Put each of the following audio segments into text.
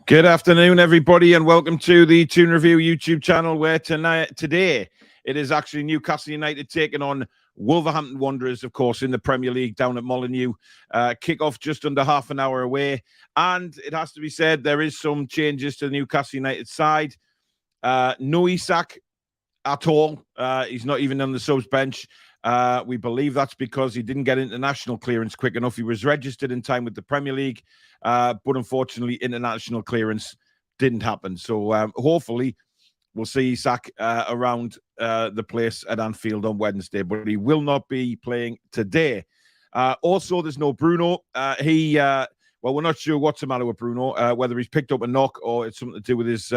Good afternoon, everybody, and welcome to the Toon Review YouTube channel, where today it is actually Newcastle United taking on Wolverhampton Wanderers, of course, in the Premier League down at Molyneux. Kick-off just under half an hour away, and it has to be said there is some changes to the Newcastle United side. No Isak at all. He's not even on the subs bench. We believe that's because he didn't get international clearance quick enough. He was registered in time with the Premier League, but unfortunately, international clearance didn't happen. So hopefully, we'll see Isak around the place at Anfield on Wednesday, but he will not be playing today. Also, there's no Bruno. Well, we're not sure what's the matter with Bruno, whether he's picked up a knock or it's something to do with his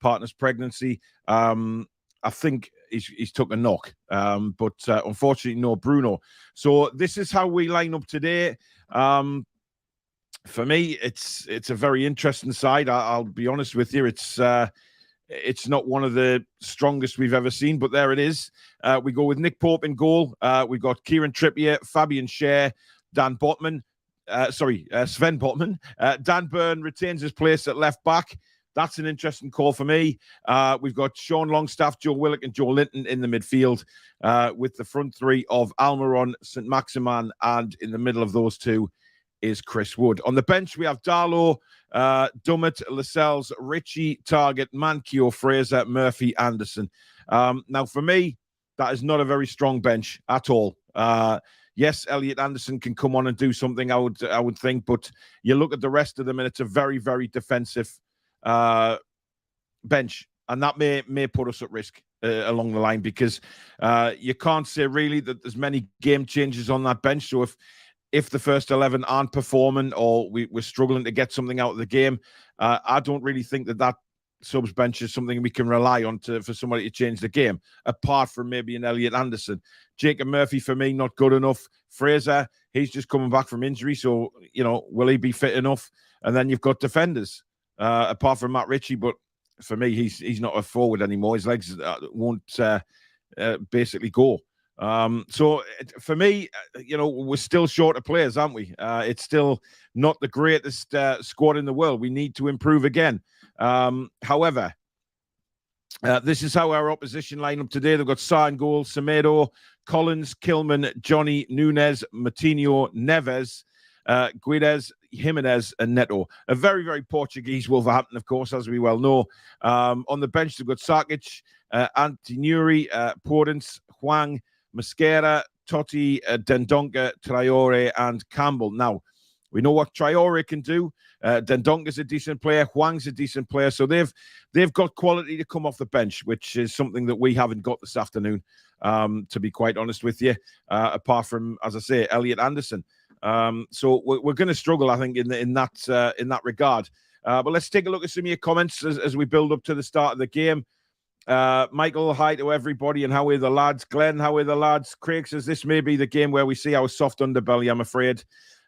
partner's pregnancy. I think he's took a knock, but unfortunately, no Bruno. So this is how we line up today. For me, it's a very interesting side. I'll be honest with you. It's not one of the strongest we've ever seen, but there it is. We go with Nick Pope in goal. We've got Kieran Trippier, Fabian Schär, Sven Botman. Dan Burn retains his place at left back. That's an interesting call for me. We've got Sean Longstaff, Joe Willock, and Joe Linton in the midfield, with the front three of Almiron, St. Maximan, and in the middle of those two is Chris Wood. On the bench, we have Darlow, Dummett, Lascelles, Ritchie, Target, Mankio, Fraser, Murphy, Anderson. Now, for me, that is not a very strong bench at all. Yes, Elliot Anderson can come on and do something, I would think, but you look at the rest of them, and it's a very, very defensive bench, and that may put us at risk along the line, because you can't say really that there's many game changers on that bench. So if the first 11 aren't performing, or we're struggling to get something out of the game, I don't really think that subs bench is something we can rely on for somebody to change the game, apart from maybe an Elliot Anderson. Jacob Murphy, for me, not good enough. Fraser, he's just coming back from injury, so will he be fit enough? And then you've got defenders, apart from Matt Ritchie, but for me, he's not a forward anymore. His legs won't basically go. So for me, we're still short of players, aren't we? It's still not the greatest squad in the world. We need to improve again. However, this is how our opposition line up today. They've got Sarr in goal, Semedo, Collins, Kilman, Johnny, Nunez, Matinho, Neves, Guedes, Jimenez, and Neto. A very, very Portuguese Wolverhampton, of course, as we well know. On the bench, they've got Sarkic, Antinuri, Portens, Huang, Mosquera, Totti, Dendonka, Traore, and Campbell. Now, we know what Traore can do. Dendonka's a decent player. Huang's a decent player. So they've got quality to come off the bench, which is something that we haven't got this afternoon, to be quite honest with you, apart from, as I say, Elliot Anderson. So we're going to struggle, I think, in that regard. But let's take a look at some of your comments as we build up to the start of the game. Michael, hi to everybody, and how are the lads? Glenn, how are the lads? Craig says this may be the game where we see our soft underbelly, I'm afraid.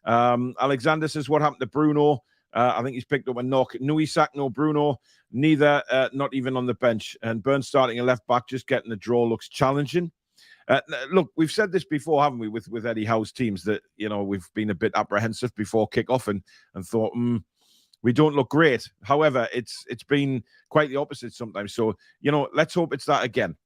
Alexander says, what happened to Bruno? I think he's picked up a knock. No Isak, no Bruno, neither, not even on the bench. And Burns starting a left back, just getting the draw looks challenging. Look, we've said this before, haven't we, with Eddie Howe's teams, that we've been a bit apprehensive before kick-off and thought, we don't look great. However, it's been quite the opposite sometimes. So, let's hope it's that again.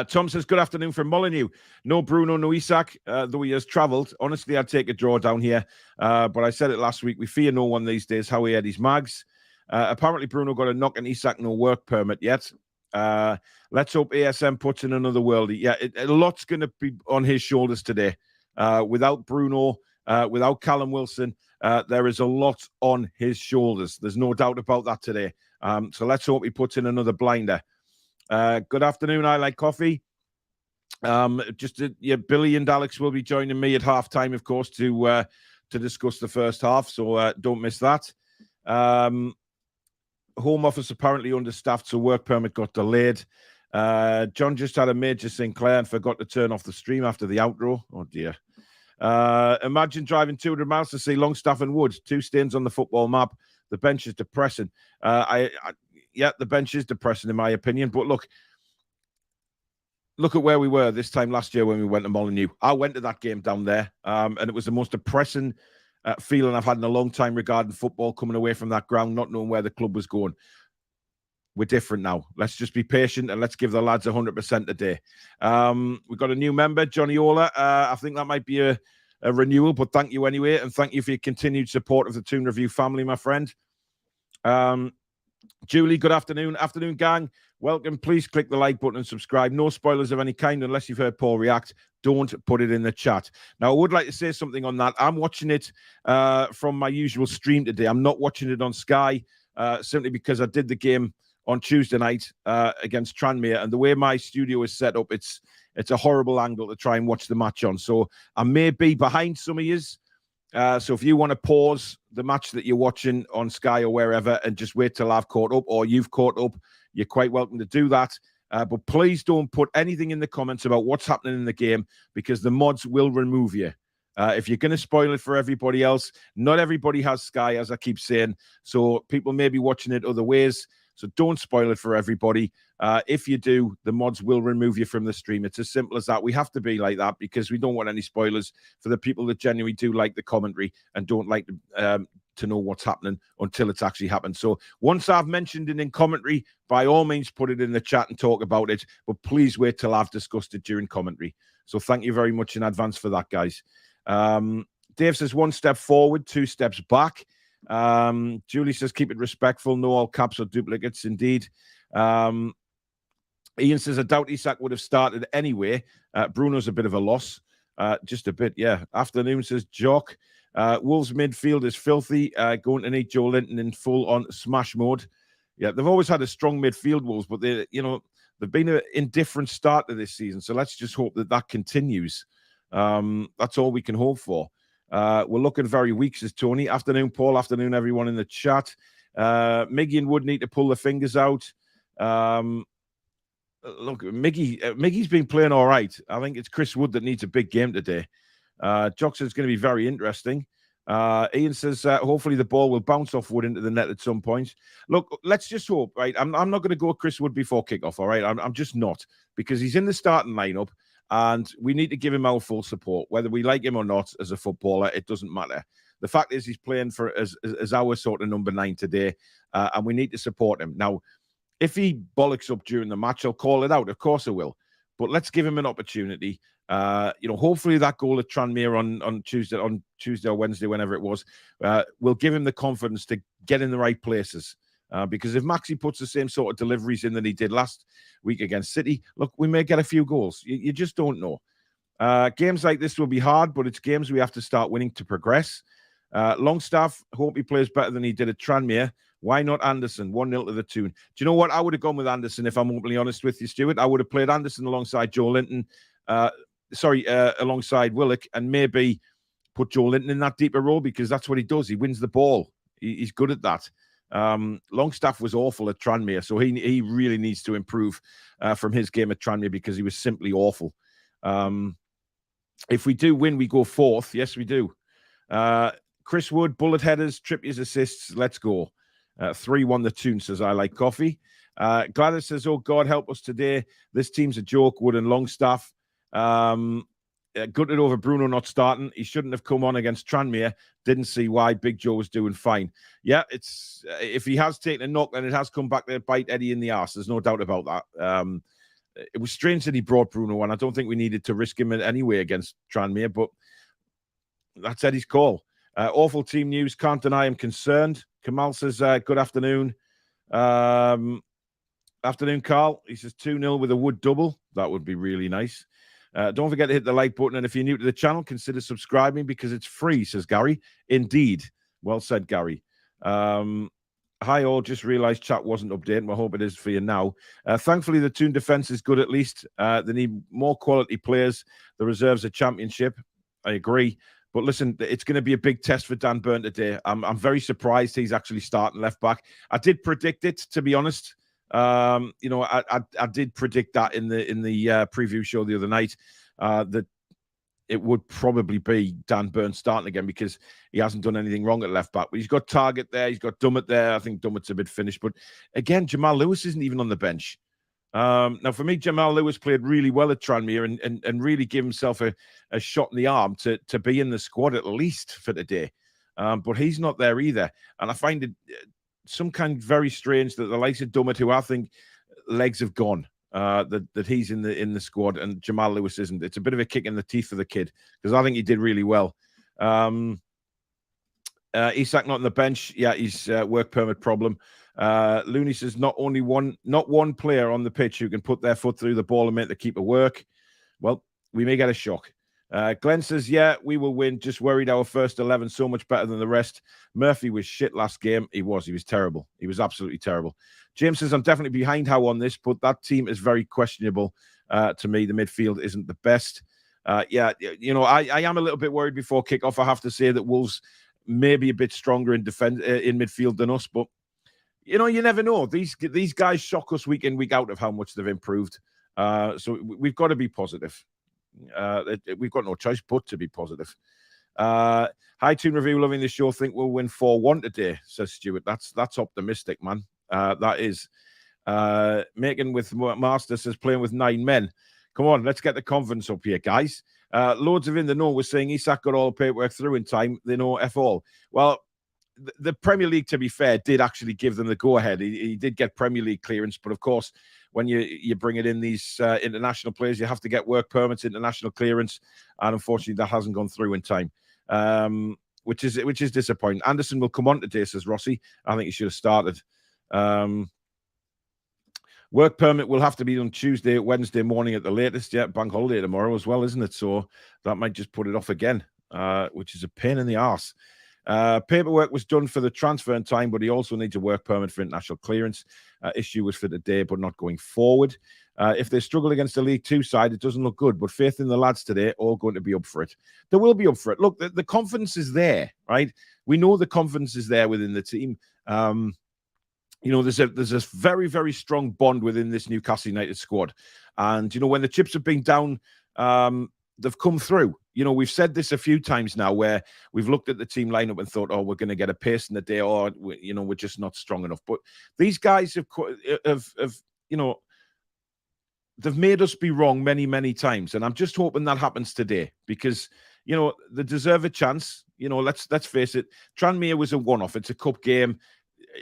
Tom says, good afternoon from Molyneux. No Bruno, no Isak, though he has travelled. Honestly, I'd take a draw down here. But I said it last week. We fear no one these days. Howie Eddie's mags. Apparently, Bruno got a knock and Isak no work permit yet. Let's hope ASM puts in another worldie. Yeah, a lot's going to be on his shoulders today. Without Bruno, without Callum Wilson, there is a lot on his shoulders. There's no doubt about that today. So let's hope he puts in another blinder. Good afternoon. I like coffee. Billy and Alex will be joining me at halftime, of course, to discuss the first half. So don't miss that. Home office apparently understaffed, so work permit got delayed. John just had a major Sinclair and forgot to turn off the stream after the outro. Oh dear. Imagine driving 200 miles to see Longstaff and Wood. 2 stains on the football map. The bench is depressing. Yeah, the bench is depressing in my opinion. But look at where we were this time last year when we went to Molyneux. I went to that game down there, and it was the most depressing feeling I've had in a long time regarding football, coming away from that ground, not knowing where the club was going. We're different now. Let's just be patient and let's give the lads 100% today. We've got a new member, Johnny Ola. I think that might be a renewal, but thank you anyway. And thank you for your continued support of the Toon Review family, my friend. Julie, good afternoon. Afternoon, gang. Welcome. Please click the like button and subscribe. No spoilers of any kind unless you've heard Paul react. Don't put it in the chat. Now, I would like to say something on that. I'm watching it from my usual stream today. I'm not watching it on Sky simply because I did the game on Tuesday night against Tranmere, and the way my studio is set up, it's a horrible angle to try and watch the match on. So I may be behind some of yous. So if you want to pause the match that you're watching on Sky or wherever and just wait till I've caught up or you've caught up, you're quite welcome to do that. But please don't put anything in the comments about what's happening in the game, because the mods will remove you. If you're going to spoil it for everybody else, not everybody has Sky, as I keep saying. So people may be watching it other ways. So don't spoil it for everybody. If you do, the mods will remove you from the stream. It's as simple as that. We have to be like that because we don't want any spoilers for the people that genuinely do like the commentary and don't like to know what's happening until it's actually happened. So once I've mentioned it in commentary, by all means, put it in the chat and talk about it. But please wait till I've discussed it during commentary. So thank you very much in advance for that, guys. Dave says 1 step forward, 2 steps back. Julie says keep it respectful, no all caps or duplicates. Indeed. Ian says I doubt Isak would have started anyway. Bruno's a bit of a loss, just a bit. Yeah. Afternoon says Jock. Wolves midfield is filthy. Going to need Joe Linton in full on smash mode. Yeah, they've always had a strong midfield, Wolves, but they've been an indifferent start to this season. So let's just hope that continues. That's all we can hope for. We're looking very weak, says Tony. Afternoon, Paul. Afternoon, everyone in the chat. Miggy and Wood need to pull their fingers out. Look, Miggy's been playing all right. I think it's Chris Wood that needs a big game today. Jock says it's going to be very interesting. Ian says hopefully the ball will bounce off Wood into the net at some point. Look, let's just hope, right? I'm not going to go Chris Wood before kickoff, all right? I'm just not, because he's in the starting lineup. And we need to give him our full support, whether we like him or not as a footballer. It doesn't matter. The fact is he's playing for as our sort of number 9 today, and we need to support him. Now, if he bollocks up during the match, I'll call it out. Of course I will. But let's give him an opportunity. Hopefully that goal at Tranmere on Tuesday or Wednesday, whenever it was, will give him the confidence to get in the right places. Because if Maxi puts the same sort of deliveries in that he did last week against City, look, we may get a few goals. You just don't know. Games like this will be hard, but it's games we have to start winning to progress. Longstaff, hope he plays better than he did at Tranmere. Why not Anderson? 1-0 to the Toon. Do you know what? I would have gone with Anderson if I'm openly honest with you, Stuart. I would have played Anderson alongside Joe Linton, alongside Willock, and maybe put Joe Linton in that deeper role because that's what he does. He wins the ball. He's good at that. Longstaff was awful at Tranmere, so he really needs to improve from his game at Tranmere because he was simply awful. If we do win, we go 4th. Yes, we do. Chris Wood, bullet headers, Trippier's assists. Let's go. 3-1 the Toon, says I like coffee. Gladys says, oh, God, help us today. This team's a joke, Wood and Longstaff. Gutted over Bruno not starting. He shouldn't have come on against Tranmere. Didn't see why. Big Joe was doing fine. Yeah, it's if he has taken a knock, then it has come back to bite Eddie in the arse. There's no doubt about that. It was strange that he brought Bruno on. I don't think we needed to risk him in any way against Tranmere, but that's Eddie's call. Awful team news. Can't deny I'm concerned. Kamal says, good afternoon. Afternoon, Carl. He says 2-0 with a Wood double. That would be really nice. Don't forget to hit the like button. And if you're new to the channel, consider subscribing because it's free, says Gary. Indeed. Well said, Gary. Hi, all. Just realized chat wasn't updating. I hope it is for you now. Thankfully, the Toon defense is good at least. They need more quality players. The reserves a championship. I agree. But listen, it's going to be a big test for Dan Burn today. I'm very surprised he's actually starting left back. I did predict it, to be honest. I did predict that in the preview show the other night that it would probably be Dan Burn starting again because he hasn't done anything wrong at left back. But he's got Target there, he's got Dummett there. I think Dummett's a bit finished. But again, Jamal Lewis isn't even on the bench. Now, for me, Jamal Lewis played really well at Tranmere and really gave himself a shot in the arm to be in the squad at least for today. but he's not there either. And I find it some kind very strange that the likes of Dummett, who I think legs have gone, that he's in the squad and Jamal Lewis isn't. It's a bit of a kick in the teeth for the kid because I think he did really well. Isak not on the bench. Yeah, he's work permit problem. Looney says not one player on the pitch who can put their foot through the ball and make the keeper work. Well, we may get a shock. Glenn says, yeah, we will win. Just worried our first 11 so much better than the rest. Murphy was shit last game. He was terrible. He was absolutely terrible. James says, I'm definitely behind Howe on this, but that team is very questionable to me. The midfield isn't the best. Yeah, I am a little bit worried before kickoff. I have to say that Wolves may be a bit stronger in defense in midfield than us, but you never know. These guys shock us week in, week out of how much they've improved. So we've got to be positive. We've got no choice but to be positive. Hi, Toon Review, loving the show. Think we'll win 4-1 today, says Stuart. That's optimistic, man. That is. Megan with Master says playing with 9 men. Come on, let's get the confidence up here, guys. Loads of in the know were saying Isak got all the paperwork through in time. They know F all. Well, the Premier League, to be fair, did actually give them the go-ahead. He did get Premier League clearance, but of course, when you bring it in these international players, you have to get work permits, international clearance, and unfortunately, that hasn't gone through in time, which is disappointing. Anderson will come on today, says Rossi. I think he should have started. Work permit will have to be on Tuesday, Wednesday morning at the latest. Yeah, bank holiday tomorrow as well, isn't it? So that might just put it off again, which is a pain in the arse. Paperwork was done for the transfer in time, but he also needs a work permit for international clearance. Issue was for today, but not going forward. If they struggle against the League Two side, it doesn't look good, but faith in the lads today, all going to be up for it. They will be up for it. Look, the confidence is there, right? We know the confidence is there within the team. There's a very, very strong bond within this Newcastle United squad. And, when the chips have been down, they've come through. We've said this a few times now where we've looked at the team lineup and thought, oh, we're going to get a pace in the day, or, we're just not strong enough. But these guys have they've made us be wrong many, many times. And I'm just hoping that happens today because, they deserve a chance. Let's face it. Tranmere was a one-off. It's a cup game.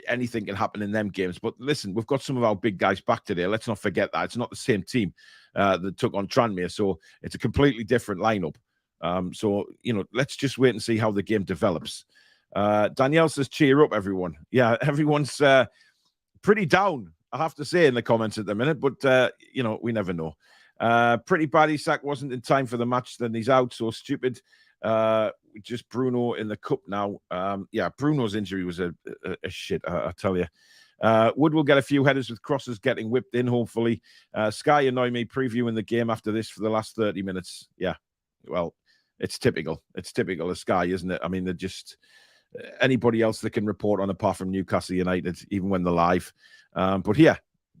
Anything can happen in them games. But listen, we've got some of our big guys back today. Let's not forget that. It's not the same team that took on Tranmere. So it's a completely different lineup. Let's just wait and see how the game develops. Danielle says, cheer up, everyone. Yeah, everyone's pretty down, I have to say, in the comments at the minute. But, we never know. Pretty bad. Isak wasn't in time for the match. Then he's out. So stupid. Just Bruno in the cup now. Bruno's injury was a shit, I tell you. Wood will get a few headers with crosses getting whipped in, hopefully. Sky annoy me previewing the game after this for the last 30 minutes. Yeah, well, it's typical. It's typical of Sky, isn't it? I mean, they're just anybody else that can report on apart from Newcastle United, even when they're live. But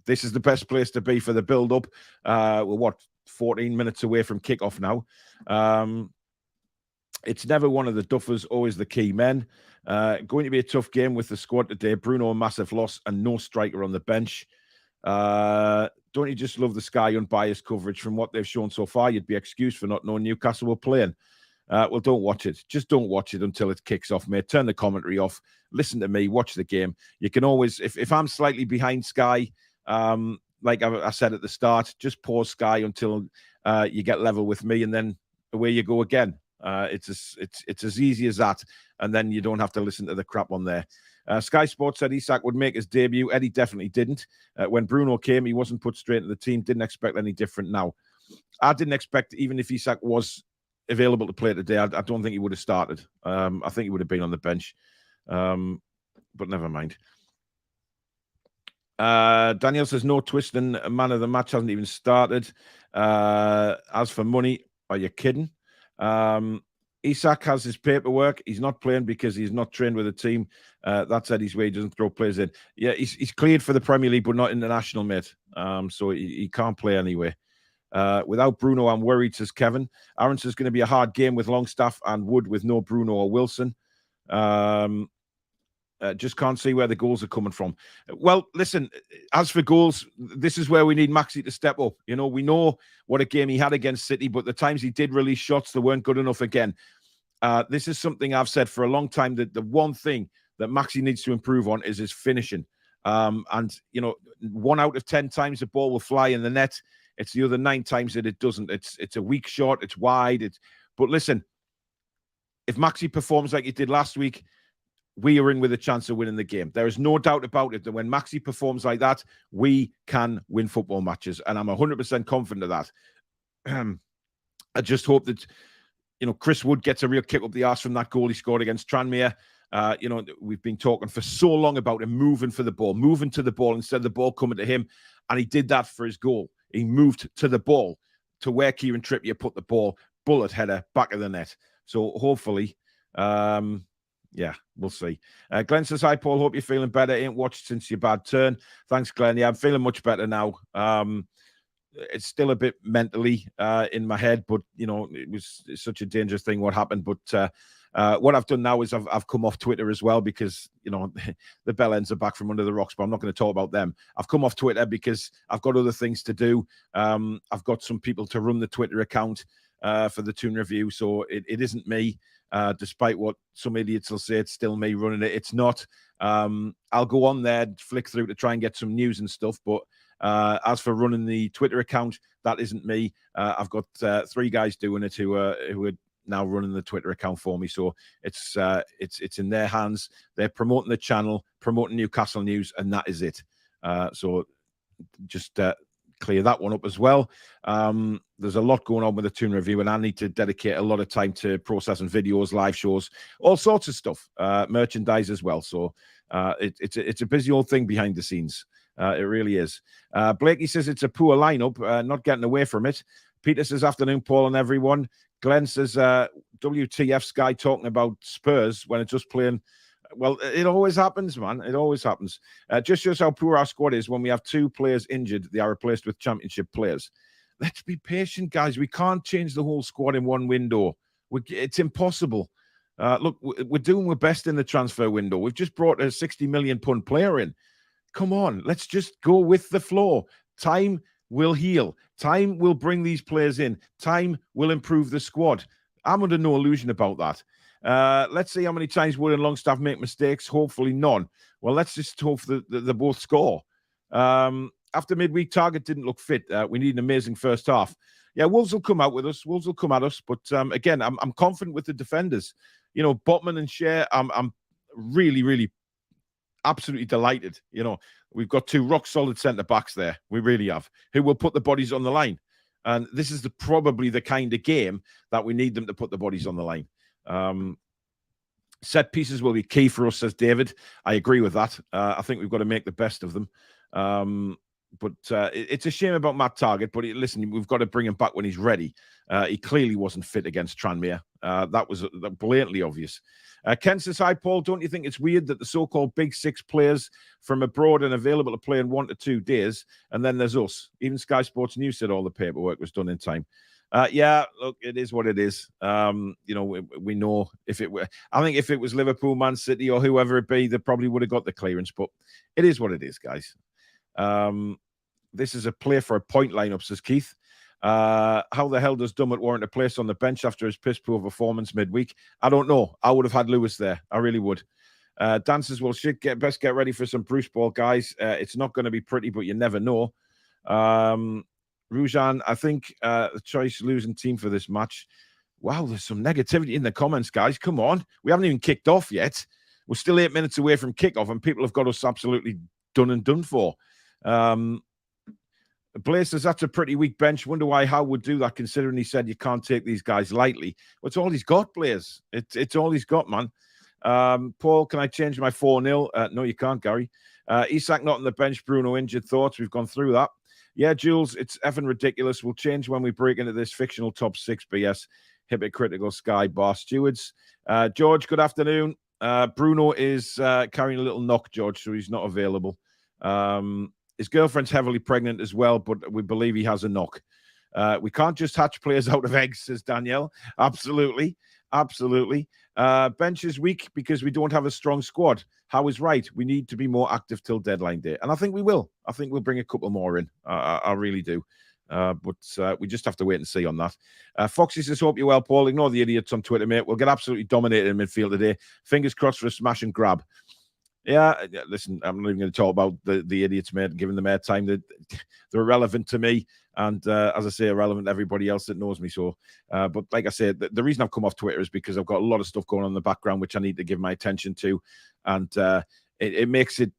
this is the best place to be for the build-up. We're 14 minutes away from kickoff now. It's never one of the duffers, always the key men. Going to be a tough game with the squad today. Bruno, a massive loss, and no striker on the bench. Don't you just love the Sky unbiased coverage? From what they've shown so far, you'd be excused for not knowing Newcastle were playing. Well, don't watch it. Just don't watch it until it kicks off, mate. Turn the commentary off. Listen to me. Watch the game. You can always, if I'm slightly behind Sky, like I said at the start, just pause Sky until you get level with me, and then away you go again. It's as easy as that, and then you don't have to listen to the crap on there. Sky Sports said Isak would make his debut. Eddie definitely didn't. When Bruno came, he wasn't put straight into the team. Didn't expect any different now. I didn't expect, even if Isak was available to play today, I don't think he would have started. I think he would have been on the bench. But never mind. Daniel says no twisting. Man of the match hasn't even started. As for money, are you kidding? Isak has his paperwork. He's not playing because he's not trained with the team. That's Eddie's way. He doesn't throw players in. Yeah, he's cleared for the Premier League, but not international, mate. So he can't play anyway. Without Bruno, I'm worried, says Kevin. Aaron says going to be a hard game with Longstaff and Wood with no Bruno or Wilson. Just can't see where the goals are coming from. Well, listen, as for goals, this is where we need Maxi to step up. We know what a game he had against City, but the times he did release shots, they weren't good enough again. This is something I've said for a long time, that the one thing that Maxi needs to improve on is his finishing. And, 1 out of 10 times the ball will fly in the net. It's the other 9 times that it doesn't. It's a weak shot. It's wide. But listen, if Maxi performs like he did last week, we are in with a chance of winning the game. There is no doubt about it that when Maxi performs like that, we can win football matches. And I'm 100% confident of that. I just hope that, Chris Wood gets a real kick up the arse from that goal he scored against Tranmere. We've been talking for so long about him moving to the ball instead of the ball coming to him. And he did that for his goal. He moved to the ball to where Kieran Trippier put the ball, bullet header, back of the net. So hopefully, we'll see. Glenn says, hi, Paul. Hope you're feeling better. Ain't watched since your bad turn. Thanks, Glenn. Yeah, I'm feeling much better now. It's still a bit mentally in my head, but, it's such a dangerous thing what happened. But what I've done now is I've come off Twitter as well because, the bell ends are back from under the rocks, but I'm not going to talk about them. I've come off Twitter because I've got other things to do. I've got some people to run the Twitter account for the Toon Review, so it isn't me. Despite what some idiots will say, it's still me running it. It's not. I'll go on there, flick through to try and get some news and stuff, but as for running the Twitter account, that isn't me. I've got 3 guys doing it who are now running the Twitter account for me. So it's in their hands. They're promoting the channel, promoting Newcastle news, and that is it. So just clear that one up as well. There's a lot going on with the Toon Review, and I need to dedicate a lot of time to processing videos, live shows, all sorts of stuff, merchandise as well. So it's a busy old thing behind the scenes. It really is. Blakey says it's a poor lineup, not getting away from it. Peter says, afternoon, Paul and everyone. Glenn says, WTF Sky talking about Spurs when it's just playing. Well, it always happens, man. It always happens. Just shows how poor our squad is when we have 2 players injured. They are replaced with championship players. Let's be patient, guys. We can't change the whole squad in one window. It's impossible. Look, we're doing our best in the transfer window. We've just brought a £60 million player in. Come on, let's just go with the flow. Time will heal. Time will bring these players in. Time will improve the squad. I'm under no illusion about that. Let's see how many times Wood and Longstaff make mistakes. Hopefully none. Well, let's just hope that they both score. After midweek, Target didn't look fit. We need an amazing first half. Yeah, Wolves will come out with us. Wolves will come at us. But again, I'm confident with the defenders. Botman and Shea, I'm really, really absolutely delighted. We've got 2 rock-solid centre-backs there. We really have. Who will put the bodies on the line. And this is probably the kind of game that we need them to put the bodies on the line. Set pieces will be key for us, says David. I agree with that. I think we've got to make the best of them. But it's a shame about Matt Target. But listen, we've got to bring him back when he's ready. He clearly wasn't fit against Tranmere. That was blatantly obvious. Ken says, hi, Paul. Don't you think it's weird that the so-called big 6 players from abroad and available to play in 1 to 2 days, and then there's us? Even Sky Sports News said all the paperwork was done in time. Yeah, look, it is what it is. We know if it were, I think if it was Liverpool, Man City, or whoever it be, they probably would have got the clearance. But it is what it is, guys. This is a play for a point lineup, says Keith. How the hell does Dummett warrant a place on the bench after his piss poor performance midweek? I don't know. I would have had Lewis there. I really would. Dan says, well, best get ready for some Bruce ball, guys. It's not going to be pretty, but you never know. Rujan, I think the choice losing team for this match. Wow, there's some negativity in the comments, guys. Come on. We haven't even kicked off yet. We're still 8 minutes away from kickoff, and people have got us absolutely done and done for. Blaze says that's a pretty weak bench. Wonder why Howe would do that, considering he said you can't take these guys lightly. Well, it's all he's got, Blaze. It's all he's got, man. Paul, can I change my 4-0? No, you can't, Gary. Isak not on the bench. Bruno injured. Thoughts? We've gone through that. Yeah, Jules, it's effing ridiculous. We'll change when we break into this fictional top 6 BS. Hypocritical Sky bar stewards. George, good afternoon. Bruno is carrying a little knock, George, so he's not available. His girlfriend's heavily pregnant as well, but we believe he has a knock. We can't just hatch players out of eggs, says Danielle. Absolutely. Absolutely. Bench is weak because we don't have a strong squad. Howe is right. We need to be more active till deadline day. And I think we will. I think we'll bring a couple more in. I really do. But we just have to wait and see on that. Foxy says, hope you're well, Paul. Ignore the idiots on Twitter, mate. We'll get absolutely dominated in midfield today. Fingers crossed for a smash and grab. Yeah, listen, I'm not even going to talk about the idiots, mate, giving them airtime. They're irrelevant to me. And as I say, irrelevant to everybody else that knows me. So, but like I said, the reason I've come off Twitter is because I've got a lot of stuff going on in the background, which I need to give my attention to. And it makes it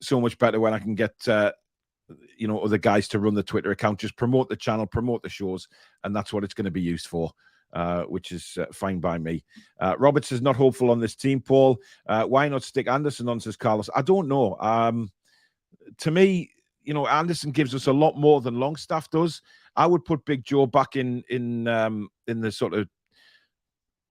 so much better when I can get, other guys to run the Twitter account, just promote the channel, promote the shows. And that's what it's going to be used for. Which is fine by me. Roberts is not hopeful on this team, Paul. Why not stick Anderson on, says Carlos? I don't know. To me, Anderson gives us a lot more than Longstaff does. I would put Big Joe back in the sort of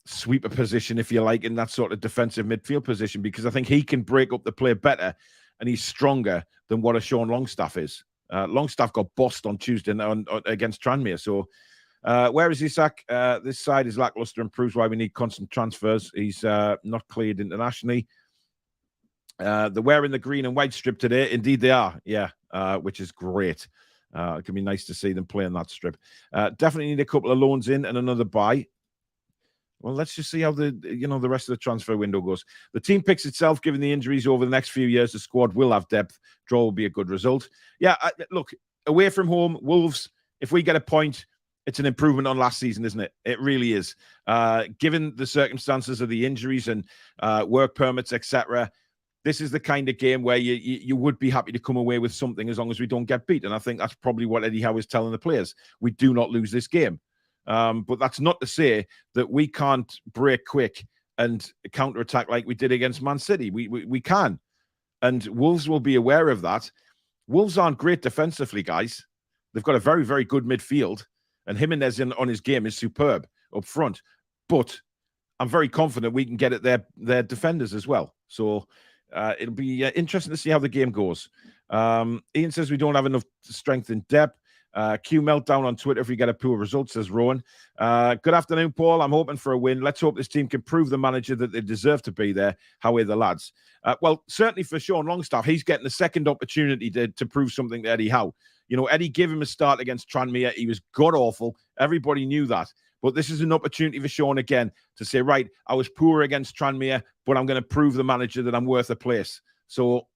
sweeper position, if you like, in that sort of defensive midfield position, because I think he can break up the play better and he's stronger than what a Sean Longstaff is. Longstaff got bossed on Tuesday against Tranmere, so where is Isak? This side is lackluster and proves why we need constant transfers. He's not cleared internationally. They're wearing the green and white strip today. Indeed, they are. Yeah, which is great. It can be nice to see them play on that strip. Definitely need a couple of loans in and another buy. Well, let's just see how the rest of the transfer window goes. The team picks itself, given the injuries over the next few years. The squad will have depth. Draw will be a good result. Yeah, look, away from home, Wolves, if we get a point, it's an improvement on last season, isn't it? It really is. Given the circumstances of the injuries and work permits, etc., this is the kind of game where you would be happy to come away with something as long as we don't get beat. And I think that's probably what Eddie Howe is telling the players. We do not lose this game. But that's not to say that we can't break quick and counter-attack like we did against Man City. We can. And Wolves will be aware of that. Wolves aren't great defensively, guys. They've got a very, very good midfield. And Jimenez on his game is superb up front. But I'm very confident we can get at their defenders as well. So it'll be interesting to see how the game goes. Ian says we don't have enough strength in depth. Q meltdown on Twitter if we get a poor result, says Rowan. Good afternoon, Paul. I'm hoping for a win. Let's hope this team can prove the manager that they deserve to be there. How are the lads? Well, certainly for Sean Longstaff, he's getting a second opportunity to prove something to Eddie Howe. Eddie gave him a start against Tranmere. He was god-awful. Everybody knew that. But this is an opportunity for Sean again to say, right, I was poor against Tranmere, but I'm going to prove the manager that I'm worth a place. So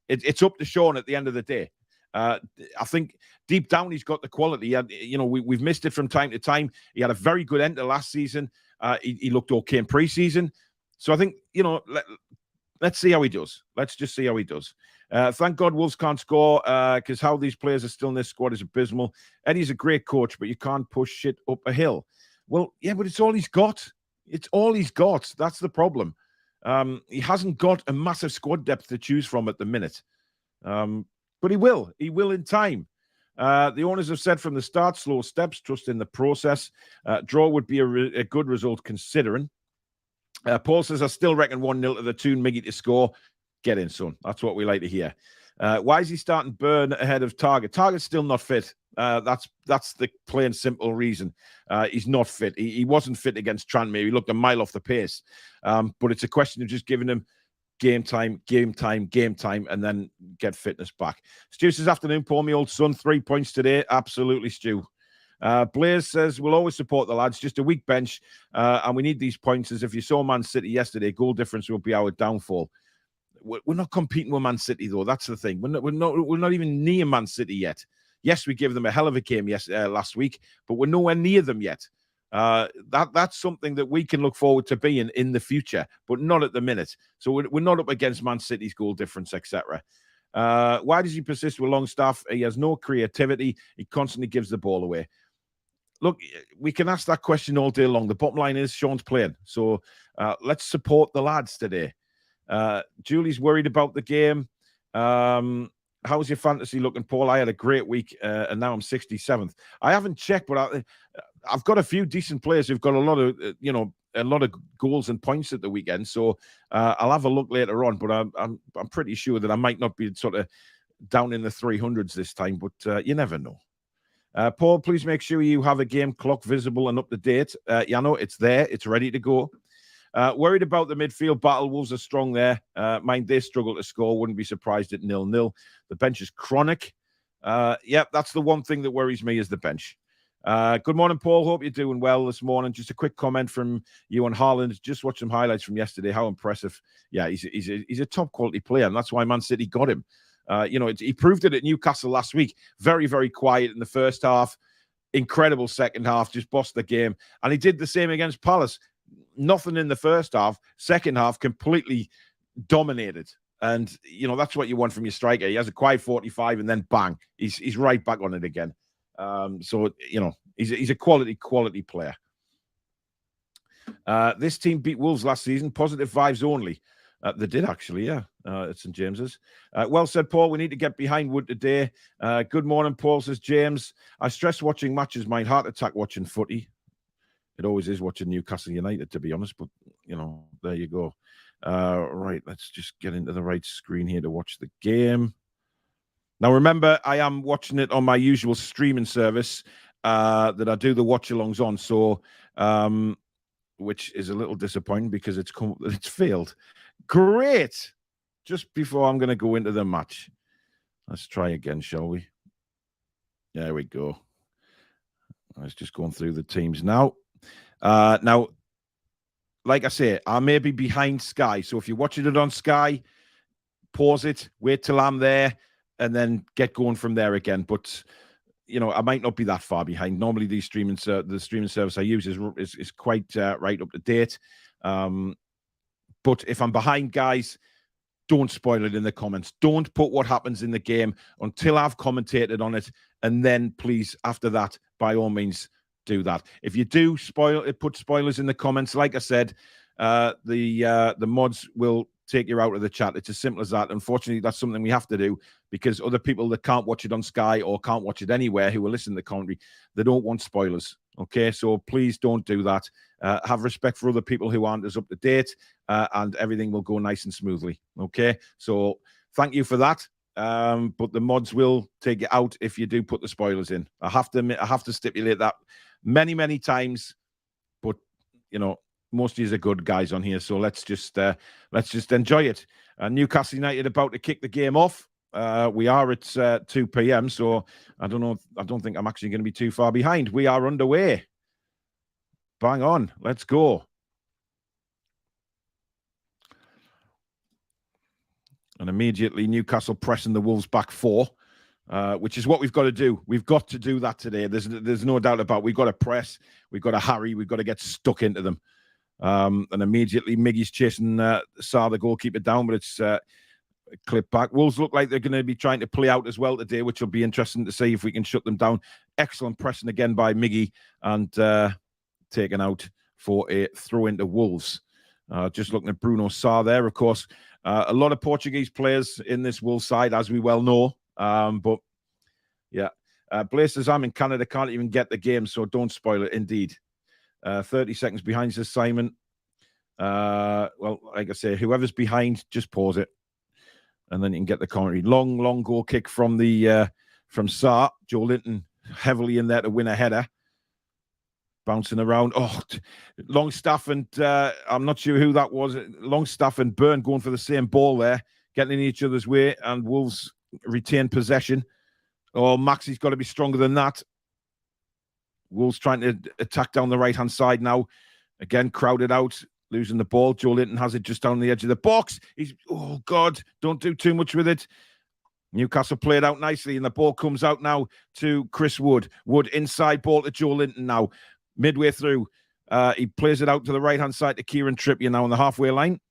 it's up to Sean at the end of the day. I think deep down he's got the quality. We've missed it from time to time. He had a very good end to last season. He looked okay in pre-season. So I think, let's see how he does. Let's just see how he does. Thank God Wolves can't score because how these players are still in this squad is abysmal. Eddie's a great coach, but you can't push shit up a hill. Well, yeah, but it's all he's got. It's all he's got. That's the problem. He hasn't got a massive squad depth to choose from at the minute. But he will. He will in time. The owners have said from the start, slow steps, trust in the process. Draw would be a good result considering. Paul says, I still reckon 1-0 to the Toon, Miggy to score. Get in, son. That's what we like to hear. Why is he starting Burn ahead of Target? Target's still not fit. That's the plain simple reason. He's not fit. He wasn't fit against Tranmere. He looked a mile off the pace. But it's a question of just giving him game time, and then get fitness back. Stu says, afternoon, Paul, my old son, 3 points today. Absolutely, Stu. Blaze says, we'll always support the lads, just a weak bench, and we need these points, as if you saw Man City yesterday, goal difference will be our downfall. We're not competing with Man City, though. That's the thing. We're not even near Man City yet. Yes, we gave them a hell of a game last week, but we're nowhere near them yet. That's something that we can look forward to being in the future, but not at the minute. So we're not up against Man City's goal difference, etc. Why does he persist with Longstaff? He has no creativity. He constantly gives the ball away. Look, we can ask that question all day long. The bottom line is Sean's playing. So let's support the lads today. Julie's worried about the game. How's your fantasy looking, Paul? I had a great week, and now I'm 67th. I haven't checked, but I've got a few decent players who've got a lot of goals and points at the weekend. So I'll have a look later on. But I'm pretty sure that I might not be sort of down in the 300s this time. But you never know. Paul, please make sure you have a game clock visible and up to date. It's there. It's ready to go. Worried about the midfield battle. Wolves are strong there. Mind they struggle to score. Wouldn't be surprised at 0-0. The bench is chronic. Yeah, that's the one thing that worries me is the bench. Good morning, Paul. Hope you're doing well this morning. Just a quick comment from you on Haaland. Just watched some highlights from yesterday. How impressive. Yeah, he's a top quality player, and that's why Man City got him. He proved it at Newcastle last week. Very, very quiet in the first half. Incredible second half. Just bossed the game. And he did the same against Palace. Nothing in the first half. Second half, completely dominated. And, that's what you want from your striker. He has a quiet 45 and then bang, he's right back on it again. He's a quality player. This team beat Wolves last season. Positive vibes only. They did actually, yeah. At St. James's. Well said, Paul. We need to get behind Wood today. Good morning, Paul, says James. I stress watching matches, my heart attack watching footy. It always is watching Newcastle United, to be honest. But, there you go. Right, let's just get into the right screen here to watch the game. Now, remember, I am watching it on my usual streaming service that I do the watch-alongs on. So, which is a little disappointing because it's failed. Great. Just before I'm going to go into the match. Let's try again, shall we? There we go. I was just going through the teams now. Now, like I say, I may be behind Sky. So if you're watching it on Sky, pause it, wait till I'm there, and then get going from there again. But, I might not be that far behind. Normally, the streaming service I use is quite right up to date. But if I'm behind, guys, don't spoil it in the comments. Don't put what happens in the game until I've commentated on it. And then, please, after that, by all means, do that. If you do put spoilers in the comments, like I said, the mods will take you out of the chat. It's as simple as that. Unfortunately, that's something we have to do because other people that can't watch it on Sky or can't watch it anywhere who will listen to the commentary, they don't want spoilers. Okay, so please don't do that. Have respect for other people who aren't as up to date, and everything will go nice and smoothly. Okay, so thank you for that. But the mods will take you out if you do put the spoilers in. I have to stipulate that many times. But most of you are good guys on here, so let's just enjoy it. Newcastle United about to kick the game off. We are at 2 p.m, so I don't know. I don't think I'm actually going to be too far behind. We are underway. Bang on. Let's go. And immediately Newcastle pressing the Wolves back four, which is what we've got to do. We've got to do that today. There's no doubt about it. We've got to press. We've got to harry. We've got to get stuck into them. And immediately Miggy's chasing Sarr, the goalkeeper, down, but it's clipped back. Wolves look like they're going to be trying to play out as well today, which will be interesting to see if we can shut them down. Excellent pressing again by Miggy and taken out for a throw into Wolves. Just looking at Bruno Sarr there, of course. A lot of Portuguese players in this Wolves side, as we well know. But, yeah. Blaise says, I'm in Canada, can't even get the game, so don't spoil it. Indeed. 30 seconds behind, says Simon. Well, like I say, whoever's behind, just pause it. And then you can get the commentary. Long goal kick from Sarr. Joe Linton heavily in there to win a header. Bouncing around. Oh, Longstaff and I'm not sure who that was. Longstaff and Byrne going for the same ball there, getting in each other's way, and Wolves retain possession. Oh, Maxi's got to be stronger than that. Wolves trying to attack down the right-hand side now. Again, crowded out, losing the ball. Joe Linton has it just down the edge of the box. Oh, God, don't do too much with it. Newcastle played out nicely, and the ball comes out now to Chris Wood. Wood inside ball to Joe Linton now. Midway through, he plays it out to the right-hand side to Kieran Trippier now on the halfway line.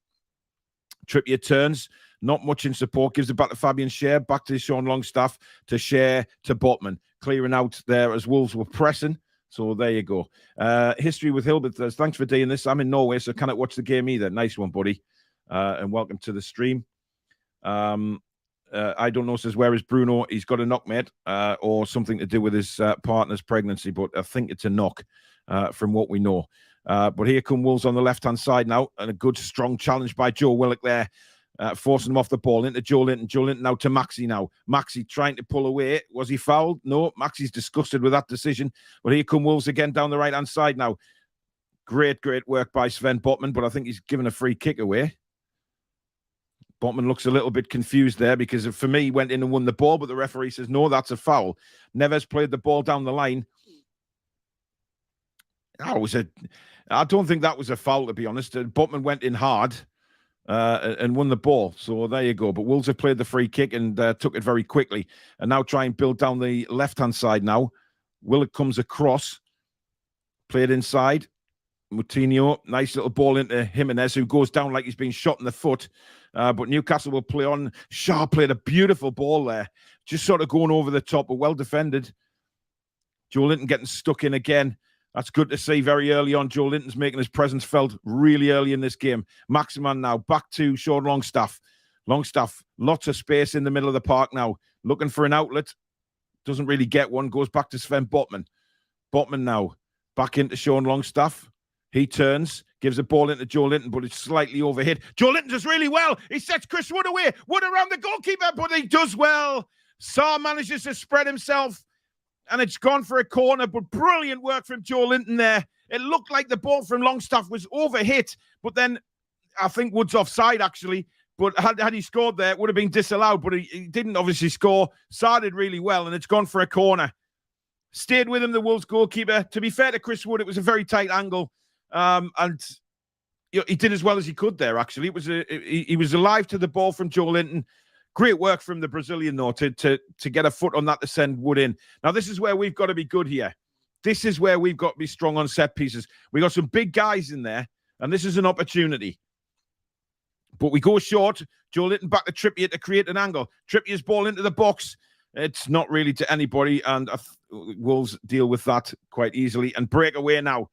Trippier turns, not much in support, gives it back to Fabian Schär, back to Sean Longstaff, to Schär, to Botman. Clearing out there as Wolves were pressing. So there you go. History with Hilbert says, thanks for doing this. I'm in Norway, so cannot watch the game either. Nice one, buddy. And welcome to the stream. I don't know, says, where is Bruno? He's got a knock, mate, or something to do with his partner's pregnancy, but I think it's a knock from what we know. But here come Wolves on the left-hand side now, and a good, strong challenge by Joe Willock there, forcing him off the ball into Joe Linton. Joe Linton now to Maxi now. Maxi trying to pull away. Was he fouled? No, Maxi's disgusted with that decision. But here come Wolves again down the right-hand side now. Great work by Sven Botman, but I think he's given a free kick away. Botman looks a little bit confused there because for me, he went in and won the ball, but the referee says, no, that's a foul. Neves played the ball down the line. I don't think that was a foul, to be honest. Botman went in hard and won the ball. So there you go. But Wolves have played the free kick and took it very quickly. And now try and build down the left-hand side now. Willett comes across. Played inside. Moutinho, nice little ball into Jimenez, who goes down like he's been shot in the foot. But Newcastle will play on. Shaw played a beautiful ball there. Just sort of going over the top, but well defended. Joe Linton getting stuck in again. That's good to see very early on. Joe Linton's making his presence felt really early in this game. Maximan now back to Sean Longstaff. Longstaff, lots of space in the middle of the park now. Looking for an outlet. Doesn't really get one. Goes back to Sven Botman. Botman now back into Sean Longstaff. He turns, gives a ball into Joe Linton, but it's slightly overhit. Joe Linton does really well. He sets Chris Wood away. Wood around the goalkeeper, but he does well. Sarr manages to spread himself, and it's gone for a corner, but brilliant work from Joe Linton there. It looked like the ball from Longstaff was overhit, but then I think Wood's offside, actually. But had he scored there, it would have been disallowed, but he didn't obviously score. Sarr did really well, and it's gone for a corner. Stayed with him, the Wolves goalkeeper. To be fair to Chris Wood, it was a very tight angle. And he did as well as he could there, actually. He was alive to the ball from Joe Linton. Great work from the Brazilian, though, to get a foot on that to send Wood in. Now, this is where we've got to be good here. This is where we've got to be strong on set pieces. We got some big guys in there, and this is an opportunity. But we go short. Joe Linton back to Trippier to create an angle. Trippier's ball into the box. It's not really to anybody, and Wolves deal with that quite easily. And break away now.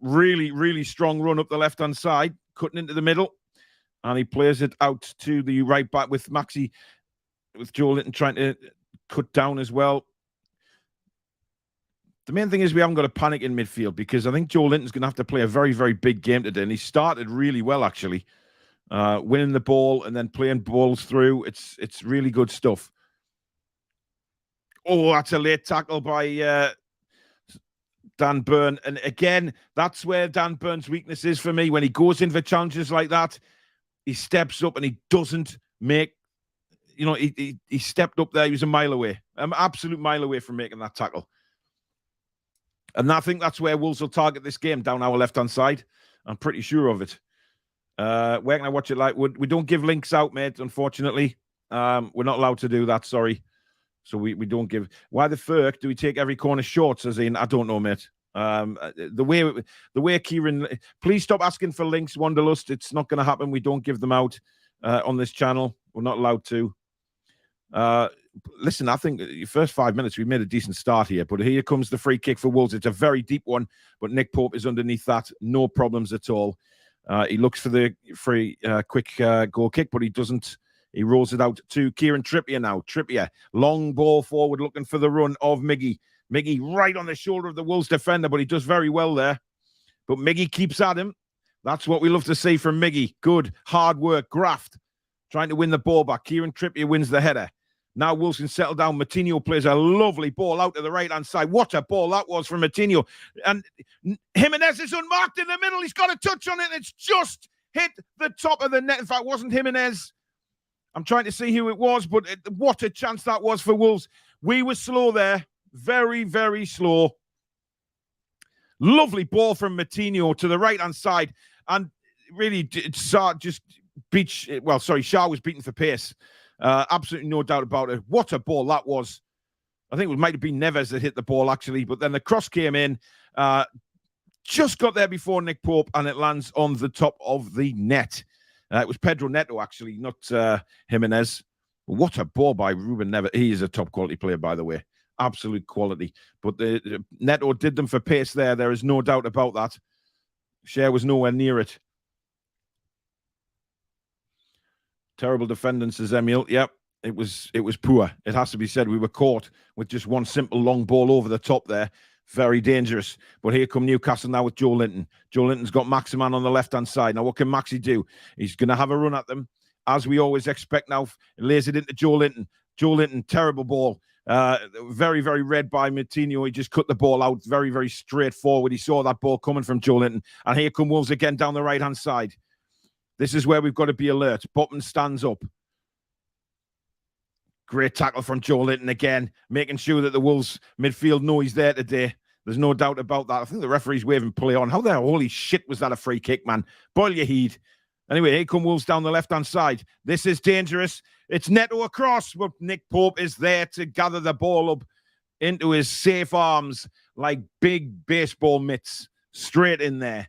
Really, really strong run up the left-hand side, cutting into the middle, and he plays it out to the right back with Maxi, with Joe Linton trying to cut down as well. The main thing is we haven't got to panic in midfield because I think Joe Linton's going to have to play a very, very big game today, and he started really well, actually, winning the ball and then playing balls through. It's really good stuff. Oh, that's a late tackle by Dan Burn. And again, that's where Dan Burn's weakness is for me. When he goes in for challenges like that, he steps up and he doesn't make, he stepped up there. He was a mile away, an absolute mile away from making that tackle. And I think that's where Wolves will target this game, down our left-hand side. I'm pretty sure of it. Where can I watch it like? We don't give links out, mate, unfortunately. We're not allowed to do that, sorry. So we don't give. Why the fuck do we take every corner short? Says Ian. I don't know, mate. The way Kieran, please stop asking for links, Wanderlust. It's not going to happen. We don't give them out on this channel. We're not allowed to. Listen, I think the first 5 minutes we made a decent start here, but here comes the free kick for Wolves. It's a very deep one, but Nick Pope is underneath that. No problems at all. He looks for the free quick goal kick, but he doesn't. He rolls it out to Kieran Trippier now. Trippier, long ball forward, looking for the run of Miggy. Miggy right on the shoulder of the Wolves defender, but he does very well there. But Miggy keeps at him. That's what we love to see from Miggy. Good, hard work, graft, trying to win the ball back. Kieran Trippier wins the header. Now Wilson settled down. Moutinho plays a lovely ball out to the right-hand side. What a ball that was from Moutinho. And Jimenez is unmarked in the middle. He's got a touch on it. It's just hit the top of the net. In fact, it wasn't Jimenez. I'm trying to see who it was, but what a chance that was for Wolves. We were slow there. Very, very slow. Lovely ball from Moutinho to the right-hand side. And really, Shaw was beaten for pace. Absolutely no doubt about it. What a ball that was. I think it might have been Neves that hit the ball, actually. But then the cross came in. Just got there before Nick Pope, and it lands on the top of the net. It was Pedro Neto, actually, not Jimenez. What a ball by Ruben Neves. He is a top quality player, by the way. Absolute quality. But the Neto did them for pace there. There is no doubt about that. Cher was nowhere near it. Terrible defending, says Emil. Yep, it was poor. It has to be said. We were caught with just one simple long ball over the top there. Very dangerous. But here come Newcastle now with Joe Linton. Joe Linton's got Maximan on the left-hand side. Now, what can Maxi do? He's going to have a run at them, as we always expect now. Lays it into Joe Linton. Joe Linton, terrible ball. Very, very red by Moutinho. He just cut the ball out. Very, very straightforward. He saw that ball coming from Joe Linton. And here come Wolves again down the right-hand side. This is where we've got to be alert. Botman stands up. Great tackle from Joe Linton again, making sure that the Wolves midfield know he's there today. There's no doubt about that. I think the referee's waving play on. How the holy shit was that a free kick, man? Boil your heed. Anyway, here come Wolves down the left-hand side. This is dangerous. It's Neto across, but Nick Pope is there to gather the ball up into his safe arms like big baseball mitts. Straight in there.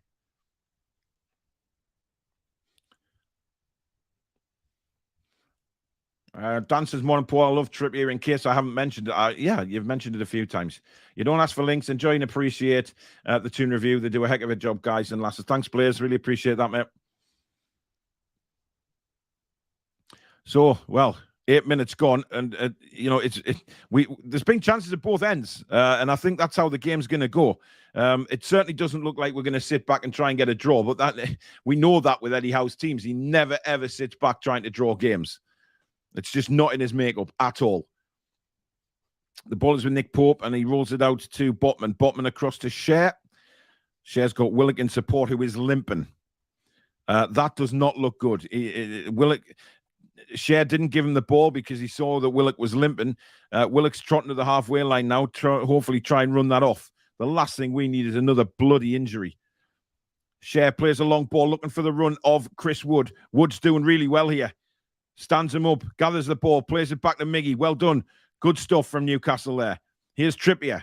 Dan says, more important, I love Trippier. In case I haven't mentioned it, yeah, you've mentioned it a few times. You don't ask for links. Enjoy and appreciate the Toon review. They do a heck of a job, guys and lasses. Thanks, players. Really appreciate that, mate. So, well, 8 minutes gone, and you know, there's been chances at both ends, and I think that's how the game's going to go. It certainly doesn't look like we're going to sit back and try and get a draw, but that we know that with Eddie Howe's teams, he never ever sits back trying to draw games. It's just not in his makeup at all. The ball is with Nick Pope, and he rolls it out to Botman. Botman across to Cher. Cher's got Willock in support, who is limping. That does not look good. Willock. Cher didn't give him the ball because he saw that Willock was limping. Willock's trotting to the halfway line now, hopefully try and run that off. The last thing we need is another bloody injury. Cher plays a long ball, looking for the run of Chris Wood. Wood's doing really well here. Stands him up, gathers the ball, plays it back to Miggy. Well done. Good stuff from Newcastle there. Here's Trippier.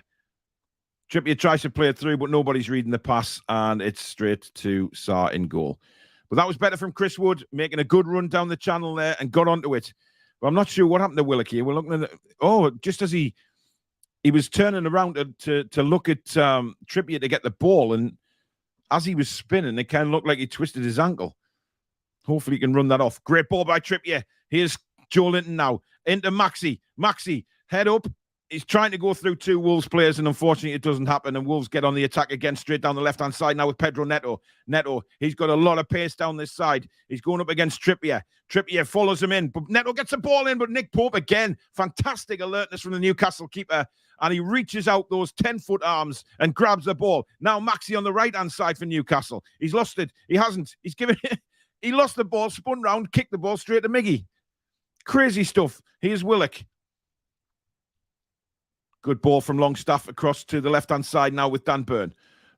Trippier tries to play it through, but nobody's reading the pass, and it's straight to Sarr in goal. But that was better from Chris Wood, making a good run down the channel there and got onto it. But I'm not sure what happened to Willock here. We're looking at just as he was turning around to look at Trippier to get the ball, and as he was spinning, it kind of looked like he twisted his ankle. Hopefully he can run that off. Great ball by Trippier. Here's Joe Linton now. Into Maxi. Maxi, head up. He's trying to go through two Wolves players, and unfortunately it doesn't happen, and Wolves get on the attack again straight down the left-hand side now with Pedro Neto. Neto, he's got a lot of pace down this side. He's going up against Trippier. Trippier follows him in, but Neto gets the ball in, but Nick Pope again. Fantastic alertness from the Newcastle keeper, and he reaches out those 10-foot arms and grabs the ball. Now Maxi on the right-hand side for Newcastle. He's lost it. He hasn't. He's given it. He lost the ball, spun round, kicked the ball straight to Miggy. Crazy stuff. Here's Willock. Good ball from Longstaff across to the left-hand side now with Dan Burn.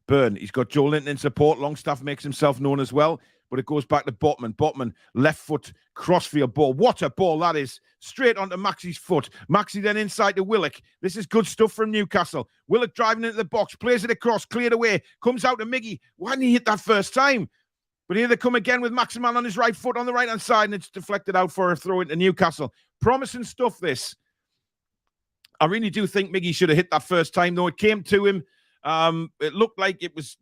Burn, he's got Joe Linton in support. Longstaff makes himself known as well, but it goes back to Botman. Botman, left foot, crossfield ball. What a ball that is. Straight onto Maxi's foot. Maxi then inside to Willock. This is good stuff from Newcastle. Willock driving into the box, plays it across, cleared away, comes out to Miggy. Why didn't he hit that first time? But here they come again with Maximan on his right foot on the right-hand side, and it's deflected out for a throw into Newcastle. Promising stuff, this. I really do think Miggy should have hit that first time, though. It came to him. It looked like it was,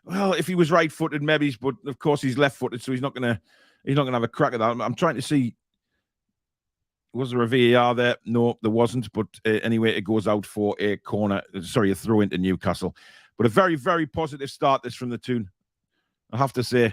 well, if he was right-footed, maybe, but of course he's left-footed, so he's not gonna have a crack at that. I'm trying to see, was there a VAR there? No, there wasn't. But anyway, it goes out for a corner. Sorry, a throw into Newcastle. But a very, very positive start this from the Toon. I have to say,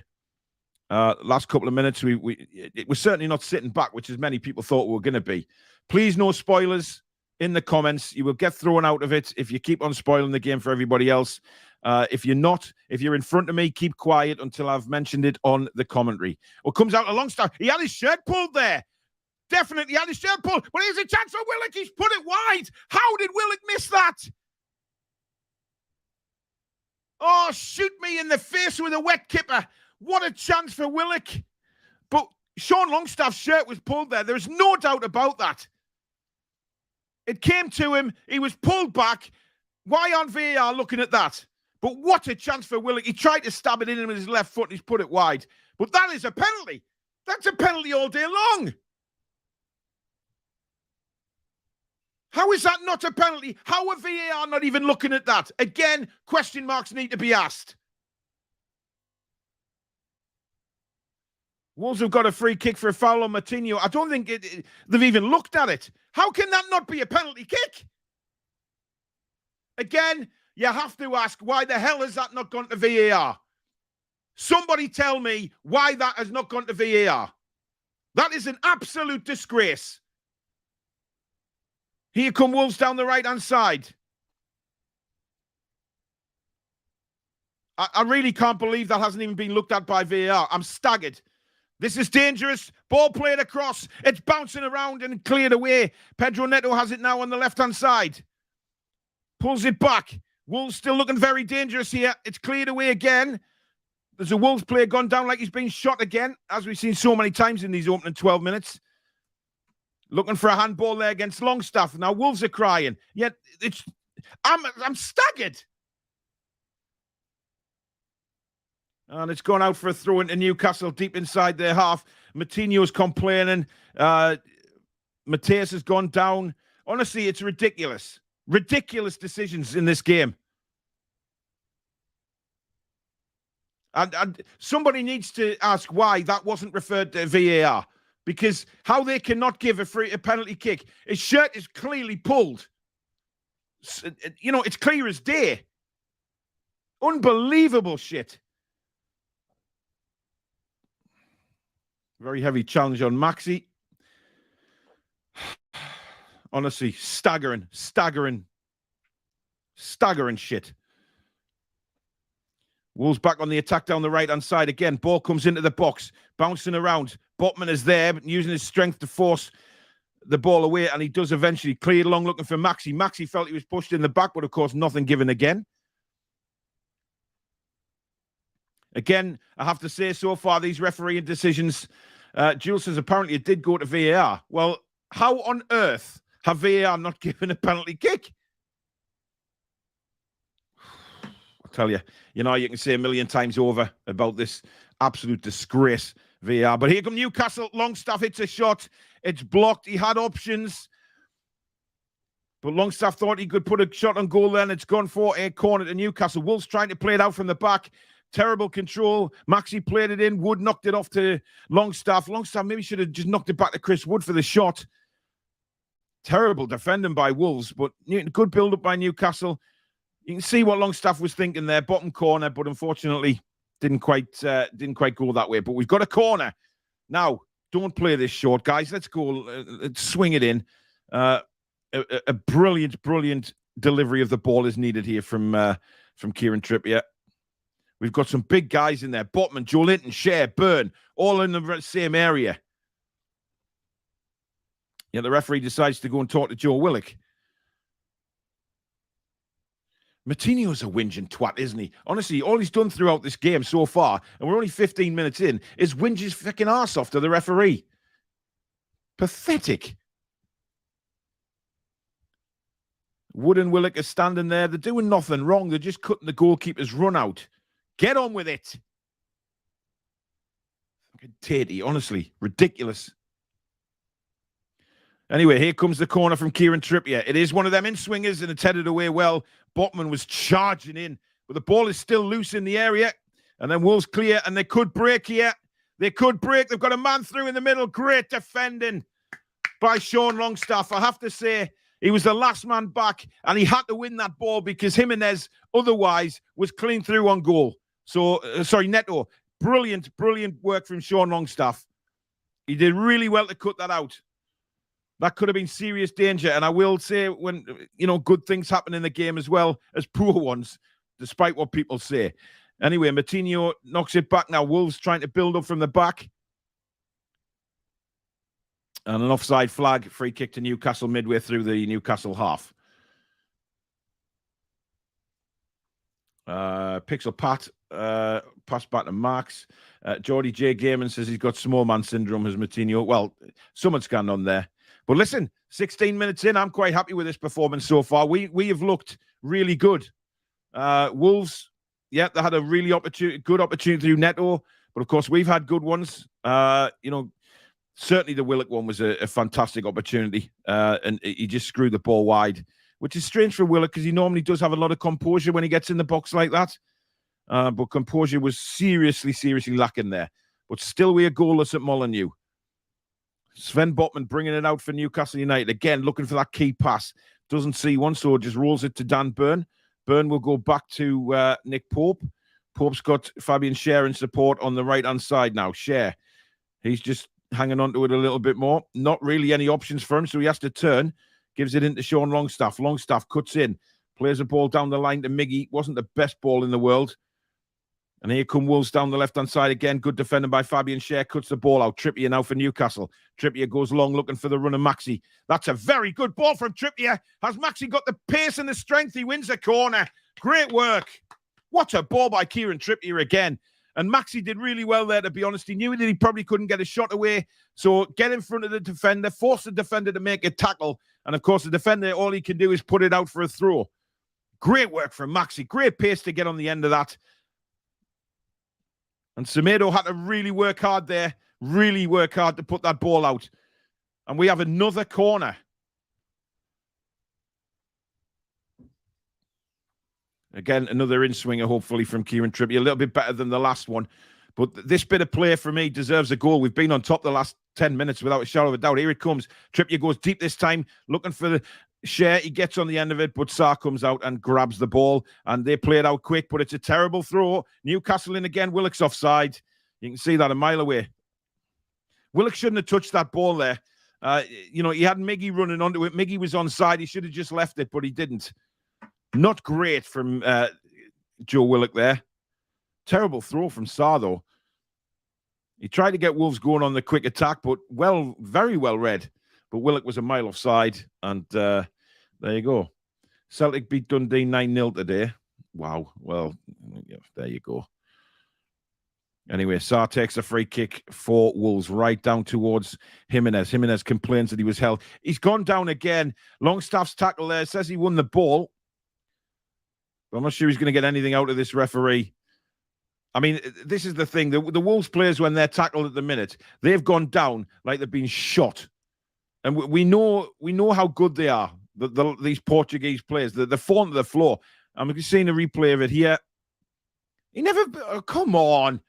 last couple of minutes, it was certainly not sitting back, which as many people thought we were going to be. Please, no spoilers in the comments. You will get thrown out of it if you keep on spoiling the game for everybody else. If you're not, if you're in front of me, keep quiet until I've mentioned it on the commentary. Well, comes out a long start. He had his shirt pulled there. Definitely had his shirt pulled. But here's a chance for Willock. He's put it wide. How did Willock miss that? Oh, shoot me in the face with a wet kipper. What a chance for Willock. But Sean Longstaff's shirt was pulled there. There's no doubt about that. It came to him. He was pulled back. Why aren't VAR looking at that? But what a chance for Willock. He tried to stab it in with his left foot. He's put it wide. But that is a penalty. That's a penalty all day long. How is that not a penalty? How are VAR not even looking at that? Again, question marks need to be asked. Wolves have got a free kick for a foul on Martinho. I don't think they've even looked at it. How can that not be a penalty kick? Again, you have to ask, why the hell has that not gone to VAR? Somebody tell me why that has not gone to VAR. That is an absolute disgrace. Here come Wolves down the right-hand side. I really can't believe that hasn't even been looked at by VAR. I'm staggered. This is dangerous. Ball played across. It's bouncing around and cleared away. Pedro Neto has it now on the left-hand side. Pulls it back. Wolves still looking very dangerous here. It's cleared away again. There's a Wolves player gone down like he's been shot again, as we've seen so many times in these opening 12 minutes. Looking for a handball there against Longstaff. Now Wolves are crying. Yet I'm staggered. And it's gone out for a throw into Newcastle deep inside their half. Matinho's complaining. Mateus has gone down. Honestly, it's ridiculous. Ridiculous decisions in this game. And somebody needs to ask why that wasn't referred to VAR. Because how they cannot give a penalty kick. His shirt is clearly pulled. You know, it's clear as day. Unbelievable shit. Very heavy challenge on Maxi. Honestly, staggering shit. Wolves back on the attack down the right-hand side again. Ball comes into the box, bouncing around. Botman is there, but using his strength to force the ball away, and he does eventually clear along looking for Maxi. Maxi felt he was pushed in the back, but of course nothing given again. Again, I have to say, so far, these refereeing decisions, Jules says apparently it did go to VAR. Well, how on earth have VAR not given a penalty kick? I'll tell you, you can say a million times over about this absolute disgrace, VAR. But here come Newcastle. Longstaff hits a shot. It's blocked. He had options. But Longstaff thought he could put a shot on goal then. It's gone for a corner to Newcastle. Wolves trying to play it out from the back. Terrible control. Maxi played it in. Wood knocked it off to Longstaff. Longstaff maybe should have just knocked it back to Chris Wood for the shot. Terrible defending by Wolves, but good build-up by Newcastle. You can see what Longstaff was thinking there. Bottom corner, but unfortunately didn't quite go that way. But we've got a corner. Now, don't play this short, guys. Let's go. Let's swing it in. A brilliant delivery of the ball is needed here from Kieran Trippier. We've got some big guys in there. Botman, Joe Linton, Cher, Byrne, all in the same area. Yeah, the referee decides to go and talk to Joe Willock. Matinho's a whinging twat, isn't he? Honestly, all he's done throughout this game so far, and we're only 15 minutes in, is whinge his fucking arse off to the referee. Pathetic. Wood and Willock are standing there. They're doing nothing wrong. They're just cutting the goalkeeper's run out. Get on with it. Fucking tatty, honestly. Ridiculous. Anyway, here comes the corner from Kieran Trippier. It is one of them in-swingers, and it's headed away well. Botman was charging in, but the ball is still loose in the area. And then Wolves clear, and they could break here. They could break. They've got a man through in the middle. Great defending by Sean Longstaff. I have to say, he was the last man back, and he had to win that ball because Jimenez otherwise was clean through on goal. So, Neto. Brilliant work from Sean Longstaff. He did really well to cut that out. That could have been serious danger. And I will say, when, good things happen in the game as well as poor ones, despite what people say. Anyway, Matinho knocks it back now. Wolves trying to build up from the back. And an offside flag, free kick to Newcastle midway through the Newcastle half. Pixel Pat, pass back to Marks. Geordie J. Gaiman says he's got small man syndrome as Matinho. Well, someone's gone on there. But listen, 16 minutes in, I'm quite happy with this performance so far. We have looked really good. Wolves, yeah, they had a really good opportunity through Neto. But of course, we've had good ones. Certainly the Willock one was a fantastic opportunity. And he just screwed the ball wide, which is strange for Willock because he normally does have a lot of composure when he gets in the box like that. But composure was seriously lacking there. But still, we are goalless at Molyneux. Sven Botman bringing it out for Newcastle United. Again, looking for that key pass. Doesn't see one, so just rolls it to Dan Byrne. Byrne will go back to Nick Pope. Pope's got Fabian Cher in support on the right-hand side now. Cher, he's just hanging on to it a little bit more. Not really any options for him, so he has to turn. Gives it into Sean Longstaff. Longstaff cuts in. Plays a ball down the line to Miggy. Wasn't the best ball in the world. And here come Wolves down the left-hand side again. Good defending by Fabian Schär. Cuts the ball out. Trippier now for Newcastle. Trippier goes long looking for the run of Maxi. That's a very good ball from Trippier. Has Maxi got the pace and the strength? He wins the corner. Great work. What a ball by Kieran Trippier again. And Maxi did really well there, to be honest. He knew that he probably couldn't get a shot away. So get in front of the defender, force the defender to make a tackle. And, of course, the defender, all he can do is put it out for a throw. Great work from Maxi. Great pace to get on the end of that. And Semedo had to really work hard there. Really work hard to put that ball out. And we have another corner. Again, another in-swinger, hopefully, from Kieran Trippier. A little bit better than the last one. But this bit of play for me deserves a goal. We've been on top the last 10 minutes without a shadow of a doubt. Here it comes. Trippier goes deep this time, looking for the Schär. He gets on the end of it, but Sarr comes out and grabs the ball. And they play it out quick, but it's a terrible throw. Newcastle in again. Willock's offside. You can see that a mile away. Willock shouldn't have touched that ball there. He had Miggy running onto it. Miggy was onside. He should have just left it, but he didn't. Not great from Joe Willock there. Terrible throw from Sarr, though. He tried to get Wolves going on the quick attack, but very well read. But Willock was a mile offside, and there you go. Celtic beat Dundee 9-0 today. Wow. Well, yeah, there you go. Anyway, Sarr takes a free kick for Wolves right down towards Jimenez. Jimenez complains that he was held. He's gone down again. Longstaff's tackle there says he won the ball. I'm not sure he's going to get anything out of this referee. I mean, this is the thing. The Wolves players, when they're tackled at the minute, they've gone down like they've been shot. And we know how good they are, these Portuguese players. They're falling to the floor. I'm seeing a replay of it here. He never... Oh, come on.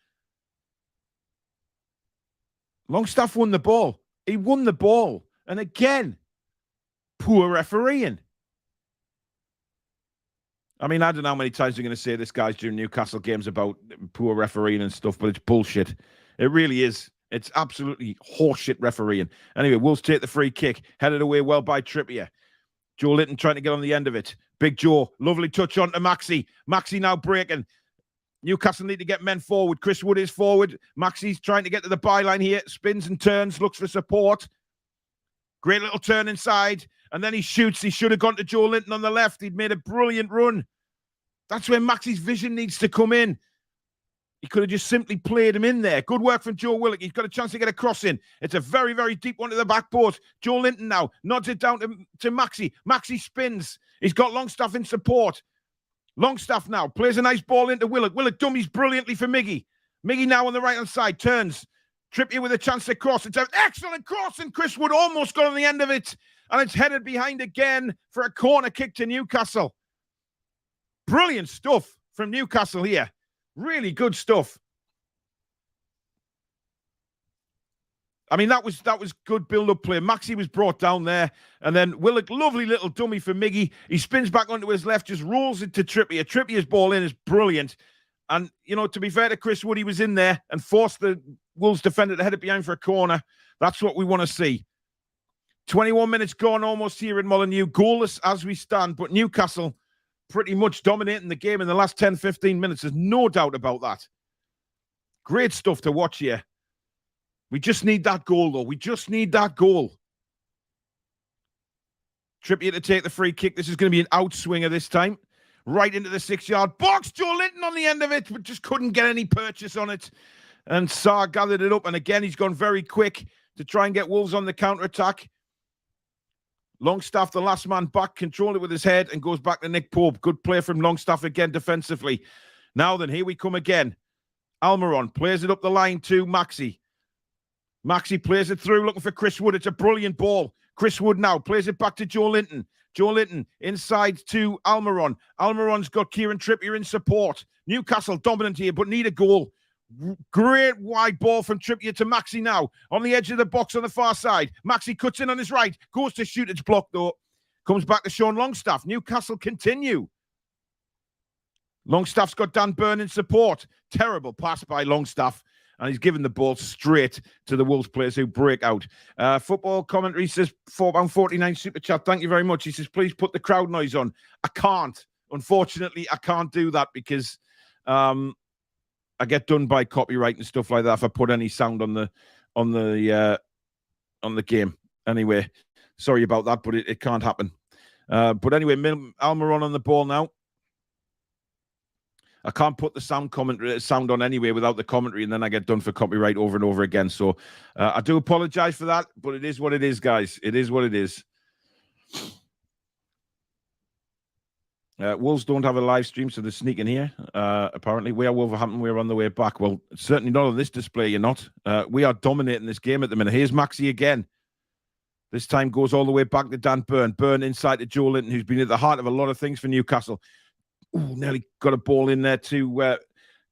Longstaff won the ball. He won the ball. And again, poor refereeing. I mean, I don't know how many times we're going to say this, guys, during Newcastle games about poor refereeing and stuff, but it's bullshit. It really is. It's absolutely horseshit refereeing. Anyway, Wolves take the free kick. Headed away well by Trippier. Joe Linton trying to get on the end of it. Big Joe, lovely touch on to Maxi. Maxi now breaking. Newcastle need to get men forward. Chris Wood is forward. Maxi's trying to get to the byline here. Spins and turns, looks for support. Great little turn inside. And then he shoots. He should have gone to Joe Linton on the left. He'd made a brilliant run. That's where Maxi's vision needs to come in. He could have just simply played him in there. Good work from Joe Willock. He's got a chance to get a cross in. It's a very, very deep one to the back post. Joe Linton now nods it down to Maxi. Maxi spins. He's got Longstaff in support. Longstaff now plays a nice ball into Willock. Willock dummies brilliantly for Miggy. Miggy now on the right-hand side. Turns. Trippier with a chance to cross. It's an excellent cross, and Chris Wood almost got on the end of it. And it's headed behind again for a corner kick to Newcastle. Brilliant stuff from Newcastle here. Really good stuff. I mean, that was good build-up play. Maxi was brought down there. And then Willock, lovely little dummy for Miggy. He spins back onto his left, just rolls it to Trippier. Trippier's ball in is brilliant. And, to be fair to Chris Wood, he was in there and forced the Wolves defender to head it behind for a corner. That's what we want to see. 21 minutes gone almost here in Molyneux. Goalless as we stand, but Newcastle pretty much dominating the game in the last 10, 15 minutes. There's no doubt about that. Great stuff to watch here. We just need that goal, though. We just need that goal. Trippier to take the free kick. This is going to be an outswinger this time. Right into the 6-yard box. Joe Linton on the end of it, but just couldn't get any purchase on it. And Sarr gathered it up. And again, he's gone very quick to try and get Wolves on the counter-attack. Longstaff, the last man back, controlled it with his head and goes back to Nick Pope. Good play from Longstaff again defensively. Now then, here we come again. Almiron plays it up the line to Maxi. Maxi plays it through, looking for Chris Wood. It's a brilliant ball. Chris Wood now plays it back to Joe Linton. Joe Linton inside to Almiron. Almiron's got Kieran Trippier in support. Newcastle dominant here, but need a goal. Great wide ball from Trippier to Maxi now. On the edge of the box on the far side. Maxi cuts in on his right. Goes to shoot. It's blocked though. Comes back to Sean Longstaff. Newcastle continue. Longstaff's got Dan Burn in support. Terrible pass by Longstaff. And he's given the ball straight to the Wolves players who break out. Football commentary says £4.49 super chat. Thank you very much. He says, please put the crowd noise on. I can't. Unfortunately, I can't do that because I get done by copyright and stuff like that if I put any sound on the game. Anyway, sorry about that, but it can't happen. But anyway, Almiron on the ball now. I can't put the sound on anyway without the commentary, and then I get done for copyright over and over again. So I do apologize for that, but it is what it is, guys. It is what it is. Wolves don't have a live stream, so they're sneaking here. Apparently, we are Wolverhampton. We're on the way back. Well, certainly not on this display. You're not. We are dominating this game at the minute. Here's Maxi again. This time goes all the way back to Dan Burn. Burn inside to Joe Linton, who's been at the heart of a lot of things for Newcastle. Ooh, nearly got a ball in there to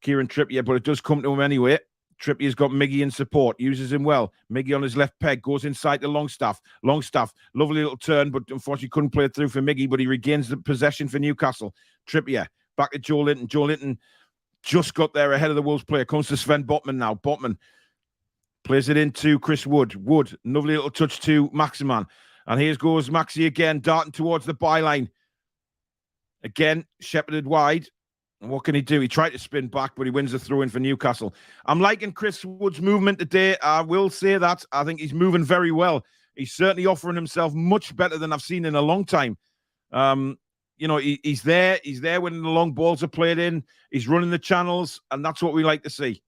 Kieran Trippier, but it does come to him anyway. Trippier's got Miggy in support, uses him well. Miggy on his left peg, goes inside to Longstaff. Longstaff, lovely little turn, but unfortunately couldn't play it through for Miggy, but he regains the possession for Newcastle. Trippier, back to Joe Linton. Joe Linton just got there ahead of the Wolves player. Comes to Sven Botman now. Botman plays it into Chris Wood. Wood, lovely little touch to Maximan. And here goes Maxi again, darting towards the byline. Again, shepherded wide. And what can he do? He tried to spin back, but he wins the throw-in for Newcastle. I'm liking Chris Wood's movement today. I will say that. I think he's moving very well. He's certainly offering himself much better than I've seen in a long time. He's there. He's there when the long balls are played in. He's running the channels, and that's what we like to see.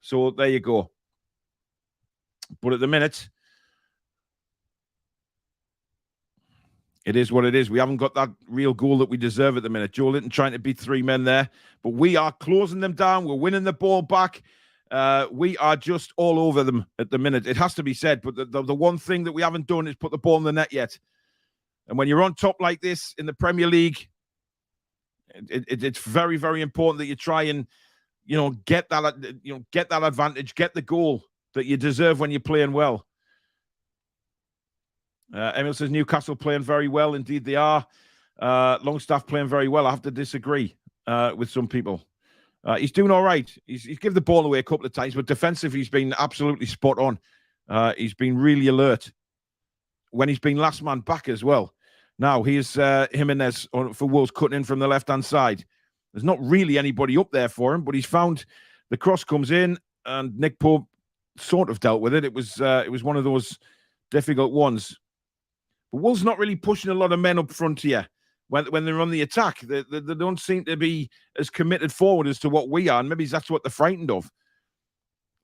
So there you go. But at the minute, it is what it is. We haven't got that real goal that we deserve at the minute. Joe Linton trying to beat three men there. But we are closing them down. We're winning the ball back. We are just all over them at the minute. It has to be said. But the one thing that we haven't done is put the ball in the net yet. And when you're on top like this in the Premier League, it's very, very important that you try and, get that advantage, get the goal that you deserve when you're playing well. Emil says Newcastle playing very well. Indeed, they are. Longstaff playing very well. I have to disagree with some people. He's doing all right. He's given the ball away a couple of times, but defensively, he's been absolutely spot on. He's been really alert when he's been last man back as well. Now, here's Jimenez for Wolves cutting in from the left-hand side. There's not really anybody up there for him, but he's found the cross comes in, and Nick Pope sort of dealt with it. It was one of those difficult ones. But Wolves not really pushing a lot of men up front here when they're on the attack. They don't seem to be as committed forward as to what we are, and maybe that's what they're frightened of.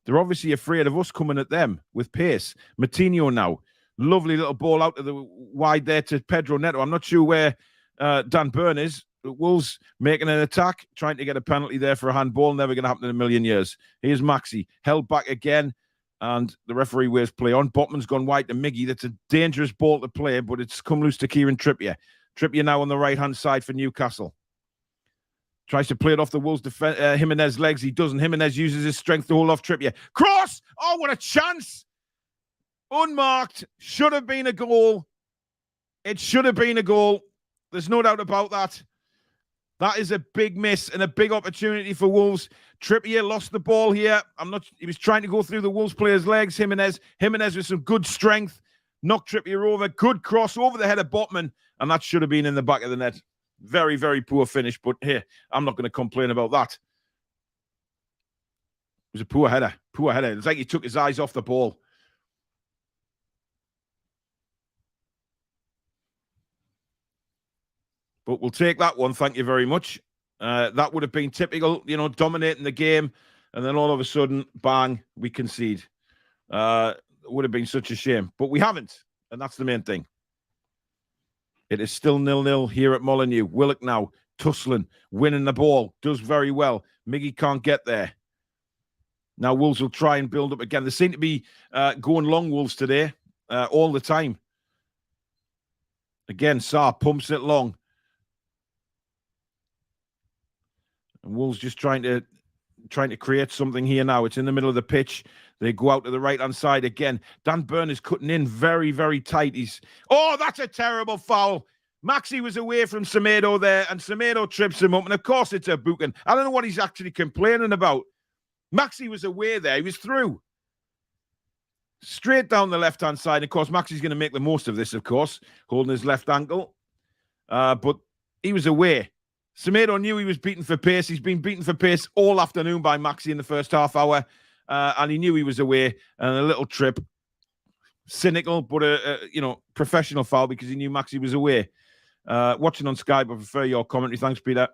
They're obviously afraid of us coming at them with pace. Matinho now. Lovely little ball out of the wide there to Pedro Neto. I'm not sure where Dan Burn is. Wolves making an attack, trying to get a penalty there for a handball. Never going to happen in a million years. Here's Maxi. Held back again. And the referee waves play on. Botman's gone wide to Miggy. That's a dangerous ball to play, but it's come loose to Kieran Trippier. Trippier now on the right-hand side for Newcastle. Tries to play it off the Wolves' Jimenez legs. He doesn't. Jimenez uses his strength to hold off Trippier. Cross! Oh, what a chance! Unmarked. Should have been a goal. It should have been a goal. There's no doubt about that. That is a big miss and a big opportunity for Wolves. Trippier lost the ball here. He was trying to go through the Wolves player's legs. Jimenez with some good strength. Knocked Trippier over. Good cross over the head of Botman. And that should have been in the back of the net. Very, very poor finish. But here, I'm not going to complain about that. It was a poor header. Poor header. It's like he took his eyes off the ball. But we'll take that one. Thank you very much. That would have been typical, dominating the game. And then all of a sudden, bang, we concede. It would have been such a shame. But we haven't. And that's the main thing. It is still 0-0 here at Molyneux. Willock now. Tussling. Winning the ball. Does very well. Miggy can't get there. Now Wolves will try and build up again. They seem to be going long Wolves today. All the time. Again, Sarr pumps it long. And Wolves just trying to create something here now. It's in the middle of the pitch. They go out to the right-hand side again. Dan Burn is cutting in very, very tight. Oh, that's a terrible foul. Maxi was away from Semedo there, and Semedo trips him up. And, of course, it's a booking. I don't know what he's actually complaining about. Maxi was away there. He was through. Straight down the left-hand side. Of course, Maxi's going to make the most of this, of course, holding his left ankle. But he was away. Semedo knew he was beaten for pace. He's been beaten for pace all afternoon by Maxi in the first half hour, and he knew he was away. And a little trip, cynical, but a professional foul because he knew Maxi was away. Watching on Skype, I prefer your commentary. Thanks, Peter.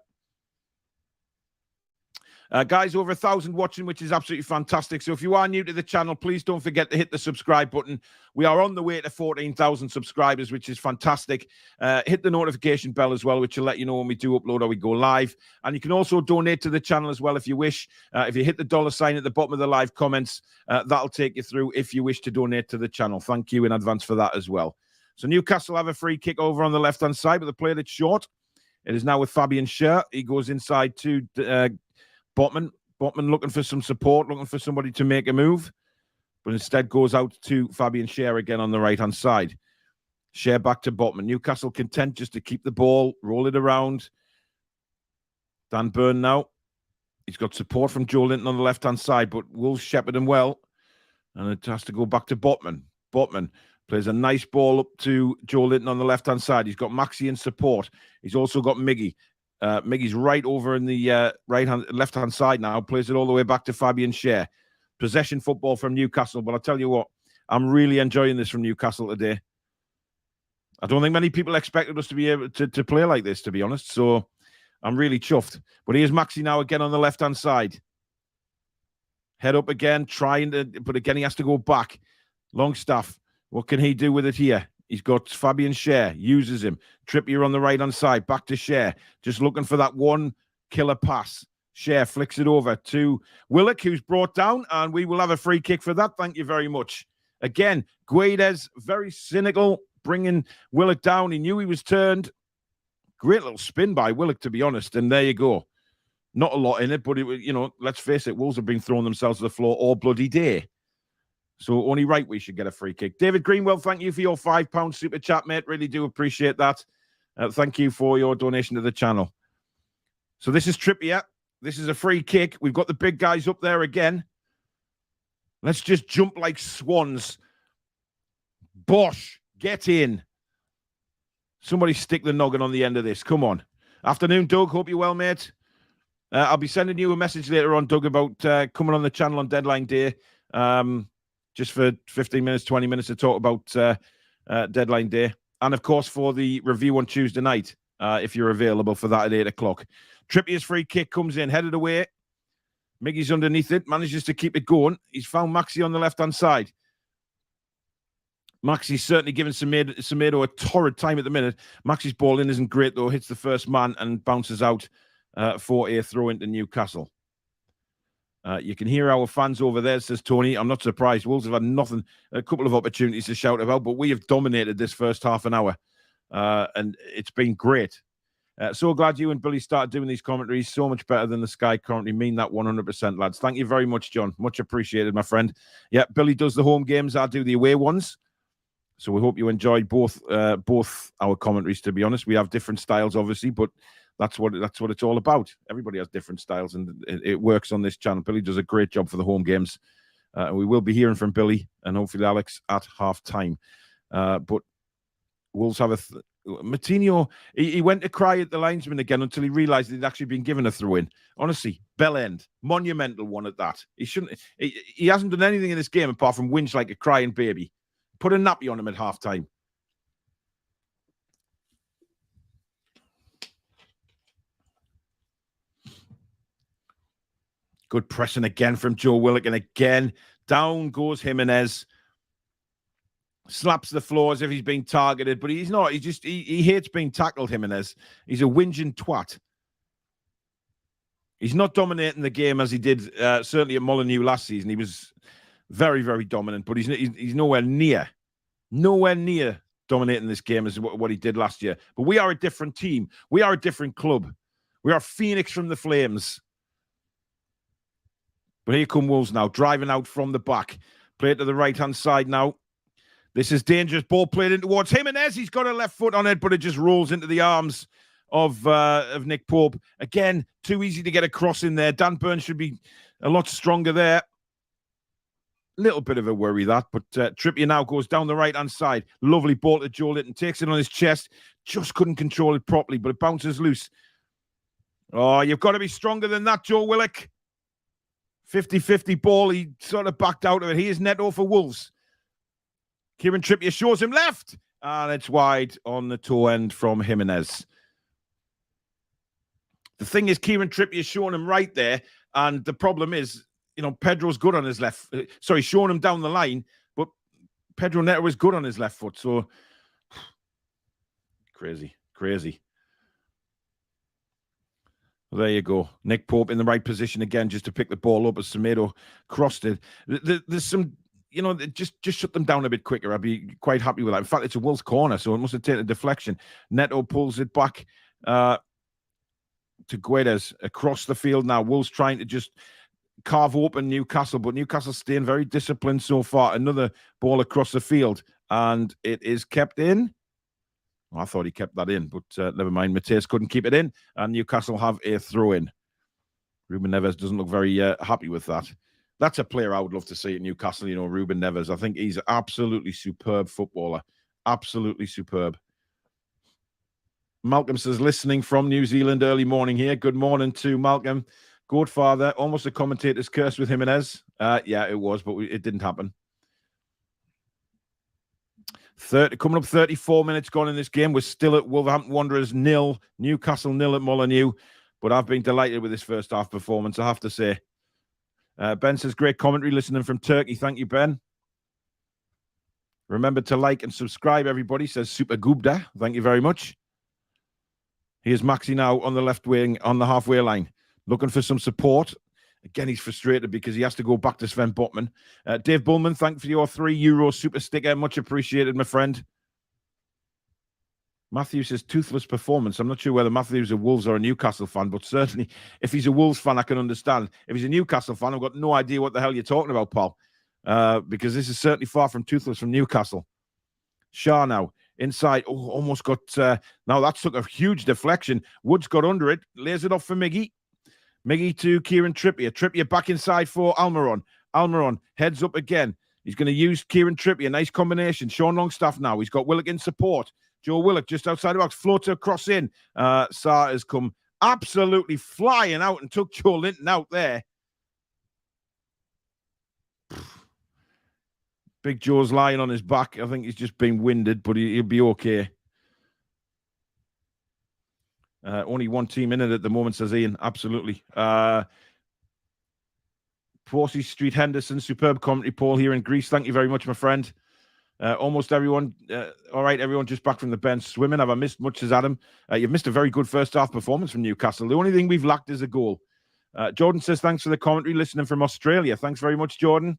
Guys, over 1,000 watching, which is absolutely fantastic. So if you are new to the channel, please don't forget to hit the subscribe button. We are on the way to 14,000 subscribers, which is fantastic. Hit the notification bell as well, which will let you know when we do upload or we go live. And you can also donate to the channel as well if you wish. If you hit the $ at the bottom of the live comments, that'll take you through if you wish to donate to the channel. Thank you in advance for that as well. So Newcastle have a free kick over on the left-hand side with a play that's short. It is now with Fabian Schär. He goes inside to Botman looking for some support, looking for somebody to make a move, but instead goes out to Fabian Schär again on the right-hand side. Schär back to Botman. Newcastle content just to keep the ball, roll it around. Dan Burn now. He's got support from Joe Linton on the left-hand side, but Wolves shepherd him well, and it has to go back to Botman. Botman plays a nice ball up to Joe Linton on the left-hand side. He's got Maxi in support. He's also got Miggy. Miggy's right over in the left-hand side now, plays it all the way back to Fabian Schär. Possession football from Newcastle, but I'll tell you what, I'm really enjoying this from Newcastle today. I don't think many people expected us to be able to play like this, to be honest, so I'm really chuffed. But here's Maxi now again on the left-hand side. Head up again, trying to, but again, he has to go back. Longstaff, what can he do with it here? He's got Fabian Schär, uses him. Trippier on the right-hand side, back to Schär. Just looking for that one killer pass. Schär flicks it over to Willock, who's brought down, and we will have a free kick for that. Thank you very much. Again, Guedes, very cynical, bringing Willock down. He knew he was turned. Great little spin by Willock, to be honest, and there you go. Not a lot in it, but, let's face it, Wolves have been throwing themselves to the floor all bloody day. So only right we should get a free kick. David Greenwell, thank you for your £5 super chat, mate. Really do appreciate that. Thank you for your donation to the channel. So this is Trippier. This is a free kick. We've got the big guys up there again. Let's just jump like swans. Bosh, get in. Somebody stick the noggin on the end of this. Come on. Afternoon, Doug. Hope you're well, mate. I'll be sending you a message later on, Doug, about coming on the channel on deadline day. Just for 15 minutes, 20 minutes to talk about deadline day. And, of course, for the review on Tuesday night, if you're available for that at 8 o'clock. Trippier's free kick comes in, headed away. Miggy's underneath it, manages to keep it going. He's found Maxi on the left-hand side. Maxi's certainly giving Semedo a torrid time at the minute. Maxi's ball in isn't great, though. Hits the first man and bounces out for a throw into Newcastle. You can hear our fans over there, says Tony. I'm not surprised. Wolves have had a couple of opportunities to shout about, but we have dominated this first half an hour, and it's been great. So glad you and Billy started doing these commentaries. So much better than the Sky currently. Mean that 100%, lads. Thank you very much, John. Much appreciated, my friend. Yeah, Billy does the home games. I do the away ones. So we hope you enjoyed both our commentaries, to be honest. We have different styles, obviously, but that's what it's all about. Everybody has different styles, and it works on this channel. Billy does a great job for the home games. We will be hearing from Billy and hopefully Alex at half-time. But Wolves have Matinho, he went to cry at the linesman again until he realised he'd actually been given a throw-in. Honestly, bell end. Monumental one at that. He hasn't done anything in this game apart from whinge like a crying baby. Put a nappy on him at half-time. Good pressing again from Joe Willock, and again, down goes Jimenez. Slaps the floor as if he's being targeted, but he's not. He hates being tackled, Jimenez. He's a whinging twat. He's not dominating the game as he did certainly at Molyneux last season. He was very, very dominant, but he's nowhere near dominating this game as what he did last year. But we are a different team. We are a different club. We are Phoenix from the Flames. But here come Wolves now, driving out from the back. Play it to the right-hand side now. This is dangerous. Ball played in towards Jimenez. He's got a left foot on it, but it just rolls into the arms of Nick Pope. Again, too easy to get across in there. Dan Burns should be a lot stronger there. Little bit of a worry, that. But Trippier now goes down the right-hand side. Lovely ball to Joe Linton. Takes it on his chest. Just couldn't control it properly, but it bounces loose. Oh, you've got to be stronger than that, Joe Willock. 50-50 ball. He sort of backed out of it. He is Neto for Wolves. Kieran Trippier shows him left. And it's wide on the toe end from Jimenez. The thing is, Kieran Trippier showing him right there. And the problem is, Pedro's good on his left. Sorry, showing him down the line. But Pedro Neto is good on his left foot. So, crazy. Well, there you go. Nick Pope in the right position again just to pick the ball up as Semedo crossed it. There's some, just shut them down a bit quicker. I'd be quite happy with that. In fact, it's a Wolves corner, so it must have taken a deflection. Neto pulls it back to Guedes across the field now. Wolves trying to just carve open Newcastle, but Newcastle staying very disciplined so far. Another ball across the field, and it is kept in. I thought he kept that in, but never mind. Mateus couldn't keep it in, and Newcastle have a throw-in. Ruben Neves doesn't look very happy with that. That's a player I would love to see at Newcastle, Ruben Neves. I think he's an absolutely superb footballer. Absolutely superb. Malcolm says, listening from New Zealand early morning here. Good morning to Malcolm. Godfather, almost a commentator's curse with Jimenez. Yeah, it was, but it didn't happen. Coming up 34 minutes gone in this game. We're still at Wolverhampton Wanderers 0, Newcastle 0 at Molyneux. But I've been delighted with this first half performance, I have to say. Ben says, great commentary listening from Turkey. Thank you, Ben. Remember to like and subscribe, everybody, says Super Gubda. Thank you very much. Here's Maxi now on the left wing on the halfway line, looking for some support. Again, he's frustrated because he has to go back to Sven Botman. Dave Bullman, thank you for your €3 super sticker. Much appreciated, my friend. Matthew says, toothless performance. I'm not sure whether Matthew's a Wolves or a Newcastle fan, but certainly if he's a Wolves fan, I can understand. If he's a Newcastle fan, I've got no idea what the hell you're talking about, pal. Because this is certainly far from toothless from Newcastle. Shah now, inside. Oh, almost got... now that took a huge deflection. Woods got under it, lays it off for Miggy. Miggy to Kieran Trippier. Trippier back inside for Almiron. Almiron heads up again. He's going to use Kieran Trippier. Nice combination. Sean Longstaff now. He's got Willock in support. Joe Willock just outside the box. Floater cross in. Sarr has come absolutely flying out and took Joe Linton out there. Big Joe's lying on his back. I think he's just been winded, but he'll be okay. Only one team in it at the moment, says Ian. Absolutely. Forsey Street Henderson, superb commentary, Paul, here in Greece. Thank you very much, my friend. Almost everyone. All right, everyone just back from the bench. Swimming, have I missed much, says Adam? You've missed a very good first half performance from Newcastle. The only thing we've lacked is a goal. Jordan says, thanks for the commentary, listening from Australia. Thanks very much, Jordan.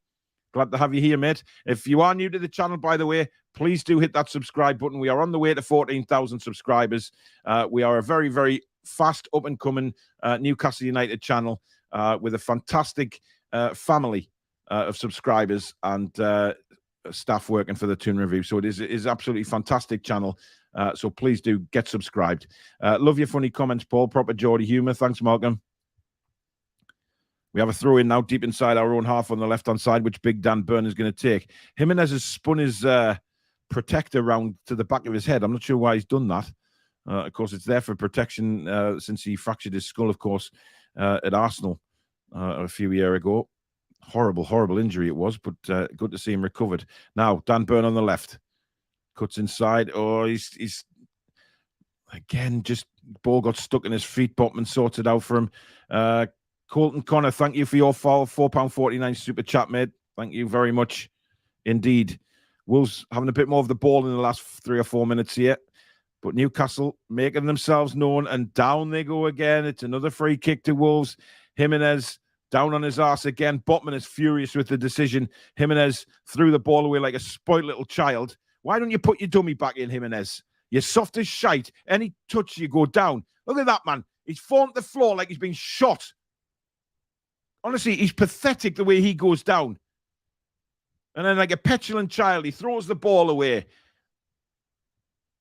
Glad to have you here, mate. If you are new to the channel, by the way, please do hit that subscribe button. We are on the way to 14,000 subscribers. We are a very, very fast up-and-coming Newcastle United channel with a fantastic family of subscribers and staff working for the Toon Review. So it is absolutely fantastic channel. So please do get subscribed. Love your funny comments, Paul. Proper Geordie humour. Thanks, Malcolm. We have a throw in now deep inside our own half on the left-hand side, which Big Dan Byrne is going to take. Jimenez has spun his protector round to the back of his head. I'm not sure why he's done that. Of course, it's there for protection since he fractured his skull, of course, at Arsenal a few years ago. Horrible, horrible injury it was, but good to see him recovered. Now, Dan Byrne on the left. Cuts inside. Oh, he's again, just ball got stuck in his feet. Botman sorts it out for him. Colton Connor, thank you for your fall. £4.49 super chat, mate. Thank you very much indeed. Wolves having a bit more of the ball in the last 3 or 4 minutes here. But Newcastle making themselves known, and down they go again. It's another free kick to Wolves. Jimenez down on his arse again. Botman is furious with the decision. Jimenez threw the ball away like a spoiled little child. Why don't you put your dummy back in, Jimenez? You're soft as shite. Any touch, you go down. Look at that, man. He's fallen to the floor like he's been shot. Honestly, he's pathetic the way he goes down. And then like a petulant child, he throws the ball away.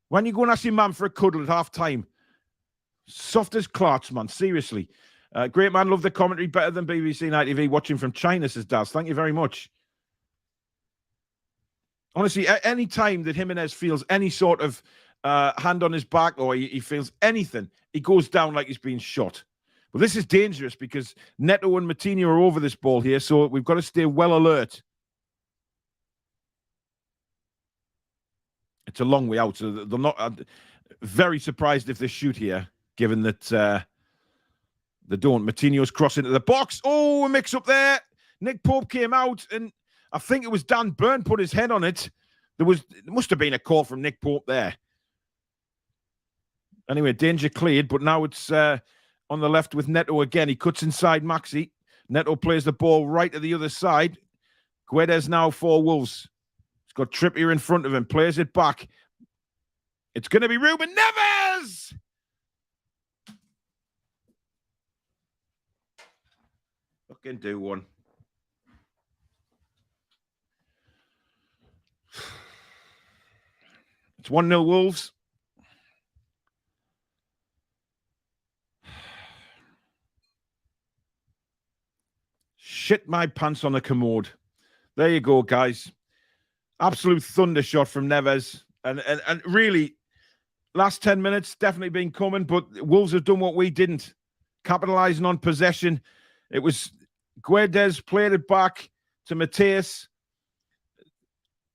When you go and ask your man for a cuddle at half-time, soft as clarts, man, seriously. Great man, love the commentary, better than BBC Night TV, watching from China, says Daz. Thank you very much. Honestly, any time that Jimenez feels any sort of hand on his back or he feels anything, he goes down like he's been shot. Well, this is dangerous because Neto and Martino are over this ball here, so we've got to stay well alert. It's a long way out, so they're not very surprised if they shoot here, given that they don't. Martino's cross into the box. Oh, a mix-up there. Nick Pope came out, and I think it was Dan Byrne put his head on it. There must have been a call from Nick Pope there. Anyway, danger cleared, but now it's on the left with Neto again. He cuts inside Maxi. Neto plays the ball right to the other side. Guedes now for Wolves. He's got Trippier in front of him. Plays it back. It's going to be Ruben Neves! Fucking do one. It's 1-0 Wolves. Shit my pants on the commode. There you go, guys. Absolute thunder shot from Neves. And really, last 10 minutes, definitely been coming, but Wolves have done what we didn't. Capitalising on possession. It was Guedes played it back to Mateus.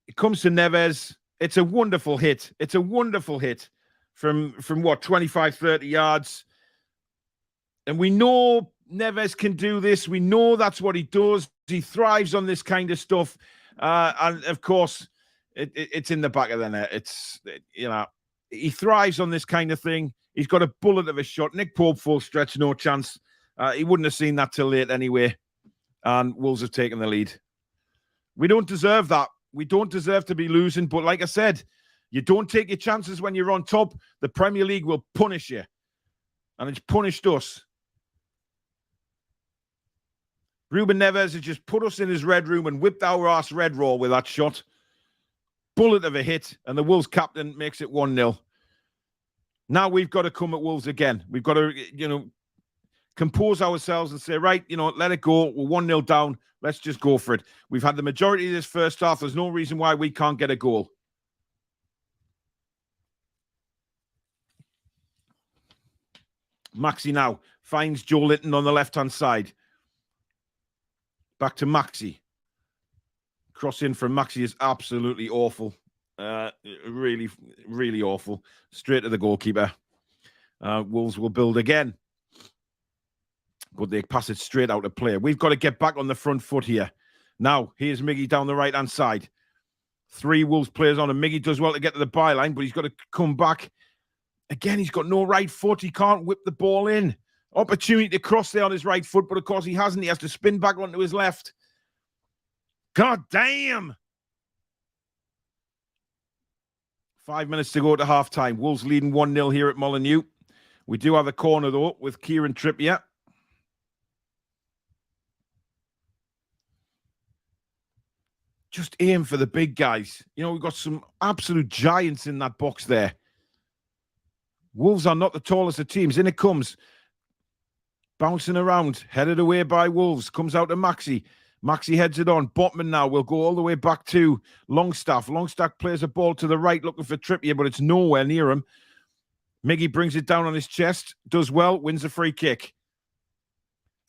It comes to Neves. It's a wonderful hit. It's a wonderful hit from what, 25, 30 yards. And we know Neves can do this. We know that's what he does. He thrives on this kind of stuff. And of course, it's in the back of the net. He thrives on this kind of thing. He's got a bullet of a shot. Nick Pope full stretch, no chance. He wouldn't have seen that till late anyway. And Wolves have taken the lead. We don't deserve that. We don't deserve to be losing. But like I said, you don't take your chances when you're on top. The Premier League will punish you. And it's punished us. Ruben Neves has just put us in his red room and whipped our arse red raw with that shot. Bullet of a hit. And the Wolves captain makes it 1-0. Now we've got to come at Wolves again. We've got to, compose ourselves and say, right, let it go. We're 1-0 down. Let's just go for it. We've had the majority of this first half. There's no reason why we can't get a goal. Maxi now finds Joe Linton on the left-hand side. Back to Maxi. Cross in from Maxi is absolutely awful. Really, really awful. Straight to the goalkeeper. Wolves will build again. But they pass it straight out of play. We've got to get back on the front foot here. Now, here's Miggy down the right-hand side. 3 Wolves players on him. Miggy does well to get to the byline, but he's got to come back. Again, he's got no right foot. He can't whip the ball in. Opportunity to cross there on his right foot, but of course he hasn't. He has to spin back onto his left. God damn! 5 minutes to go to half-time. Wolves leading 1-0 here at Molyneux. We do have a corner, though, with Kieran Trippier. Just aim for the big guys. We've got some absolute giants in that box there. Wolves are not the tallest of teams. In it comes. Bouncing around. Headed away by Wolves. Comes out to Maxi. Maxi heads it on. Botman now will go all the way back to Longstaff. Longstaff plays a ball to the right looking for Trippier, but it's nowhere near him. Miggy brings it down on his chest. Does well. Wins a free kick.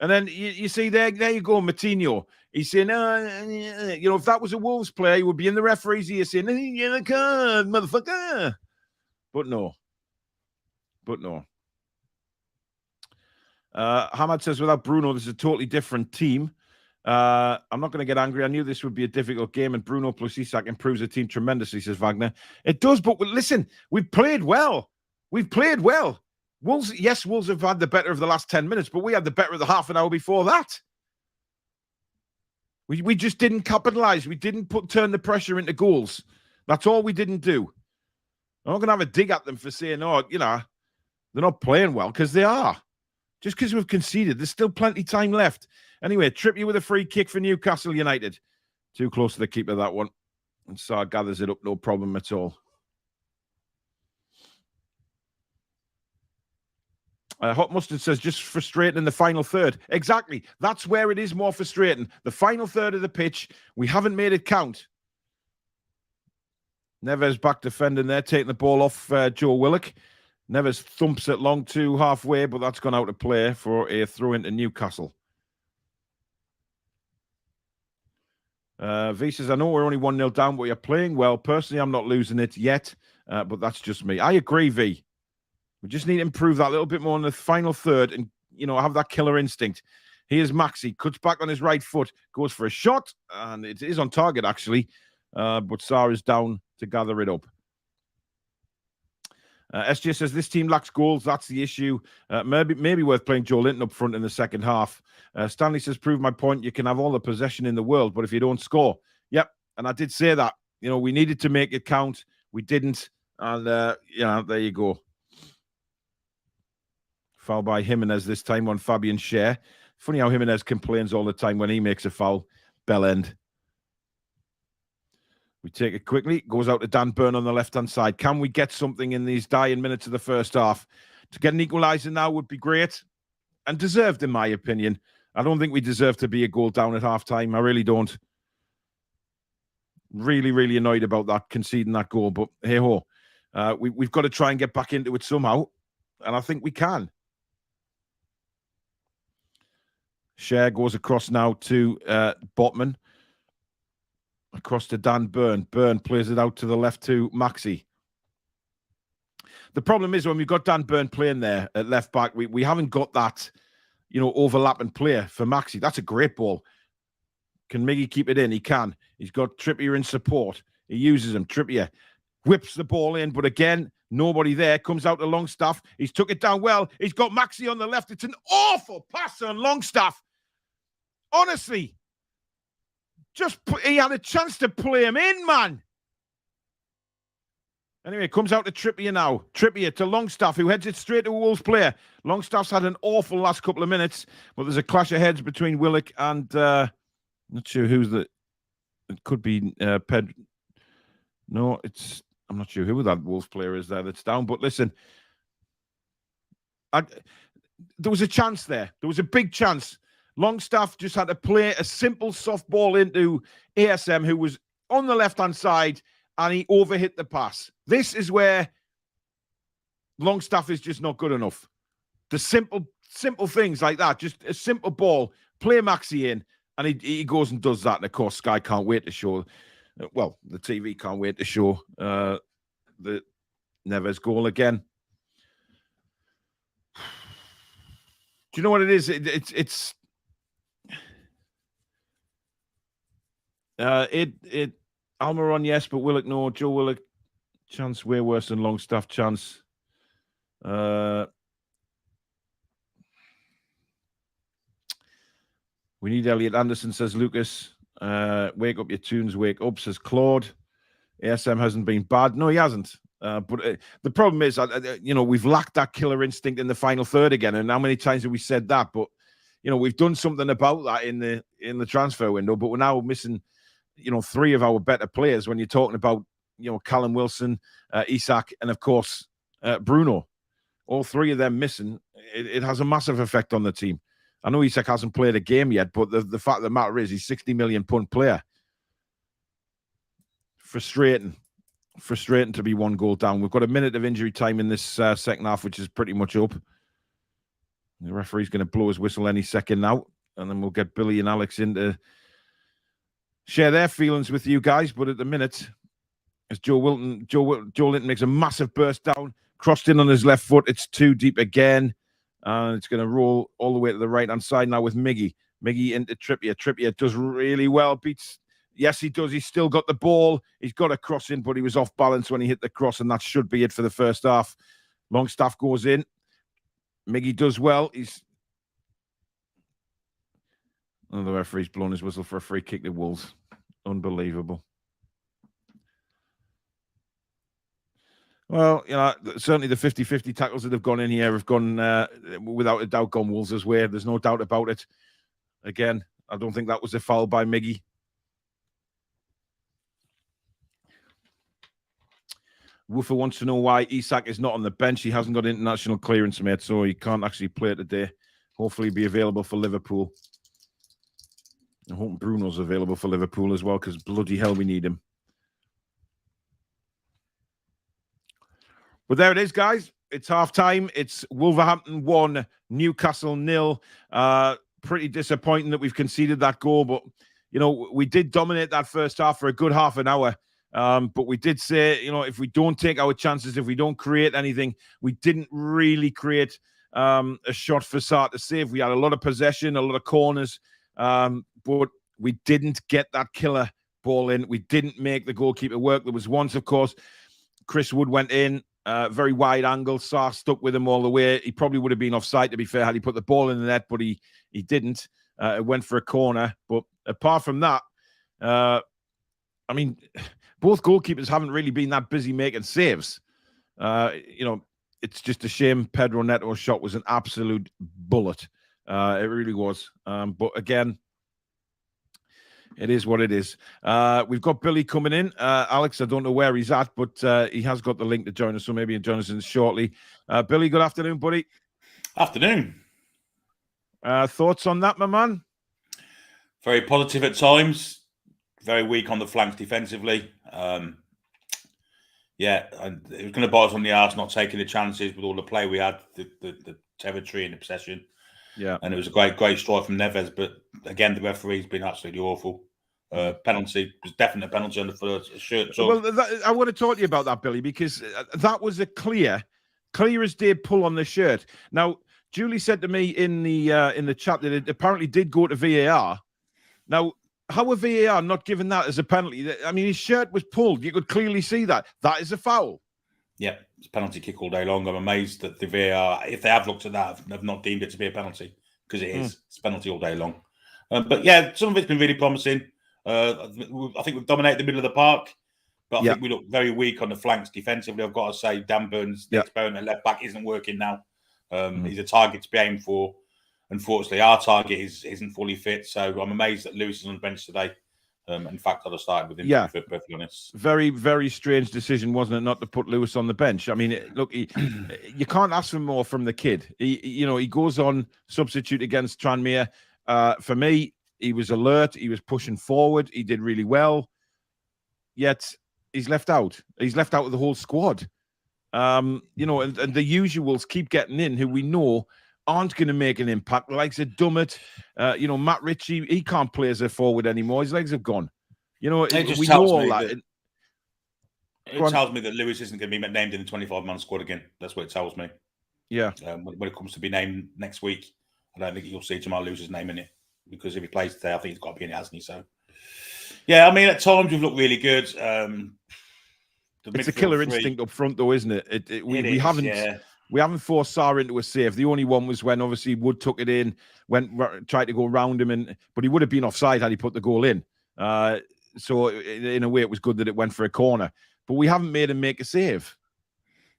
And then you see there you go, Martino. He's saying, if that was a Wolves player, he would be in the referee's ear saying, "You're a card, motherfucker." But no. Hamad says, without Bruno, this is a totally different team. I'm not going to get angry. I knew this would be a difficult game, and Bruno plus Isak improves the team tremendously, says Wagner. It does, but listen, we've played well. Wolves have had the better of the last 10 minutes, but we had the better of the half an hour before that. We just didn't capitalise. We didn't turn the pressure into goals. That's all we didn't do. I'm not going to have a dig at them for saying, they're not playing well, because they are. Just because we've conceded, there's still plenty time left. Anyway, Trippier with a free kick for Newcastle United. Too close to the keeper, that one. And Sarr gathers it up, no problem at all. Hot Mustard says, just frustrating in the final third. Exactly. That's where it is more frustrating. The final third of the pitch, we haven't made it count. Neves back defending there, taking the ball off Joe Willock. Neves thumps it long to halfway, but that's gone out of play for a throw into Newcastle. V says, I know we're only 1-0 down, but you're playing well. Personally, I'm not losing it yet, but that's just me. I agree, V. We just need to improve that a little bit more in the final third and, have that killer instinct. Here's Maxi, cuts back on his right foot, goes for a shot, and it is on target, actually, but Sarah's down to gather it up. SJ says, this team lacks goals. That's the issue. Maybe worth playing Joe Linton up front in the second half. Stanley says, prove my point. You can have all the possession in the world, but if you don't score. Yep, and I did say that. We needed to make it count. We didn't. And, there you go. Foul by Jimenez this time on Fabian Schär. Funny how Jimenez complains all the time when he makes a foul. Bell end. We take it quickly. Goes out to Dan Burn on the left-hand side. Can we get something in these dying minutes of the first half? To get an equalizer now would be great. And deserved, in my opinion. I don't think we deserve to be a goal down at half-time. I really don't. Really, really annoyed about that, conceding that goal. But hey-ho. We've got to try and get back into it somehow. And I think we can. Schär goes across now to Botman. Across to Dan Burn. Burn plays it out to the left to Maxi. The problem is when we've got Dan Burn playing there at left back, we haven't got that, overlapping player for Maxi. That's a great ball. Can Miggy keep it in? He can. He's got Trippier in support. He uses him. Trippier whips the ball in, but again, nobody there. Comes out to Longstaff. He's took it down well. He's got Maxi on the left. It's an awful pass on Longstaff. Honestly. He had a chance to play him in, man. Anyway, it comes out to Trippier now. Trippier to Longstaff, who heads it straight to a Wolves player. Longstaff's had an awful last couple of minutes, but there's a clash of heads between Willock and not sure who's the. It could be Pedro. No, I'm not sure who that Wolves player is there that's down. But listen, there was a chance there. There was a big chance. Longstaff just had to play a simple soft ball into ASM, who was on the left-hand side, and he overhit the pass. This is where Longstaff is just not good enough. The simple things like that, just a simple ball, play Maxi in, and he goes and does that. And, of course, Sky can't wait to show, the TV can't wait to show the Neves goal again. Do you know what it is? It's Almiron, yes, but Willock, no. Joe Willock, chance way worse than Longstaff chance. We need Elliot Anderson, says Lucas. Wake up your tunes, wake up, says Claude. ASM hasn't been bad. No, he hasn't. But the problem is, we've lacked that killer instinct in the final third again. And how many times have we said that? But, we've done something about that in the transfer window, but we're now missing three of our better players when you're talking about, Callum Wilson, Isak, and of course, Bruno. All three of them missing, it has a massive effect on the team. I know Isak hasn't played a game yet, but the fact of the matter is he's £60 million player. Frustrating to be one goal down. We've got a minute of injury time in this second half, which is pretty much up. The referee's going to blow his whistle any second now, and then we'll get Billy and Alex in to share their feelings with you guys. But at the minute, as Joe Linton makes a massive burst down, crossed in on his left foot. It's too deep again, and it's going to roll all the way to the right-hand side now with Miggy. Miggy into Trippier. Trippier does really well. Yes, he does. He's still got the ball. He's got a cross in, but he was off balance when he hit the cross, and that should be it for the first half. Longstaff goes in. Miggy does well. The referee's blown his whistle for a free kick to Wolves. Unbelievable. Well, certainly the 50-50 tackles that have gone in here have gone, without a doubt, gone Wolves' way. There's no doubt about it. Again, I don't think that was a foul by Miggy. Woofer wants to know why Isak is not on the bench. He hasn't got international clearance, mate, so he can't actually play today. Hopefully be available for Liverpool. I hope Bruno's available for Liverpool as well, because bloody hell we need him. But there it is, guys. it's half time. It's Wolverhampton 1, Newcastle 0. Pretty disappointing that we've conceded that goal, but we did dominate that first half for a good half an hour. But we did say, if we don't take our chances, if we don't create anything, we didn't really create a shot for Sarr to save. We had a lot of possession, a lot of corners, but we didn't get that killer ball in. We didn't make the goalkeeper work. There was once, of course, Chris Wood went in, very wide angle. Sarr stuck with him all the way. He probably would have been offside, to be fair, had he put the ball in the net, but he didn't. It went for a corner. But apart from that, both goalkeepers haven't really been that busy making saves. It's just a shame Pedro Neto's shot was an absolute bullet. It really was. But again, it is what it is. We've got Billy coming in. Alex, I don't know where he's at, but he has got the link to join us, so maybe he'll join us in shortly. Billy, good afternoon, buddy. Afternoon. Thoughts on that, my man? Very positive at times. Very weak on the flanks defensively. And it was going to bite us on the arse not taking the chances with all the play we had, the territory and the possession. Yeah, and it was a great strike from Neves, but again, the referee's been absolutely awful. Penalty was definitely a penalty on the first shirt. So. Well, I want to talk to you about that, Billy, because that was a clear as day pull on the shirt. Now, Julie said to me in the chat that it apparently did go to VAR. Now, how are VAR not given that as a penalty? I mean, his shirt was pulled. You could clearly see that. That is a foul. Yeah, it's a penalty kick all day long. I'm amazed that the VAR, if they have looked at that, have not deemed it to be a penalty, because it is. It's a penalty all day long. But yeah, some of it's been really promising. I think we've dominated the middle of the park, but I think we look very weak on the flanks defensively. I've got to say, Dan Burns, the experiment at left back, isn't working now. He's a target to be aimed for. Unfortunately, our target isn't fully fit, so I'm amazed that Lewis is on the bench today. In fact, I'd have started with him, to be perfectly honest. Very, very strange decision, wasn't it, not to put Lewis on the bench? I mean, look, you can't ask for more from the kid. He goes on substitute against Tranmere. For me, he was alert. He was pushing forward. He did really well. Yet, he's left out. He's left out of the whole squad. And the usuals keep getting in, who we know aren't going to make an impact. Like said, Dummett, Matt Ritchie, he can't play as a forward anymore. His legs have gone. We know all that. It tells me that Lewis isn't going to be named in the 25-man squad again. That's what it tells me. Yeah. When it comes to be named next week, I don't think you'll see Jamal Lewis's name in it, because if he plays today, I think he's got to be in it, hasn't he? So, yeah, I mean, at times we've looked really good. It's a killer instinct up front, though, isn't it? We haven't forced Sarr into a save. The only one was when obviously Wood took it in, tried to go round him, but he would have been offside had he put the goal in. So in a way, it was good that it went for a corner. But we haven't made him make a save.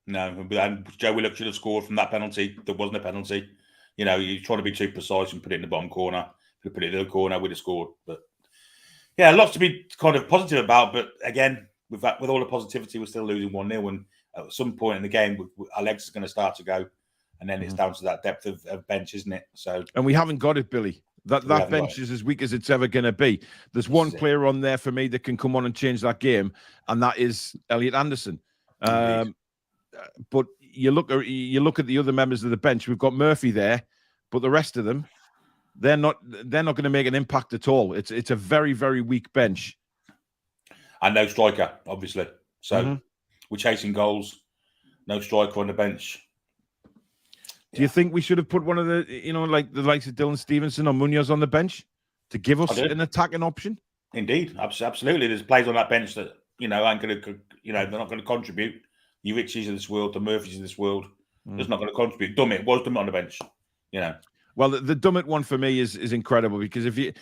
No, and Joe Willock should have scored from that penalty. There wasn't a penalty. You're trying to be too precise and put it in the bottom corner. If you put it in the corner, we'd have scored. But yeah, lots to be kind of positive about. But again, with all the positivity, we're still losing 1-0. And at some point in the game, our legs are going to start to go. And then it's down to that depth of bench, isn't it? So, and we haven't got it, Billy. That bench is as weak as it's ever going to be. There's one player on there for me that can come on and change that game, and that is Elliot Anderson. But you look at the other members of the bench. We've got Murphy there, but the rest of them, they're not going to make an impact at all. It's a very, very weak bench, and no striker, obviously. So we're chasing goals. No striker on the bench. Do you think we should have put one of the, like the likes of Dylan Stevenson or Munoz on the bench to give us an attacking option? Indeed, absolutely. There's players on that bench that aren't going to, they're not going to contribute. You Richies of this world, the Murphys of this world, just not going to contribute. Dummett on the bench, Well, the Dummett one for me is incredible, because we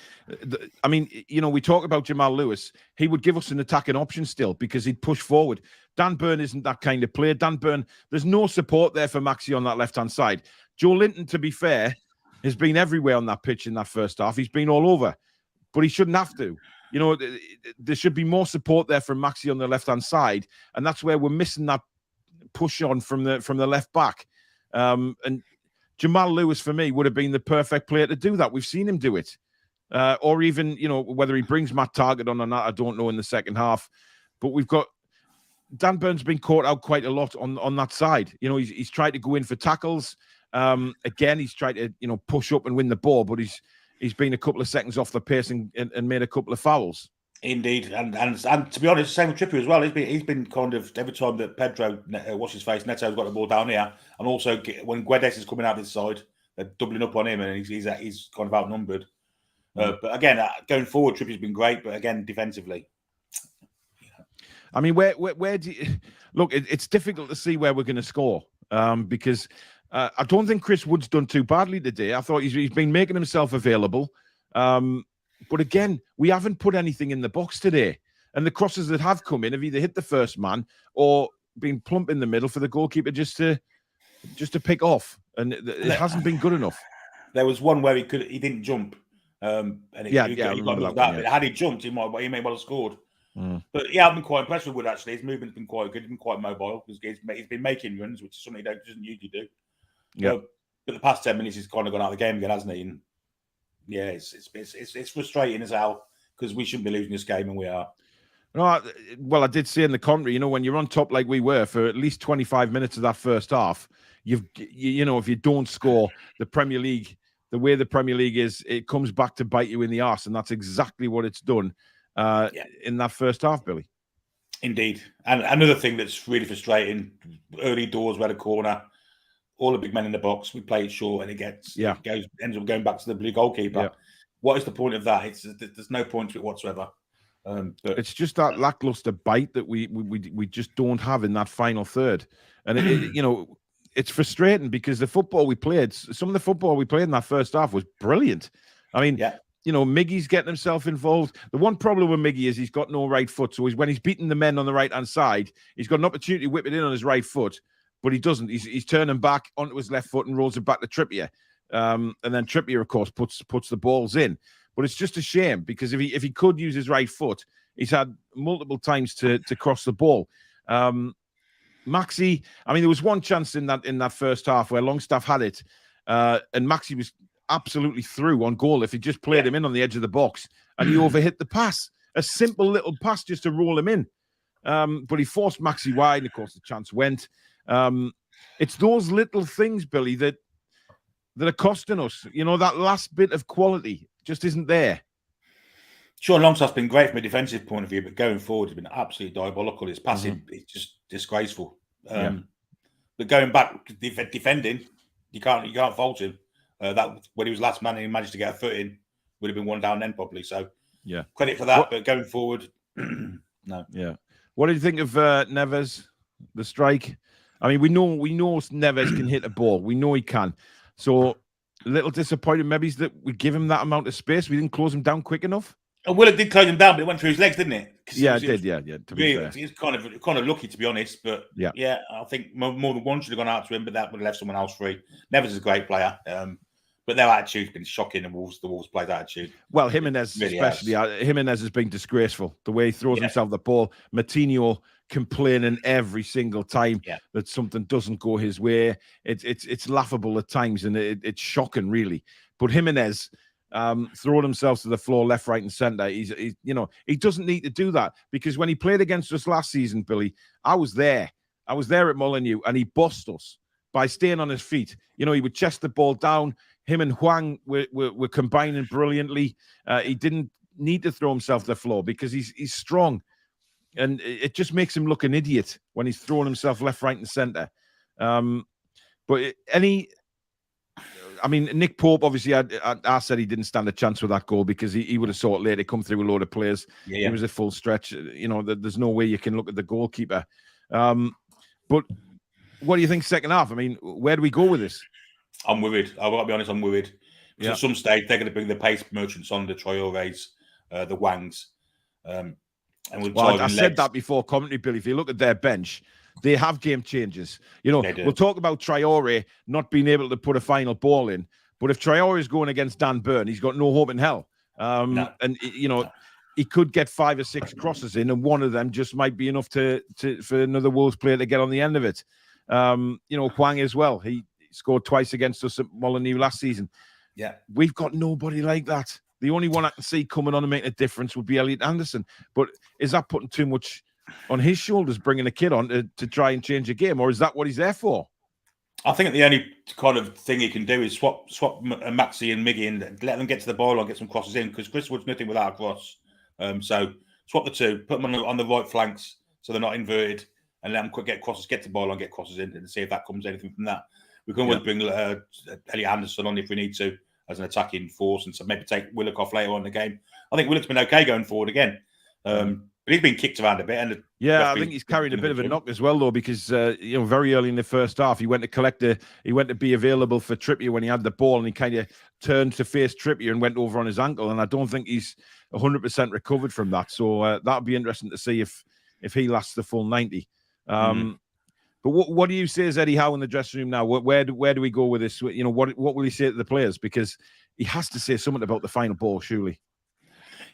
talk about Jamal Lewis. He would give us an attacking option still, because he'd push forward. Dan Burn isn't that kind of player. Dan Burn, there's no support there for Maxi on that left-hand side. Joe Linton, to be fair, has been everywhere on that pitch in that first half. He's been all over, but he shouldn't have to. There should be more support there from Maxi on the left-hand side, and that's where we're missing that push on from the left back. And Jamal Lewis, for me, would have been the perfect player to do that. We've seen him do it. Or even, whether he brings Matt Targett on or not, I don't know in the second half. But we've got Dan Burn's been caught out quite a lot on that side. You know, he's tried to go in for tackles. Again, he's tried to, you know, push up and win the ball, but he's been a couple of seconds off the pace and made a couple of fouls. Indeed, and to be honest, same with Trippier as well. He's been kind of every time that Pedro, what's his face, Neto's got the ball down here, and also when Guedes is coming out this side, they're doubling up on him, and he's kind of outnumbered. But again, going forward, Trippier's been great, but again, defensively. I mean, where do you look? It's difficult to see where we're going to score because I don't think Chris Wood's done too badly today. I thought he's been making himself available. But again, we haven't put anything in the box today. And the crosses that have come in have either hit the first man or been plump in the middle for the goalkeeper just to pick off. And it hasn't been good enough. There was one where he didn't jump. And he got that. But had he jumped, he may well have scored. But yeah, I've been quite impressed with Wood actually. His movement's been quite good. He's been quite mobile. He's been making runs, which is something he doesn't usually do. Yeah. But the past 10 minutes, he's kind of gone out of the game again, hasn't he? And yeah, it's frustrating as hell because we shouldn't be losing this game, and we are. No, well, I did say in the commentary, you know, when you're on top like we were for at least 25 minutes of that first half, you know, if you don't score, the Premier League, the way the Premier League is, it comes back to bite you in the arse, and that's exactly what it's done in that first half, Billy. Indeed, and another thing that's really frustrating: early doors, where the corner. All the big men in the box, we play it short, and it ends up going back to the blue goalkeeper. Yeah. What is the point of that? There's no point to it whatsoever. But it's just that lackluster bite that we just don't have in that final third, and you know, it's frustrating because the football we played, some of the football we played in that first half was brilliant. I mean, you know, Miggy's getting himself involved. The one problem with Miggy is he's got no right foot, so when he's beating the men on the right hand side, he's got an opportunity to whip it in on his right foot. But he doesn't. He's turning back onto his left foot and rolls it back to Trippier. And then Trippier, of course, puts the balls in. But it's just a shame because if he could use his right foot, he's had multiple times to cross the ball. Maxi, I mean, there was one chance in that first half where Longstaff had it, and Maxi was absolutely through on goal if he just played him in on the edge of the box and he overhit the pass. A simple little pass just to roll him in. But he forced Maxi wide, and of course the chance went. It's those little things, Billy, that are costing us. You know, that last bit of quality just isn't there. Sean Longstaff's been great from a defensive point of view, but going forward, he's been absolutely diabolical. His passing is just disgraceful. But going back defending, you can't fault him. That when he was last man and he managed to get a foot in, would have been one down then probably. So credit for that. But going forward, no. Yeah. What do you think of Neves, the strike? I mean, we know Neves can hit a ball. We know he can. So a little disappointed maybe is that we give him that amount of space. We didn't close him down quick enough. Well, it did close him down, but it went through his legs, didn't it? Yeah, it did. Yeah. To be fair. He's kind of lucky, to be honest. But yeah, I think more than one should have gone out to him, but that would have left someone else free. Neves is a great player. But their attitude's been shocking, and the Wolves played attitude. Well, Jimenez really especially. Jimenez has been disgraceful. The way he throws himself the ball. Martinho complaining every single time that something doesn't go his way. It's laughable at times, and it's shocking, really. But Jimenez throwing himself to the floor, left, right, and centre. He doesn't need to do that because when he played against us last season, Billy, I was there. I was there at Molyneux, and he bossed us by staying on his feet. You know, he would chest the ball down. Him and Huang were combining brilliantly. He didn't need to throw himself to the floor because he's strong. And it just makes him look an idiot when he's throwing himself left, right, and centre. But Nick Pope, obviously, I said he didn't stand a chance with that goal because he would have saw it later, come through a load of players. It was a full stretch. You know, there's no way you can look at the goalkeeper. But what do you think second half? I mean, where do we go with this? I'm worried. I've got to be honest, I'm worried. At some stage, they're going to bring the pace merchants on, the Traores, the Wangs. I said that before commentary, Billy. If you look at their bench, they have game changers. You know, we'll talk about Traore not being able to put a final ball in, but if Traore is going against Dan Burn, he's got no hope in hell. He could get 5 or 6 crosses in, and one of them just might be enough for another Wolves player to get on the end of it. Huang as well. He scored twice against us at Molyneux last season. Yeah, we've got nobody like that. The only one I can see coming on and making a difference would be Elliot Anderson. But is that putting too much on his shoulders bringing a kid on to try and change a game, or is that what he's there for? I think the only kind of thing he can do is swap Maxi and Miggy and let them get to the ball and get some crosses in, because Chris Wood's nothing without a cross. So swap the two, put them on the right flanks so they're not inverted, and let them get crosses, get to the ball and get crosses in, and see if that comes anything from that. We can always bring Elliot Anderson on if we need to as an attacking force, and so maybe take Willock off later on in the game. I think Willock's been okay going forward again. But he's been kicked around a bit. And I think he's carrying a bit of a knock as well, though, because very early in the first half, he went to be available for Trippier when he had the ball, and he kind of turned to face Trippier and went over on his ankle. And I don't think he's 100% recovered from that. So that'll be interesting to see if he lasts the full 90. But what do you say is Eddie Howe in the dressing room now? Where do we go with this? What will he say to the players? Because he has to say something about the final ball, surely.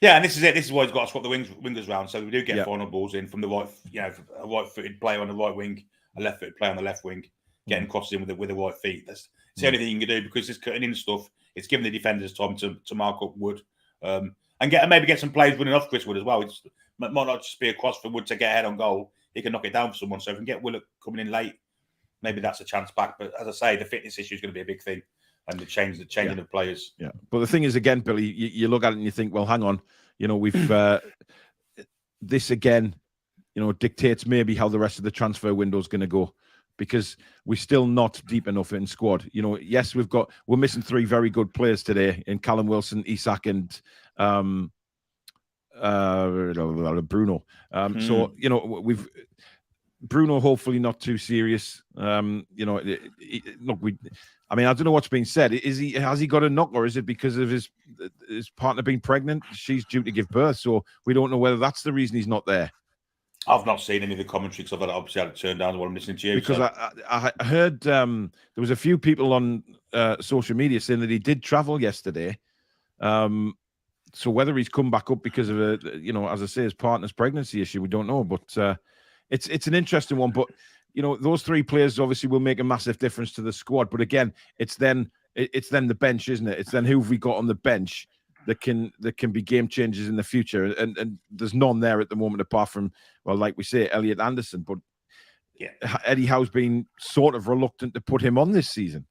Yeah, and this is it. This is why he's got to swap the wingers round, so we do get final balls in from the right, a right-footed player on the right wing, a left-footed player on the left wing, getting crosses in with the right feet. That's the only thing you can do, because it's cutting in stuff. It's giving the defenders time to mark up Wood, and maybe get some plays running off Chris Wood as well. It might not just be a cross for Wood to get ahead on goal. He can knock it down for someone. So if we can get Willock coming in late, maybe that's a chance back. But as I say, the fitness issue is going to be a big thing, and the changing of players. Yeah, but the thing is, again, Billy, you look at it and you think, well, hang on. We've this again, dictates maybe how the rest of the transfer window is going to go, because we're still not deep enough in squad. Yes, we're missing 3 very good players today in Callum Wilson, Isak, and Bruno. So we've Bruno hopefully not too serious. Look, I don't know what's been said. Has he got a knock, or is it because of his partner being pregnant? She's due to give birth, so we don't know whether that's the reason he's not there. I've not seen any of the commentary, because I've obviously had to turn down while I'm listening to you. Because I heard there was a few people on social media saying that he did travel yesterday. So whether he's come back up because of as I say, his partner's pregnancy issue, we don't know. But it's an interesting one. But those 3 players obviously will make a massive difference to the squad. But again, it's then the bench, isn't it? It's then who have we got on the bench that can be game changers in the future. And there's none there at the moment, apart from, well, like we say, Elliot Anderson. But Eddie Howe's been sort of reluctant to put him on this season.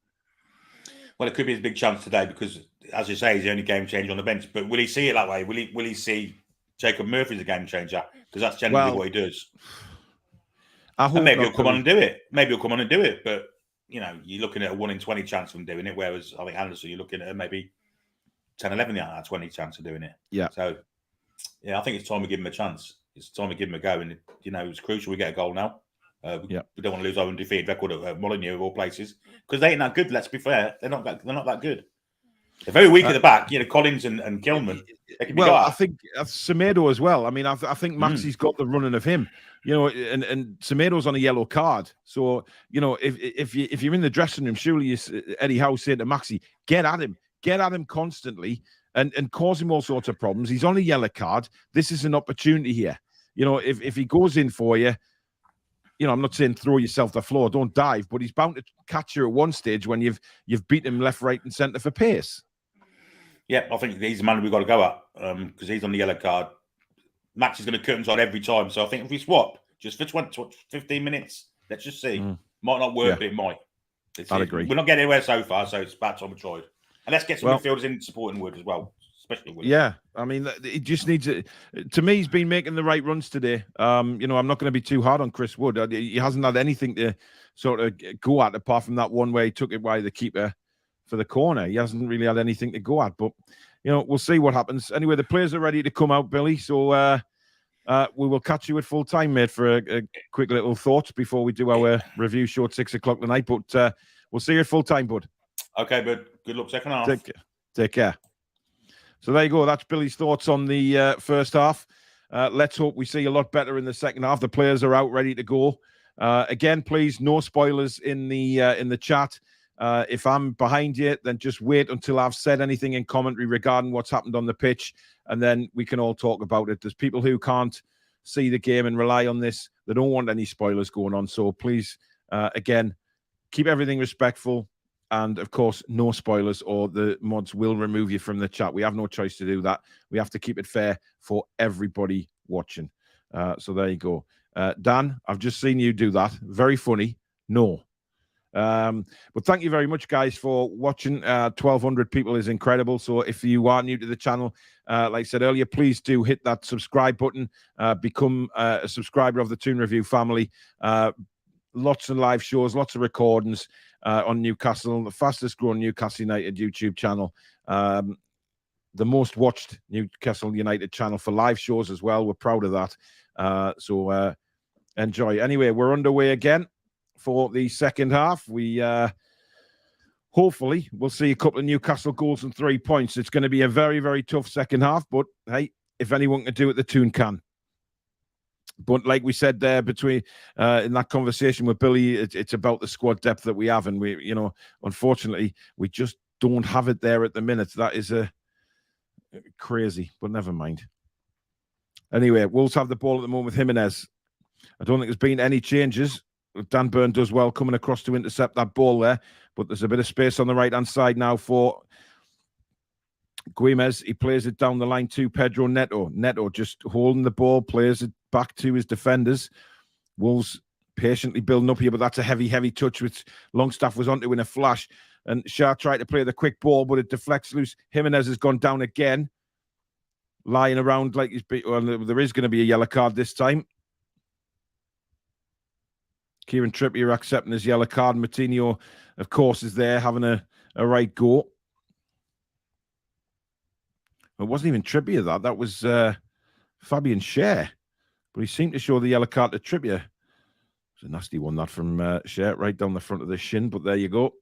Well, it could be his big chance today, because, as you say, he's the only game changer on the bench. But will he see it that way? Will he see Jacob Murphy as a game changer? Because that's generally what he does. And maybe he'll come on and do it. But you're looking at a 1 in 20 chance of him doing it, whereas I think Anderson, you're looking at maybe 10, 11 out of 20 chance of doing it. Yeah. So, I think it's time we give him a chance. It's time we give him a go. And, it's crucial we get a goal now. We don't want to lose our undefeated record at Molyneux, of all places, because they ain't that good. Let's be fair. They're not that good. They're very weak at the back. Collins and Gilman. I think Semedo as well. I think Maxi's got the running of him. And Semedo's on a yellow card. So if you're in the dressing room, surely Eddie Howe said to Maxi, get at him constantly, and cause him all sorts of problems. He's on a yellow card. This is an opportunity here. If he goes in for you. I'm not saying throw yourself to the floor, don't dive, but he's bound to catch you at one stage when you've beat him left, right, and centre for pace. Yeah, I think he's the man we've got to go at, because he's on the yellow card. Max is going to curtains on every time, so I think if we swap just for 15 minutes, let's just see. Might not work, but it might. I'd agree. We're not getting anywhere so far, so it's about time we tried. And let's get some midfielders in supporting Wood as well. Especially Wood. Yeah, he just needs it. To me, he's been making the right runs today. I'm not going to be too hard on Chris Wood. He hasn't had anything to sort of go at, apart from that one where he took it by the keeper for the corner. He hasn't really had anything to go at. But we'll see what happens. Anyway, the players are ready to come out, Billy. So we will catch you at full time, mate, for a quick little thoughts before we do our review show at 6 o'clock tonight. But we'll see you at full time, bud. Okay, bud. Good luck second half. Take care. So there you go. That's Billy's thoughts on the first half. Let's hope we see a lot better in the second half. The players are out ready to go. Again, please, no spoilers in the chat. If I'm behind you, then just wait until I've said anything in commentary regarding what's happened on the pitch, and then we can all talk about it. There's people who can't see the game and rely on this. They don't want any spoilers going on. So please, again, keep everything respectful. And, of course, no spoilers, or the mods will remove you from the chat. We have no choice to do that. We have to keep it fair for everybody watching. So there you go. Dan, I've just seen you do that. Very funny. No. But thank you very much, guys, for watching. 1,200 people is incredible. So if you are new to the channel, like I said earlier, please do hit that subscribe button. Become a subscriber of the Toon Review family. Lots of live shows, lots of recordings on Newcastle, the fastest growing Newcastle United YouTube channel. The most watched Newcastle United channel for live shows as well. We're proud of that. So enjoy. Anyway, we're underway again for the second half. We hopefully we'll see a couple of Newcastle goals and 3 points. It's going to be a very, very tough second half, but hey, if anyone can do it, the Toon can. But like we said there between in that conversation with Billy, it's about the squad depth that we have, and we, you know, unfortunately, we just don't have it there at the minute. That is crazy, but never mind. Anyway, Wolves have the ball at the moment with Jimenez. I don't think there's been any changes. Dan Burn does well coming across to intercept that ball there, but there's a bit of space on the right-hand side now for Guimez. He plays it down the line to Pedro Neto. Neto just holding the ball, plays it back to his defenders. Wolves patiently building up here, but that's a heavy, heavy touch, which Longstaff was onto in a flash. And Shah tried to play the quick ball, but it deflects loose. Jimenez has gone down again, lying around like he's been. Well, there is going to be a yellow card this time. Kieran Trippier accepting his yellow card. Moutinho, of course, is there having a right go. It wasn't even Trippier, that was Fabian Schär. But he seemed to show the yellow card to Trippier. It's a nasty one, that from Schär, right down the front of the shin, but there you go.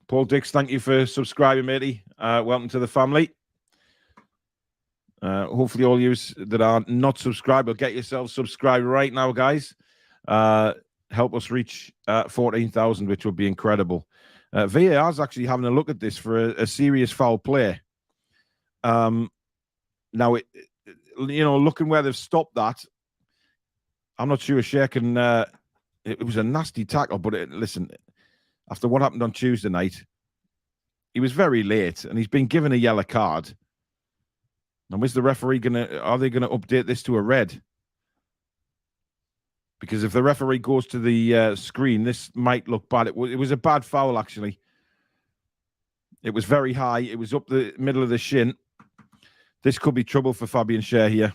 Paul Dix, thank you for subscribing, matey. Welcome to the family. Hopefully all you that are not subscribed will get yourselves subscribed right now, guys. Help us reach 14,000, which would be incredible. VAR's actually having a look at this for a serious foul play. Now, looking where they've stopped that, I'm not sure Schär can... it was a nasty tackle, but listen, after what happened on Tuesday night, he was very late, and he's been given a yellow card. And is the referee are they gonna update this to a red? Because if the referee goes to the screen, this might look bad. It was a bad foul, actually. It was very high. It was up the middle of the shin. This could be trouble for Fabian Schär here.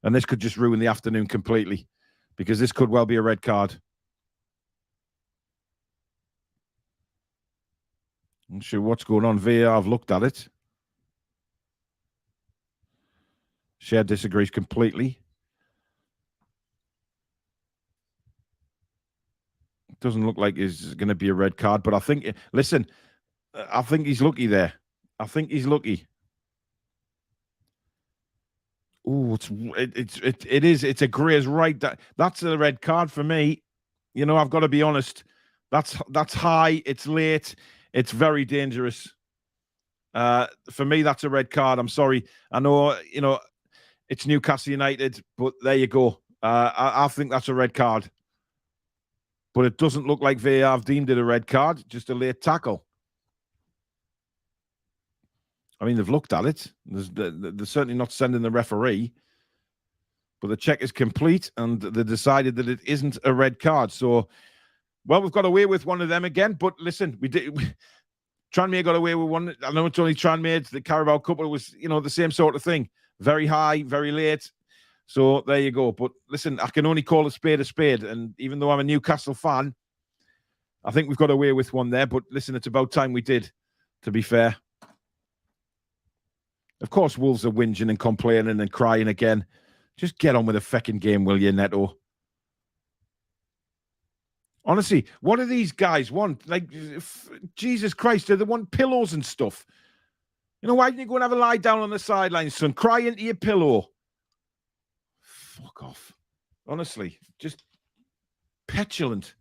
And this could just ruin the afternoon completely, because this could well be a red card. I'm not sure what's going on. VAR, I've looked at it. Schär disagrees completely. It doesn't look like it's going to be a red card, but I think, listen, I think he's lucky there. I think he's lucky. Oh, it's a Gray's right. That's a red card for me. You know, I've got to be honest. That's high. It's late. It's very dangerous. For me, that's a red card. I'm sorry. I know, you know, it's Newcastle United, but there you go. I think that's a red card. But it doesn't look like VAR have deemed it a red card, just a late tackle. I mean, they've looked at it. They're certainly not sending the referee. But the check is complete, and they decided that it isn't a red card. So, well, we've got away with one of them again. But listen, we did. Tranmere got away with one. I know it's only Tranmere. The Carabao Cup was, you know, the same sort of thing. Very high, very late. So there you go. But listen, I can only call a spade a spade. And even though I'm a Newcastle fan, I think we've got away with one there. But listen, it's about time we did, to be fair. Of course, Wolves are whinging and complaining and crying again. Just get on with the fecking game, will you, Neto? Honestly, what do these guys want? Like, Jesus Christ, do they want pillows and stuff? You know, why didn't you go and have a lie down on the sidelines, son? Cry into your pillow. Fuck off. Honestly, just petulant.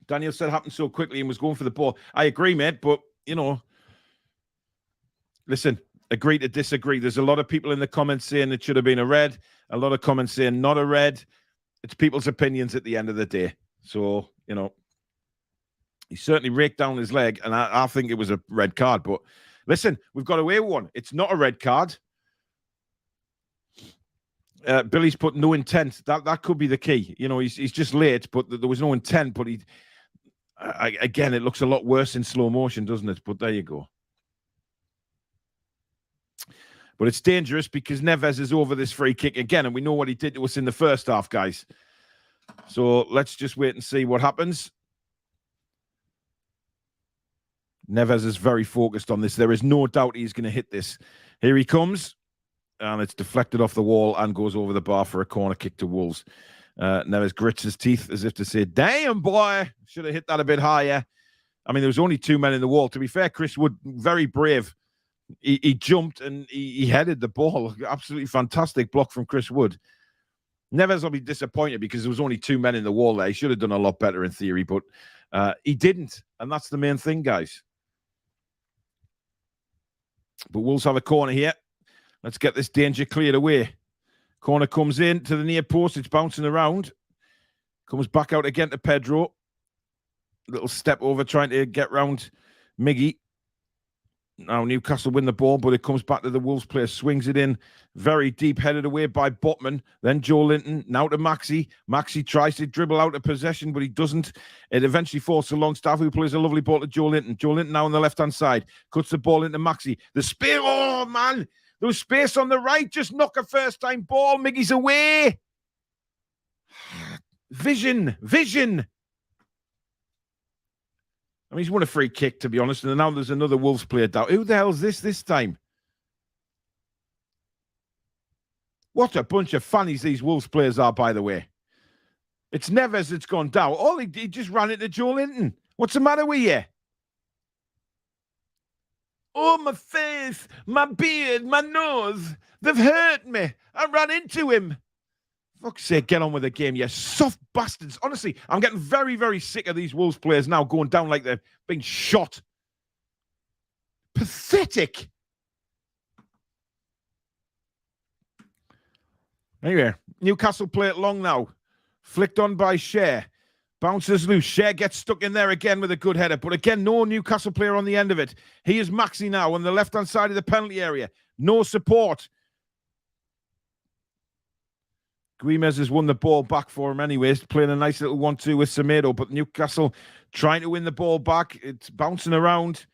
Daniel said it happened so quickly and was going for the ball. I agree, mate, but, you know, listen, agree to disagree. There's a lot of people in the comments saying it should have been a red. A lot of comments saying not a red. It's people's opinions at the end of the day. So, you know, he certainly raked down his leg, and I think it was a red card. But Listen, we've got away with one. It's not a red card. Billy's put no intent. That could be the key. You know, he's just late, but there was no intent. But again, it looks a lot worse in slow motion, doesn't it? But there you go. But it's dangerous because Neves is over this free kick again, and we know what he did to us in the first half, guys. So let's just wait and see what happens. Neves is very focused on this. There is no doubt he's going to hit this. Here he comes. And it's deflected off the wall and goes over the bar for a corner kick to Wolves. Neves grits his teeth as if to say, damn, boy, should have hit that a bit higher. I mean, there was only 2 men in the wall. To be fair, Chris Wood, very brave. He jumped and he headed the ball. Absolutely fantastic block from Chris Wood. Neves will be disappointed because there was only 2 men in the wall there. He should have done a lot better in theory, but he didn't. And that's the main thing, guys. But Wolves have a corner here. Let's get this danger cleared away. Corner comes in to the near post. It's bouncing around. Comes back out again to Pedro. Little step over trying to get round Miggy. Now Newcastle win the ball, but it comes back to the Wolves player. Swings it in. Very deep, headed away by Botman. Then Joe Linton. Now to Maxi. Maxi tries to dribble out of possession, but he doesn't. It eventually falls to Longstaff, who plays a lovely ball to Joe Linton. Joe Linton now on the left-hand side. Cuts the ball into Maxi. The spear. Oh, man. There was space on the right. Just knock a first-time ball. Miggy's away. Vision. I mean, he's won a free kick, to be honest. And now there's another Wolves player down. Who the hell's this time? What a bunch of fannies these Wolves players are, by the way. It's Neves that's gone down. He just ran into Joe Linton. What's the matter with you? Oh, my face, my beard, my nose. They've hurt me. I ran into him. Fuck's sake, get on with the game, you soft bastards. Honestly, I'm getting very, very sick of these Wolves players now going down like they're being shot. Pathetic. Anyway, Newcastle play it long now. Flicked on by Cher. Bounces loose. Cher gets stuck in there again with a good header. But again, no Newcastle player on the end of it. He is Maxi now on the left-hand side of the penalty area. No support. Guimez has won the ball back for him anyways. Playing a nice little 1-2 with Semedo. But Newcastle trying to win the ball back. It's bouncing around.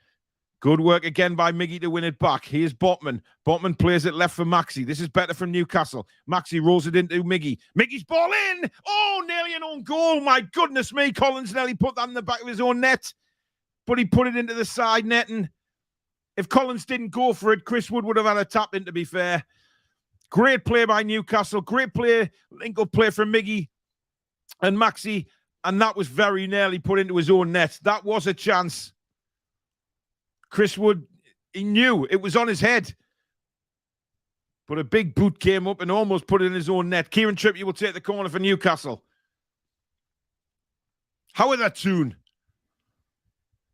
Good work again by Miggy to win it back. Here's Botman. Botman plays it left for Maxi. This is better from Newcastle. Maxi rolls it into Miggy. Miggy's ball in. Oh, nearly an own goal. My goodness me. Collins nearly put that in the back of his own net. But he put it into the side netting. If Collins didn't go for it, Chris Wood would have had a tap in, to be fair. Great play by Newcastle. Great play. Link-up play from Miggy and Maxi. And that was very nearly put into his own net. That was a chance. Chris Wood, he knew it was on his head. But a big boot came up and almost put it in his own net. Kieran Trippier will take the corner for Newcastle. How are that Toon?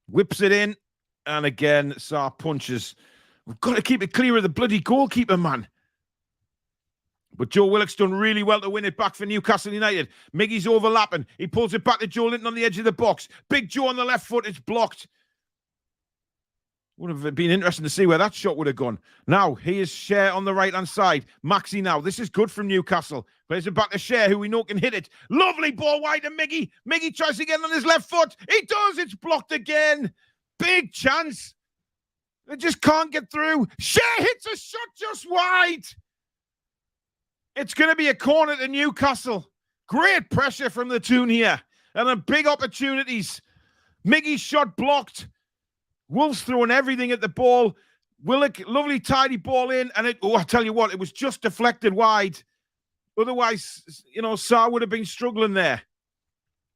Whips it in. And again, Sarr punches. We've got to keep it clear of the bloody goalkeeper, man. But Joe Willock's done really well to win it back for Newcastle United. Miggy's overlapping. He pulls it back to Joe Linton on the edge of the box. Big Joe on the left foot. It's blocked. Would have been interesting to see where that shot would have gone. Now, here's Cher on the right-hand side. Maxi now. This is good from Newcastle. Plays it back to Cher, who we know can hit it. Lovely ball wide to Miggy. Miggy tries to get on his left foot. He does. It's blocked again. Big chance. They just can't get through. Cher hits a shot just wide. It's going to be a corner to Newcastle. Great pressure from the Toon here. And then big opportunities. Miggy's shot blocked. Wolves throwing everything at the ball. Willock, lovely tidy ball in. And I tell you what, it was just deflected wide. Otherwise, Sarr would have been struggling there.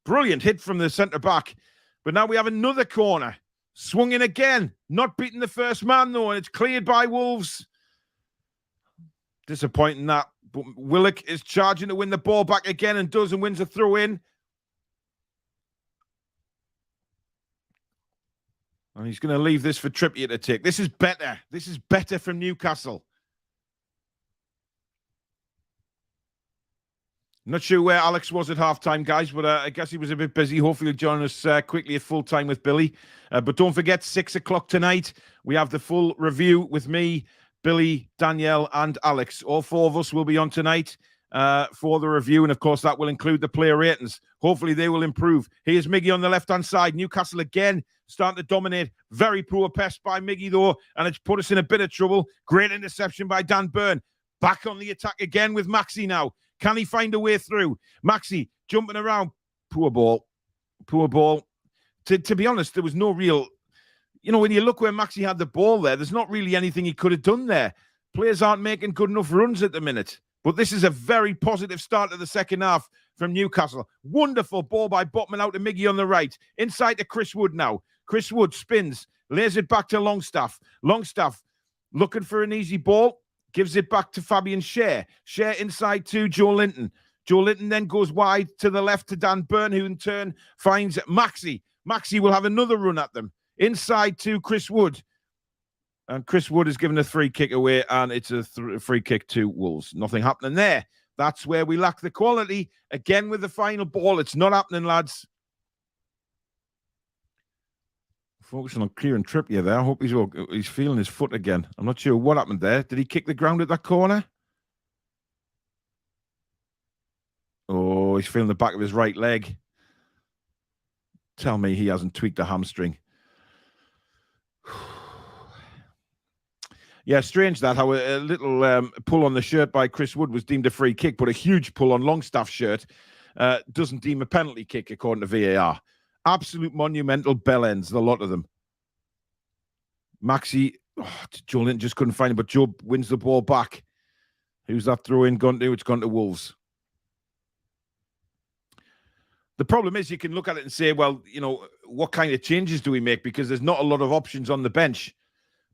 Brilliant hit from the centre-back. But now we have another corner. Swung in again. Not beating the first man, though. And it's cleared by Wolves. Disappointing that. But Willock is charging to win the ball back again and does and wins a throw-in. And he's going to leave this for Trippier to take. This is better. This is better from Newcastle. Not sure where Alex was at halftime, guys, but I guess he was a bit busy. Hopefully he'll join us quickly at full time with Billy. But don't forget, 6 o'clock tonight, we have the full review with me, Billy, Danielle, and Alex. All 4 of us will be on tonight for the review, and of course that will include the player ratings. Hopefully they will improve. Here's Miggy on the left-hand side. Newcastle again starting to dominate. Very poor pass by Miggy, though, and it's put us in a bit of trouble. Great interception by Dan Burn. Back on the attack again with Maxi now. Can he find a way through? Maxi jumping around. Poor ball. Poor ball. To be honest, there was no real... You know, when you look where Maxi had the ball there's not really anything he could have done there. Players aren't making good enough runs at the minute. But this is a very positive start to the second half from Newcastle. Wonderful ball by Botman out to Miggy on the right. Inside to Chris Wood now. Chris Wood spins. Lays it back to Longstaff. Longstaff looking for an easy ball. Gives it back to Fabian Scher. Scher inside to Joe Linton. Joe Linton then goes wide to the left to Dan Burn, who in turn finds Maxi. Maxi will have another run at them. Inside to Chris Wood. And Chris Wood is given a free kick away, and it's a free kick to Wolves. Nothing happening there. That's where we lack the quality. Again with the final ball. It's not happening, lads. Focusing on Kieran Trippier there. I hope he's feeling his foot again. I'm not sure what happened there. Did he kick the ground at that corner? Oh, he's feeling the back of his right leg. Tell me he hasn't tweaked a hamstring. Yeah, strange that how a little pull on the shirt by Chris Wood was deemed a free kick, but a huge pull on Longstaff's shirt doesn't deem a penalty kick according to VAR. Absolute monumental bell ends, a lot of them. Maxi, Joe Linton just couldn't find it, but Joe wins the ball back. Who's that throw in gone to? It's gone to Wolves. The problem is you can look at it and say, well, you know, what kind of changes do we make? Because there's not a lot of options on the bench.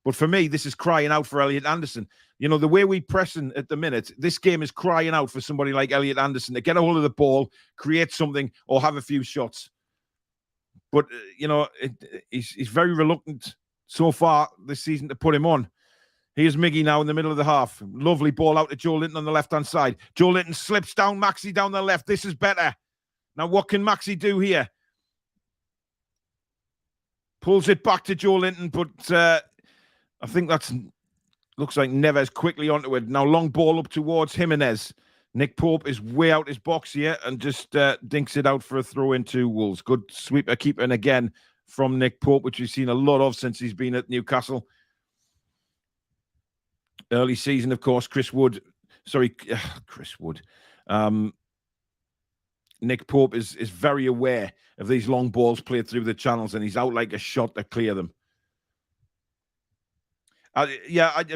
But for me, this is crying out for Elliot Anderson. You know, the way we pressing at the minute, this game is crying out for somebody like Elliot Anderson to get a hold of the ball, create something, or have a few shots. But, you know, he's very reluctant so far this season to put him on. Here's Miggy now in the middle of the half. Lovely ball out to Joe Linton on the left-hand side. Joe Linton slips down Maxi down the left. This is better. Now, what can Maxi do here? Pulls it back to Joe Linton, but I think that's looks like Neves quickly onto it. Now, long ball up towards Jimenez. Nick Pope is way out his box here and just dinks it out for a throw into Wolves. Good sweeper keeping again from Nick Pope, which we've seen a lot of since he's been at Newcastle. Early season, of course, Chris Wood. Nick Pope is very aware of these long balls played through the channels, and he's out like a shot to clear them.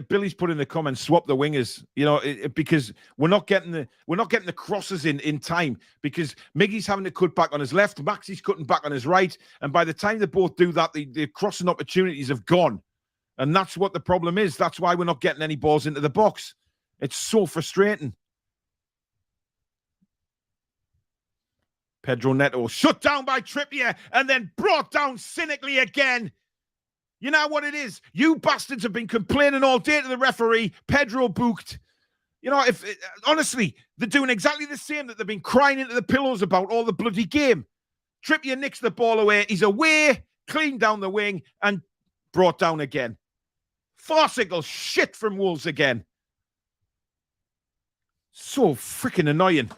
Billy's put in the comments, swap the wingers, you know, because we're not getting the crosses in time, because Miggy's having to cut back on his left, Maxi's cutting back on his right, and by the time they both do that, the crossing opportunities have gone, and that's what the problem is. That's why we're not getting any balls into the box. It's so frustrating. Pedro Neto shut down by Trippier and then brought down cynically again. You know what it is? You bastards have been complaining all day to the referee. Pedro booked. You know, honestly, they're doing exactly the same that they've been crying into the pillows about all the bloody game. Trippier nicks the ball away. He's away, clean down the wing, and brought down again. Farcical shit from Wolves again. So freaking annoying.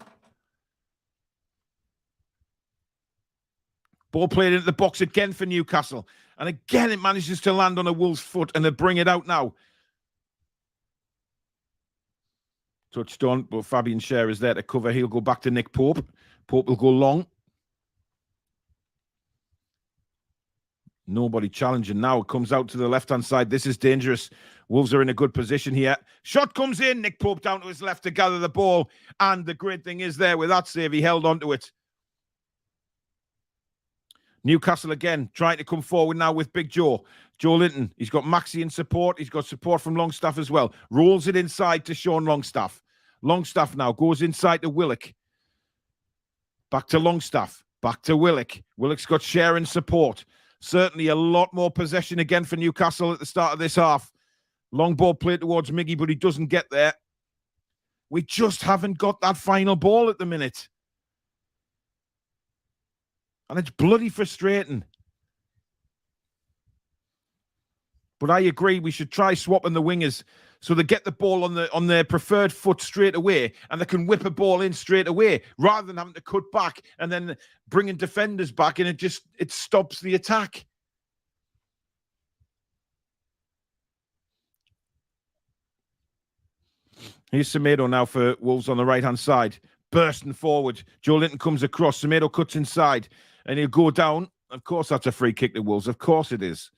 Ball played into the box again for Newcastle. And again, it manages to land on a Wolves' foot, and they bring it out now. Touched on, but Fabian Scher is there to cover. He'll go back to Nick Pope. Pope will go long. Nobody challenging now. It comes out to the left-hand side. This is dangerous. Wolves are in a good position here. Shot comes in. Nick Pope down to his left to gather the ball. And the great thing is there, with that save, he held onto it. Newcastle again trying to come forward now with Big Joe. Joe Linton, he's got Maxi in support. He's got support from Longstaff as well. Rolls it inside to Sean Longstaff. Longstaff now goes inside to Willock. Back to Longstaff. Back to Willock. Willock's got Scher in support. Certainly a lot more possession again for Newcastle at the start of this half. Long ball played towards Miggy, but he doesn't get there. We just haven't got that final ball at the minute. And it's bloody frustrating. But I agree, we should try swapping the wingers so they get the ball on their preferred foot straight away, and they can whip a ball in straight away rather than having to cut back and then bringing defenders back, and it stops the attack. Here's Semedo now for Wolves on the right-hand side. Bursting forward. Joe Linton comes across. Semedo cuts inside, and he'll go down. Of course, that's a free kick to Wolves. Of course it is.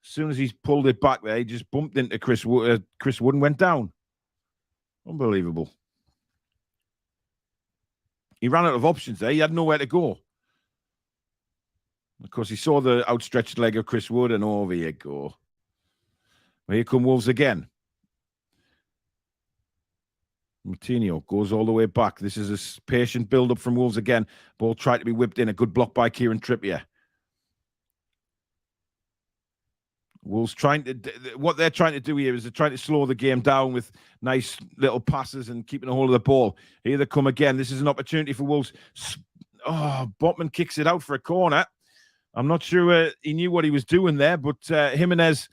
As soon as he's pulled it back there, he just bumped into Chris Wood and went down. Unbelievable. He ran out of options there. He had nowhere to go. Of course, he saw the outstretched leg of Chris Wood, and over you go. Well, here come Wolves again. Martinho goes all the way back. This is a patient build-up from Wolves again. Ball tried to be whipped in. A good block by Kieran Trippier. Wolves what they're trying to do here is they're trying to slow the game down with nice little passes and keeping a hold of the ball. Here they come again. This is an opportunity for Wolves. Oh, Botman kicks it out for a corner. I'm not sure he knew what he was doing there, but Jimenez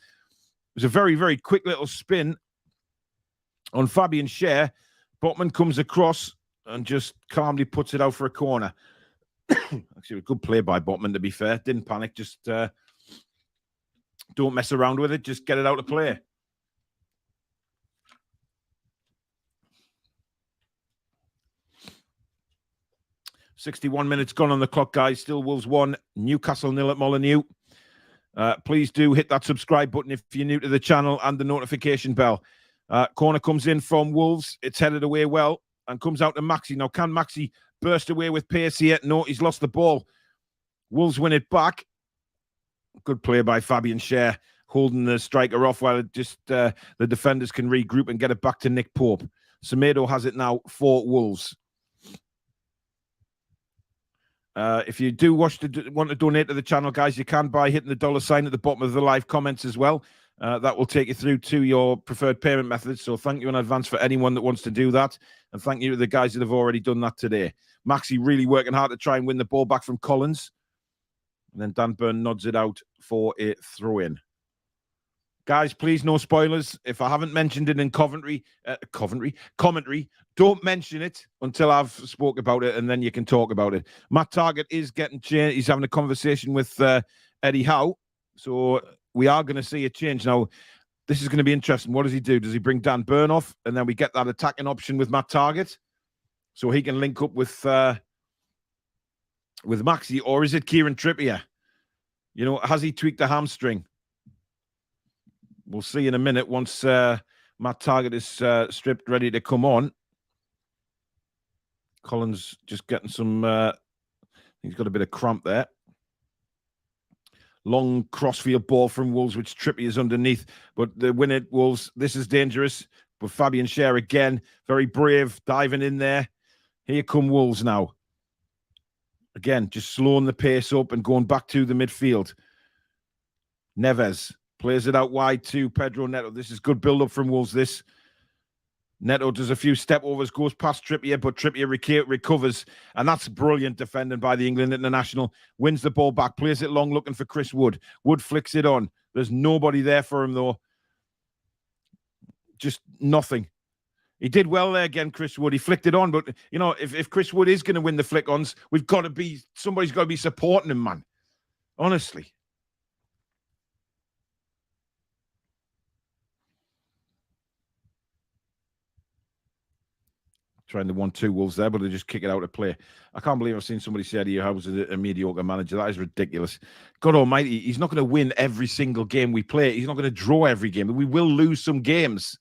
was a very, very quick little spin on Fabian Schär. Botman comes across and just calmly puts it out for a corner. Actually, a good play by Botman, to be fair. Didn't panic, just don't mess around with it. Just get it out of play. "61 minutes gone on the clock, guys. Still Wolves 1, Newcastle 0 at Molyneux. Please do hit that subscribe button if you're new to the channel and the notification bell. Corner comes in from Wolves. It's headed away well and comes out to Maxi. Now, can Maxi burst away with pace here? No, he's lost the ball. Wolves win it back. Good play by Fabian Schär, holding the striker off while the defenders can regroup and get it back to Nick Pope. Semedo has it now for Wolves. If you do want to donate to the channel, guys, you can by hitting the $sign at the bottom of the live comments as well. That will take you through to your preferred payment methods. So thank you in advance for anyone that wants to do that. And thank you to the guys that have already done that today. Maxi really working hard to try and win the ball back from Collins. And then Dan Burn nods it out for a throw-in. Guys, please, no spoilers. If I haven't mentioned it in commentary, don't mention it until I've spoke about it, and then you can talk about it. Matt Targett is getting changed. He's having a conversation with Eddie Howe. So we are going to see a change. Now, this is going to be interesting. What does he do? Does he bring Dan Burn off, and then we get that attacking option with Matt Targett so he can link up with Maxi, or is it Kieran Trippier? You know, has he tweaked the hamstring? We'll see in a minute once Matt Targett is stripped, ready to come on. Collins just getting some... he's got a bit of cramp there. Long crossfield ball from Wolves, which Trippier is underneath. But the win it, Wolves. This is dangerous. But Fabian Schär again, very brave, diving in there. Here come Wolves now. Again, just slowing the pace up and going back to the midfield. Neves plays it out wide to Pedro Neto. This is good build-up from Wolves, this. Neto does a few step-overs, goes past Trippier, but Trippier recovers. And that's brilliant defending by the England international. Wins the ball back, plays it long, looking for Chris Wood. Wood flicks it on. There's nobody there for him, though. Just nothing. He did well there again, Chris Wood. He flicked it on, but, you know, if Chris Wood is going to win the flick-ons, somebody's got to be supporting him, man. Honestly. Trying to 1-2 Wolves there, but they just kick it out of play. I can't believe I've seen somebody say Eddie Howe was a mediocre manager. That is ridiculous. God almighty, he's not going to win every single game we play. He's not going to draw every game. We will lose some games.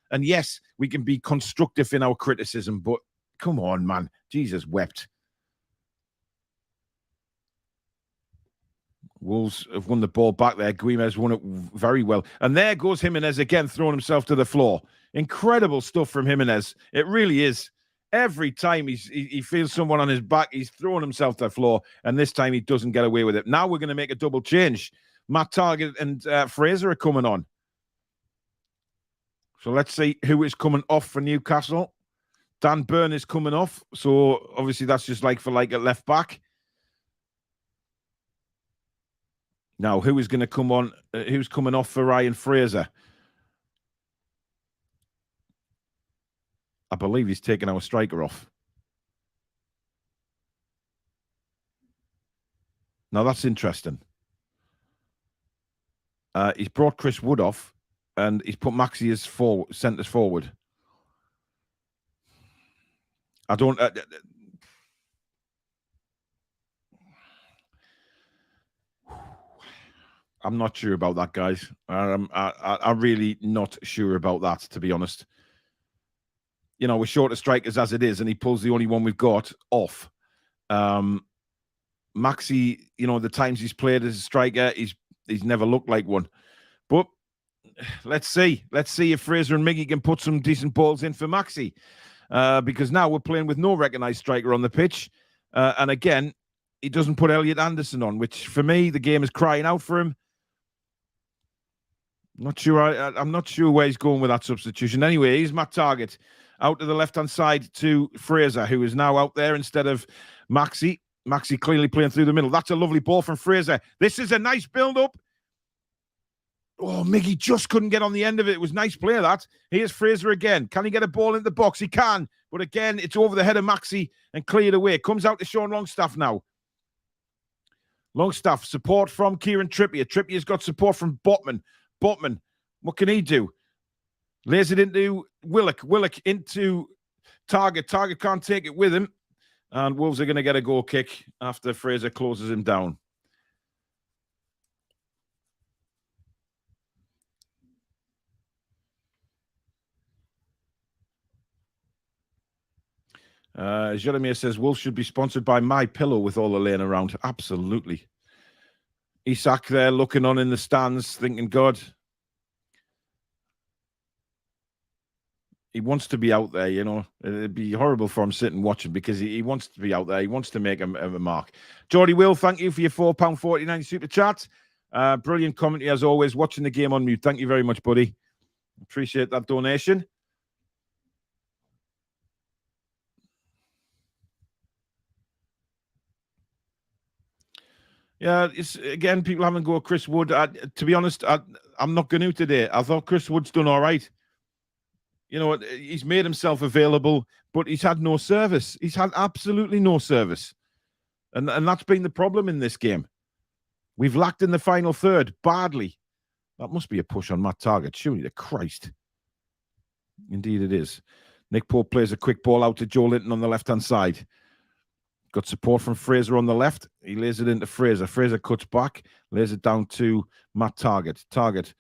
And yes, we can be constructive in our criticism, but come on, man. Jesus wept. Wolves have won the ball back there. Guimez won it very well. And there goes Jimenez again, throwing himself to the floor. Incredible stuff from Jimenez. It really is. Every time he feels someone on his back, he's throwing himself to the floor, and this time he doesn't get away with it. Now we're going to make a double change. Matt Targett and Fraser are coming on. So let's see who is coming off for Newcastle. Dan Burn is coming off. So obviously that's just like for like at left back. Now, who is going to come on? Who's coming off for Ryan Fraser? I believe he's taking our striker off. Now, that's interesting. He's brought Chris Wood off, and he's put Maxi as centres forward. I don't... I'm not sure about that, guys. I'm really not sure about that, to be honest. You know, we're short of strikers as it is, and he pulls the only one we've got off. Maxi, you know, the times he's played as a striker, he's never looked like one. But let's see. Let's see if Fraser and Miggy can put some decent balls in for Maxi. Because now we're playing with no recognised striker on the pitch. And again, he doesn't put Elliot Anderson on, which for me, the game is crying out for him. Not sure. I'm not sure where he's going with that substitution. Anyway, he's Matt Targett out to the left-hand side to Fraser, who is now out there instead of Maxi. Maxi clearly playing through the middle. That's a lovely ball from Fraser. This is a nice build-up. Oh, Miggy just couldn't get on the end of it. It was nice play, that. Here's Fraser again. Can he get a ball into the box? He can. But again, it's over the head of Maxi and cleared away. Comes out to Sean Longstaff now. Longstaff, support from Kieran Trippier. Trippier's got support from Botman. Botman, what can he do? Lays it into Willock. Willock into Targett. Targett can't take it with him. And Wolves are going to get a goal kick after Fraser closes him down. Jeremy says, Wolves should be sponsored by My Pillow with all the laying around. Absolutely. Isak there looking on in the stands, thinking, God, he wants to be out there, you know. It'd be horrible for him sitting watching because he wants to be out there. He wants to make a mark. Geordie Will, thank you for your £4.49 super chat. Brilliant commentary as always. Watching the game on mute. Thank you very much, buddy. Appreciate that donation. Yeah, it's again, people haven't go Chris Wood. To be honest, I'm not going to today. I thought Chris Wood's done all right. You know, he's made himself available, but he's had no service. He's had absolutely no service. And that's been the problem in this game. We've lacked in the final third badly. That must be a push on Matt Targett. Surely to Christ. Indeed it is. Nick Pope plays a quick ball out to Joe Linton on the left-hand side. Got support from Fraser on the left. He lays it into Fraser. Fraser cuts back, lays it down to Matt Targett. Targett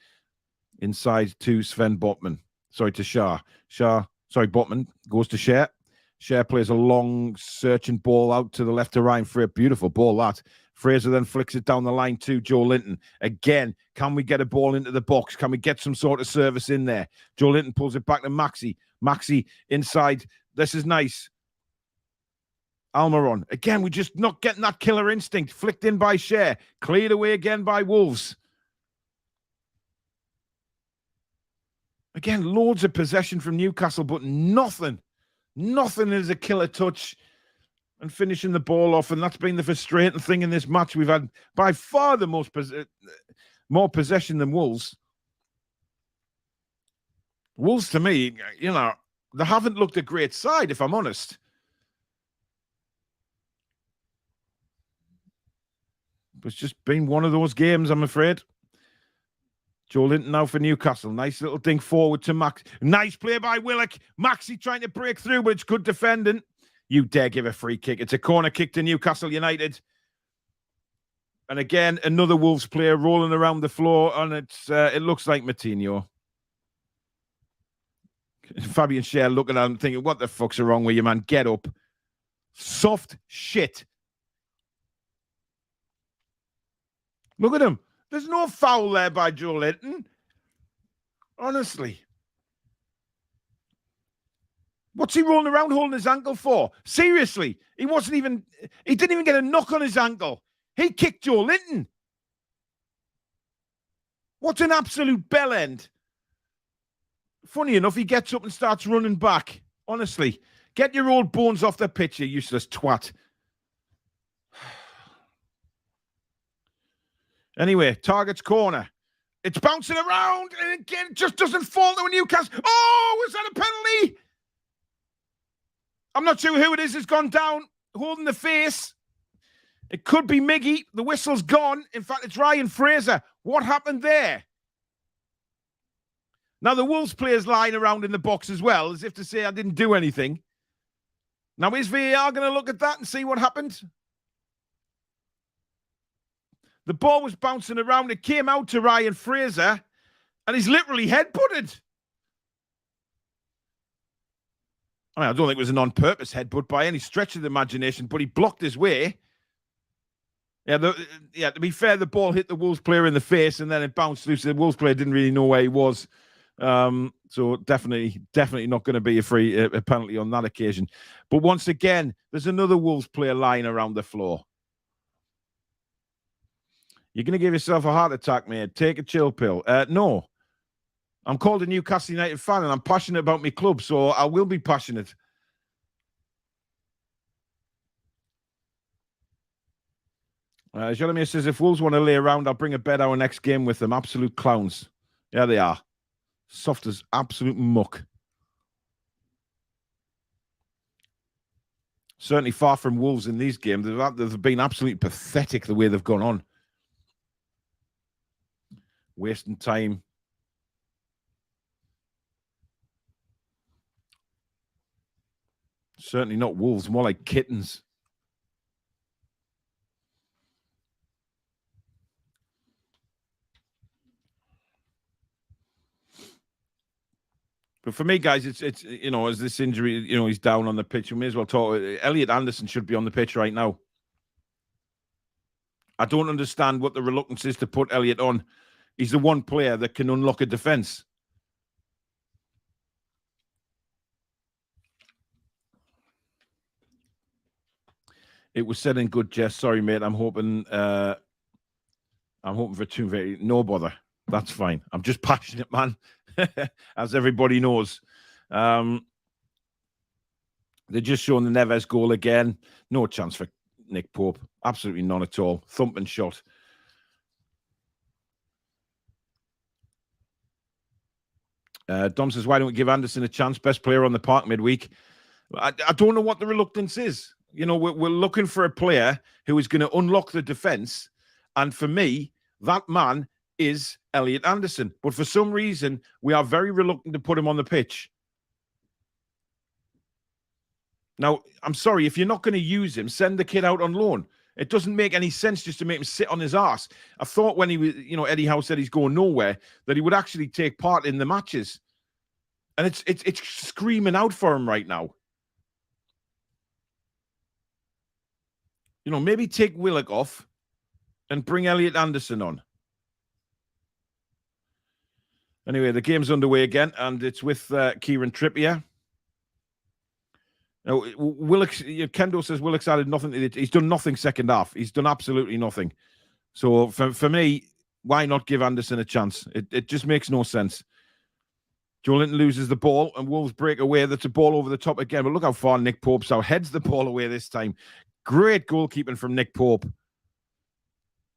inside to Sven Botman. Sorry, to Shah. Botman goes to Cher. Cher plays a long searching ball out to the left to Ryan Fraser. Beautiful ball, that. Fraser then flicks it down the line to Joe Linton. Again, can we get a ball into the box? Can we get some sort of service in there? Joe Linton pulls it back to Maxi. Maxi inside. This is nice. Almiron. Again, we're just not getting that killer instinct. Flicked in by Cher. Cleared away again by Wolves. Again, loads of possession from Newcastle, but nothing. Nothing is a killer touch and finishing the ball off. And that's been the frustrating thing in this match. We've had by far the more possession than Wolves. Wolves, to me, you know, they haven't looked a great side, if I'm honest. It's just been one of those games, I'm afraid. Joe Linton now for Newcastle. Nice little dink forward to Max. Nice play by Willock. Maxi trying to break through, but it's good defending. You dare give a free kick. It's a corner kick to Newcastle United. And again, another Wolves player rolling around the floor, and it looks like Matinho. Fabian Cher looking at him thinking, what the fuck's wrong with you, man? Get up. Soft shit. Look at him. There's no foul there by Joe Linton. Honestly. What's he rolling around holding his ankle for? Seriously. He didn't even get a knock on his ankle. He kicked Joe Linton. What an absolute bell end. Funny enough, he gets up and starts running back. Honestly, get your old bones off the pitch, you useless twat. Anyway, Target's corner. It's bouncing around, and again, it just doesn't fall to a Newcastle. Oh, was that a penalty? I'm not sure who it is has gone down, holding the face. It could be Miggy. The whistle's gone. In fact, it's Ryan Fraser. What happened there? Now, the Wolves player's lying around in the box as well, as if to say I didn't do anything. Now, is VAR going to look at that and see what happened? The ball was bouncing around. It came out to Ryan Fraser, and he's literally head-butted. I mean, I don't think it was an on-purpose headbutt by any stretch of the imagination, but he blocked his way. Yeah, to be fair, the ball hit the Wolves player in the face, and then it bounced through, so the Wolves player didn't really know where he was. So definitely not going to be a penalty on that occasion. But once again, there's another Wolves player lying around the floor. You're going to give yourself a heart attack, mate. Take a chill pill. No. I'm called a Newcastle United fan, and I'm passionate about my club, so I will be passionate. Jeremy says, if Wolves want to lay around, I'll bring a bed our next game with them. Absolute clowns. Yeah, they are. Soft as absolute muck. Certainly far from Wolves in these games. They've been absolutely pathetic the way they've gone on. Wasting time. Certainly not Wolves, more like kittens. But for me, guys, it's as this injury, he's down on the pitch. We may as well talk. Elliot Anderson should be on the pitch right now. I don't understand what the reluctance is to put Elliot on. He's the one player that can unlock a defence. It was said in good jest. Sorry, mate. I'm hoping for Toon. No bother. That's fine. I'm just passionate, man. As everybody knows. They're just showing the Neves goal again. No chance for Nick Pope. Absolutely none at all. Thumping shot. Dom says, why don't we give Anderson a chance? Best player on the park midweek. I don't know what the reluctance is. We're looking for a player who is going to unlock the defence. And for me, that man is Elliot Anderson. But for some reason, we are very reluctant to put him on the pitch. Now, I'm sorry, if you're not going to use him, send the kid out on loan. It doesn't make any sense just to make him sit on his arse. I thought when he was, Eddie Howe said he's going nowhere, that he would actually take part in the matches. And it's screaming out for him right now. Maybe take Willock off and bring Elliot Anderson on. Anyway, the game's underway again, and it's with Kieran Trippier. Now, Kendo says Willock's added nothing. He's done nothing second half. He's done absolutely nothing. So for me, why not give Anderson a chance? It just makes no sense. Joe Linton loses the ball, and Wolves break away. That's a ball over the top again. But look how far Nick Pope's out. Heads the ball away this time. Great goalkeeping from Nick Pope.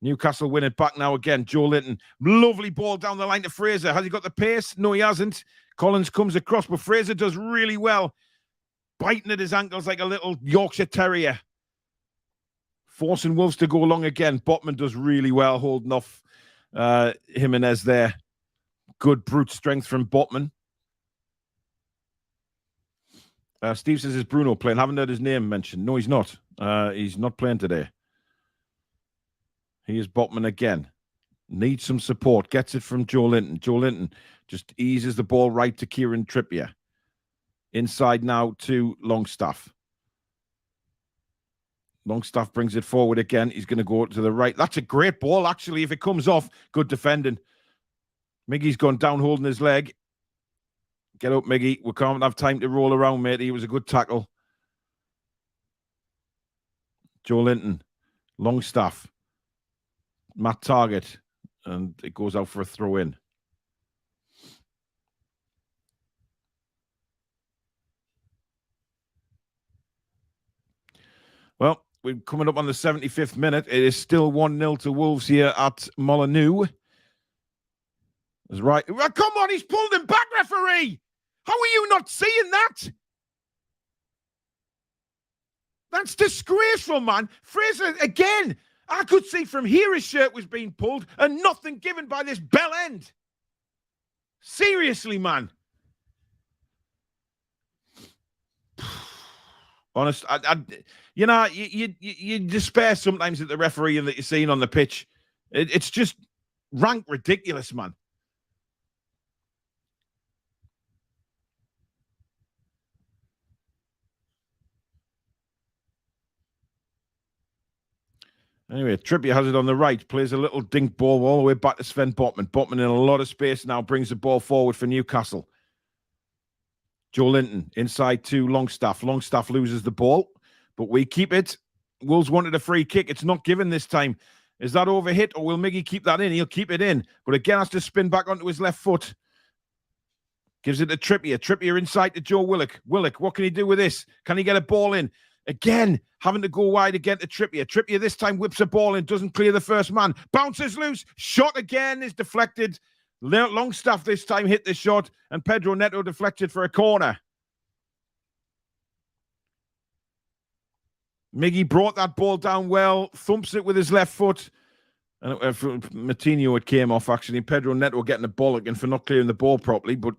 Newcastle win it back now again. Joe Linton. Lovely ball down the line to Fraser. Has he got the pace? No, he hasn't. Collins comes across, but Fraser does really well. Biting at his ankles like a little Yorkshire Terrier. Forcing Wolves to go along again. Botman does really well holding off Jimenez there. Good brute strength from Botman. Steve says, is Bruno playing? Haven't heard his name mentioned. No, he's not. He's not playing today. He is Botman again. Needs some support. Gets it from Joe Linton. Joe Linton just eases the ball right to Kieran Trippier. Inside now to Longstaff. Longstaff brings it forward again. He's going to go to the right. That's a great ball, actually. If it comes off, good defending. Miggy's gone down holding his leg. Get up, Miggy. We can't have time to roll around, mate. He was a good tackle. Joe Linton. Longstaff. Matt Target. And it goes out for a throw-in. Well, we're coming up on the 75th minute. It is still 1-0 to Wolves here at Molyneux. That's right. Come on, he's pulled him back, referee. How are you not seeing that? That's disgraceful, man. Fraser, again, I could see from here his shirt was being pulled and nothing given by this bell end. Seriously, man. Honest, you despair sometimes at the referee and that you're seeing on the pitch. It's just rank ridiculous, man. Anyway, Trippier has it on the right, plays a little dink ball all the way back to Sven Botman. Botman in a lot of space now, brings the ball forward for Newcastle. Joe Linton inside to Longstaff. Longstaff loses the ball, but we keep it. Wolves wanted a free kick. It's not given this time. Is that overhit, or will Miggy keep that in? He'll keep it in, but again has to spin back onto his left foot. Gives it to Trippier. Trippier inside to Joe Willock. Willock, what can he do with this? Can he get a ball in? Again, having to go wide again to Trippier. Trippier this time whips a ball in, doesn't clear the first man. Bounces loose. Shot again is deflected. Longstaff this time hit the shot, and Pedro Neto deflected for a corner. Miggy brought that ball down well, thumps it with his left foot. And Matinho, it came off, actually. Pedro Neto getting a bollock for not clearing the ball properly, but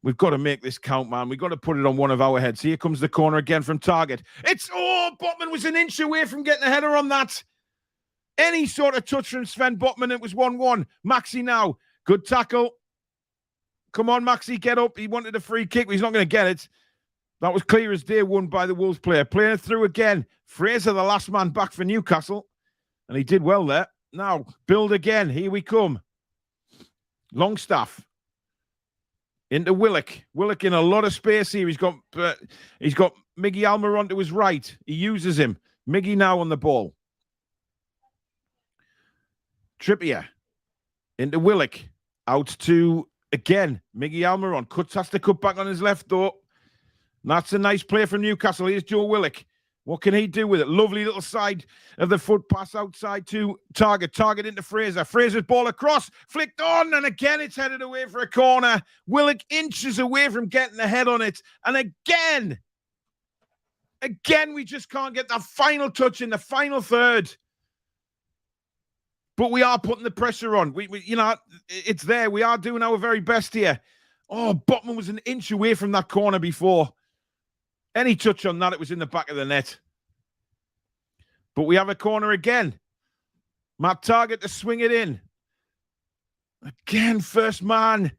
we've got to make this count, man. We've got to put it on one of our heads. Here comes the corner again from Target. Botman was an inch away from getting a header on that. Any sort of touch from Sven Botman, it was 1-1. Maxi now. Good tackle. Come on, Maxi, get up. He wanted a free kick, but he's not going to get it. That was clear as day, won by the Wolves player. Playing it through again. Fraser, the last man back for Newcastle. And he did well there. Now, build again. Here we come. Longstaff. Into Willock. Willock in a lot of space here. He's got Miggy Almiron to his right. He uses him. Miggy now on the ball. Trippier. Into Willock. Out to, again, Miggy Almiron. Has to cut back on his left, though. That's a nice play from Newcastle. Here's Joe Willock. What can he do with it? Lovely little side of the foot pass outside to Target. Target into Fraser. Fraser's ball across. Flicked on. And again, it's headed away for a corner. Willock inches away from getting a head on it. And again, we just can't get that final touch in the final third. But we are putting the pressure on. We it's there. We are doing our very best here. Oh, Botman was an inch away from that corner before. Any touch on that, it was in the back of the net. But we have a corner again. Matt Target to swing it in. Again, first man.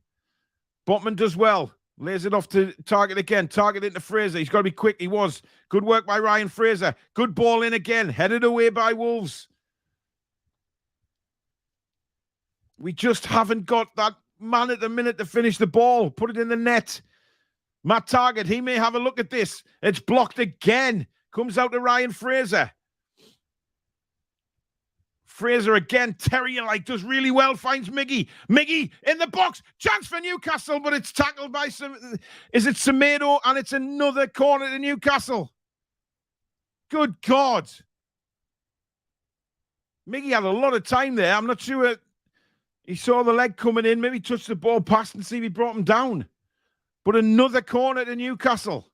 Botman does well. Lays it off to Target again. Target into Fraser. He's got to be quick. He was. Good work by Ryan Fraser. Good ball in again. Headed away by Wolves. We just haven't got that man at the minute to finish the ball. Put it in the net. Matt Target, he may have a look at this. It's blocked again. Comes out to Ryan Fraser. Fraser again. Terrier does really well. Finds Miggy. Miggy in the box. Chance for Newcastle, but it's tackled by Semedo, and it's another corner to Newcastle. Good God. Miggy had a lot of time there. I'm not sure he saw the leg coming in. Maybe touched the ball past and see if he brought him down. But another corner to Newcastle.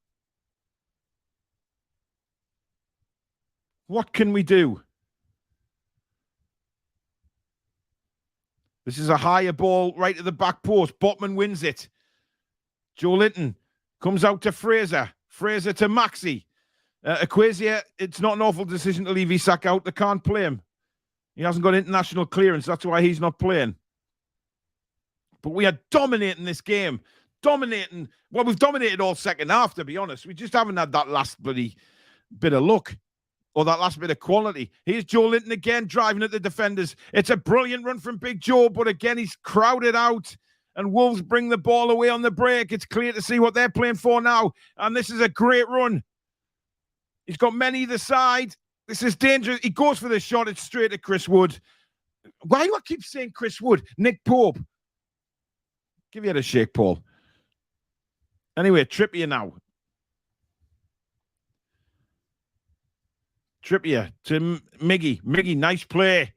What can we do? This is a higher ball right at the back post. Botman wins it. Joe Linton comes out to Fraser. Fraser to Maxi. Equalizer, it's not an awful decision to leave Isak out. They can't play him. He hasn't got international clearance. That's why he's not playing. But we are dominating this game. Dominating. Well, we've dominated all second half, to be honest. We just haven't had that last bloody bit of luck or that last bit of quality. Here's Joe Linton again, driving at the defenders. It's a brilliant run from Big Joe, but again, he's crowded out, and Wolves bring the ball away on the break. It's clear to see what they're playing for now, and this is a great run. He's got men either side. This is dangerous. He goes for the shot. It's straight to Chris Wood. Why do I keep saying Chris Wood? Nick Pope. Give you a shake, Paul. Anyway, Trippier now. Trippier to Miggy. Miggy, nice play.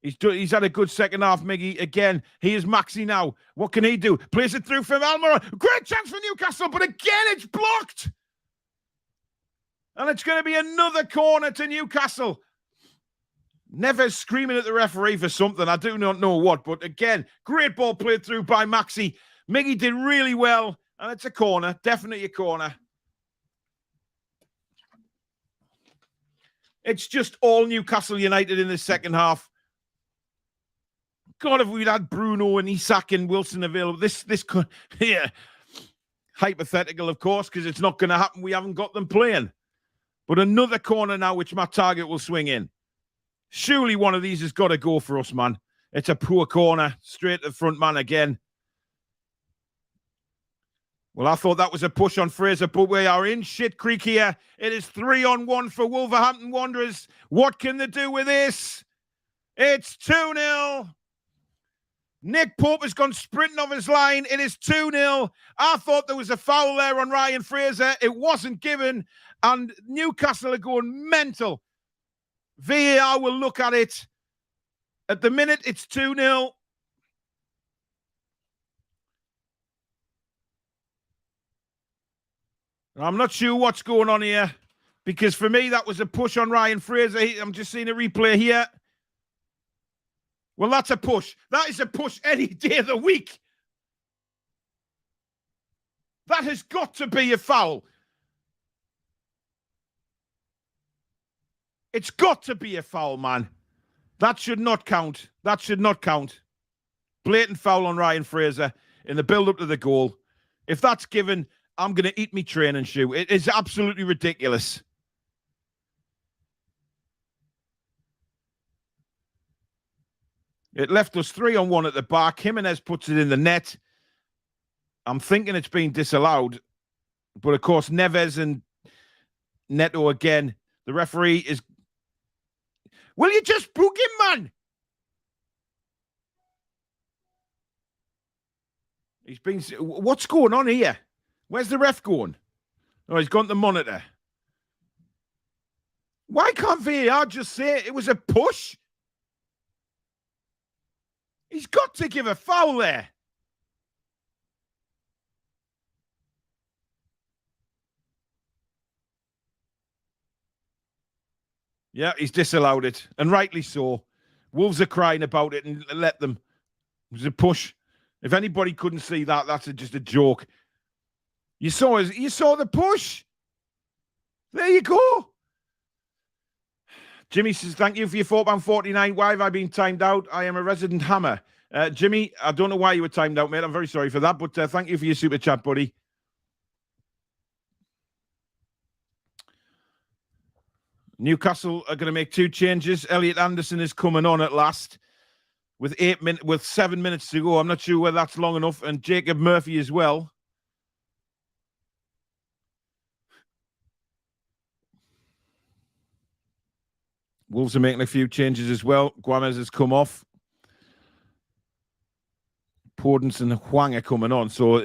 He's had a good second half, Miggy. Again, he is Maxi now. What can he do? Plays it through from Almiron. Great chance for Newcastle, but again, it's blocked. And it's going to be another corner to Newcastle. Neves screaming at the referee for something. I do not know what, but again, great ball played through by Maxi. Miggy did really well, and it's a corner. Definitely a corner. It's just all Newcastle United in the second half. God, if we'd had Bruno and Isak and Wilson available, this could, yeah, hypothetical, of course, because it's not going to happen. We haven't got them playing. But another corner now, which Matt Targett will swing in. Surely one of these has got to go for us, man. It's a poor corner, straight to the front man again. Well, I thought that was a push on Fraser, but we are in shit creek here. It is 3-on-1 for Wolverhampton Wanderers. What can they do with this? It's 2-0. Nick Pope has gone sprinting off his line. It is 2-0. I thought there was a foul there on Ryan Fraser. It wasn't given, and Newcastle are going mental. VAR will look at it. At the minute, it's 2-0. I'm not sure what's going on here, because for me, that was a push on Ryan Fraser. I'm just seeing a replay here. Well, that's a push. That is a push any day of the week. That has got to be a foul. It's got to be a foul, man. That should not count. That should not count. Blatant foul on Ryan Fraser in the build-up to the goal. If that's given, I'm going to eat me training shoe. It is absolutely ridiculous. It left us 3-on-1 at the back. Jimenez puts it in the net. I'm thinking it's been disallowed. But, of course, Neves and Neto again. The referee is... Will you just book him, man? He's been... What's going on here? Where's the ref going? Oh, he's gone to the monitor. Why can't VAR just say it was a push? He's got to give a foul there. Yeah, he's disallowed it, and rightly so. Wolves are crying about it, and let them. It was a push. If anybody couldn't see that, that's just a joke. You saw the push. There you go. Jimmy says, thank you for your £4.49. Why have I been timed out? I am a resident hammer. Jimmy, I don't know why you were timed out, mate. I'm very sorry for that, but thank you for your super chat, buddy. Newcastle are going to make two changes. Elliot Anderson is coming on at last with 7 minutes to go. I'm not sure whether that's long enough. And Jacob Murphy as well. Wolves are making a few changes as well. Guamez has come off. Pordence and Huang are coming on. So,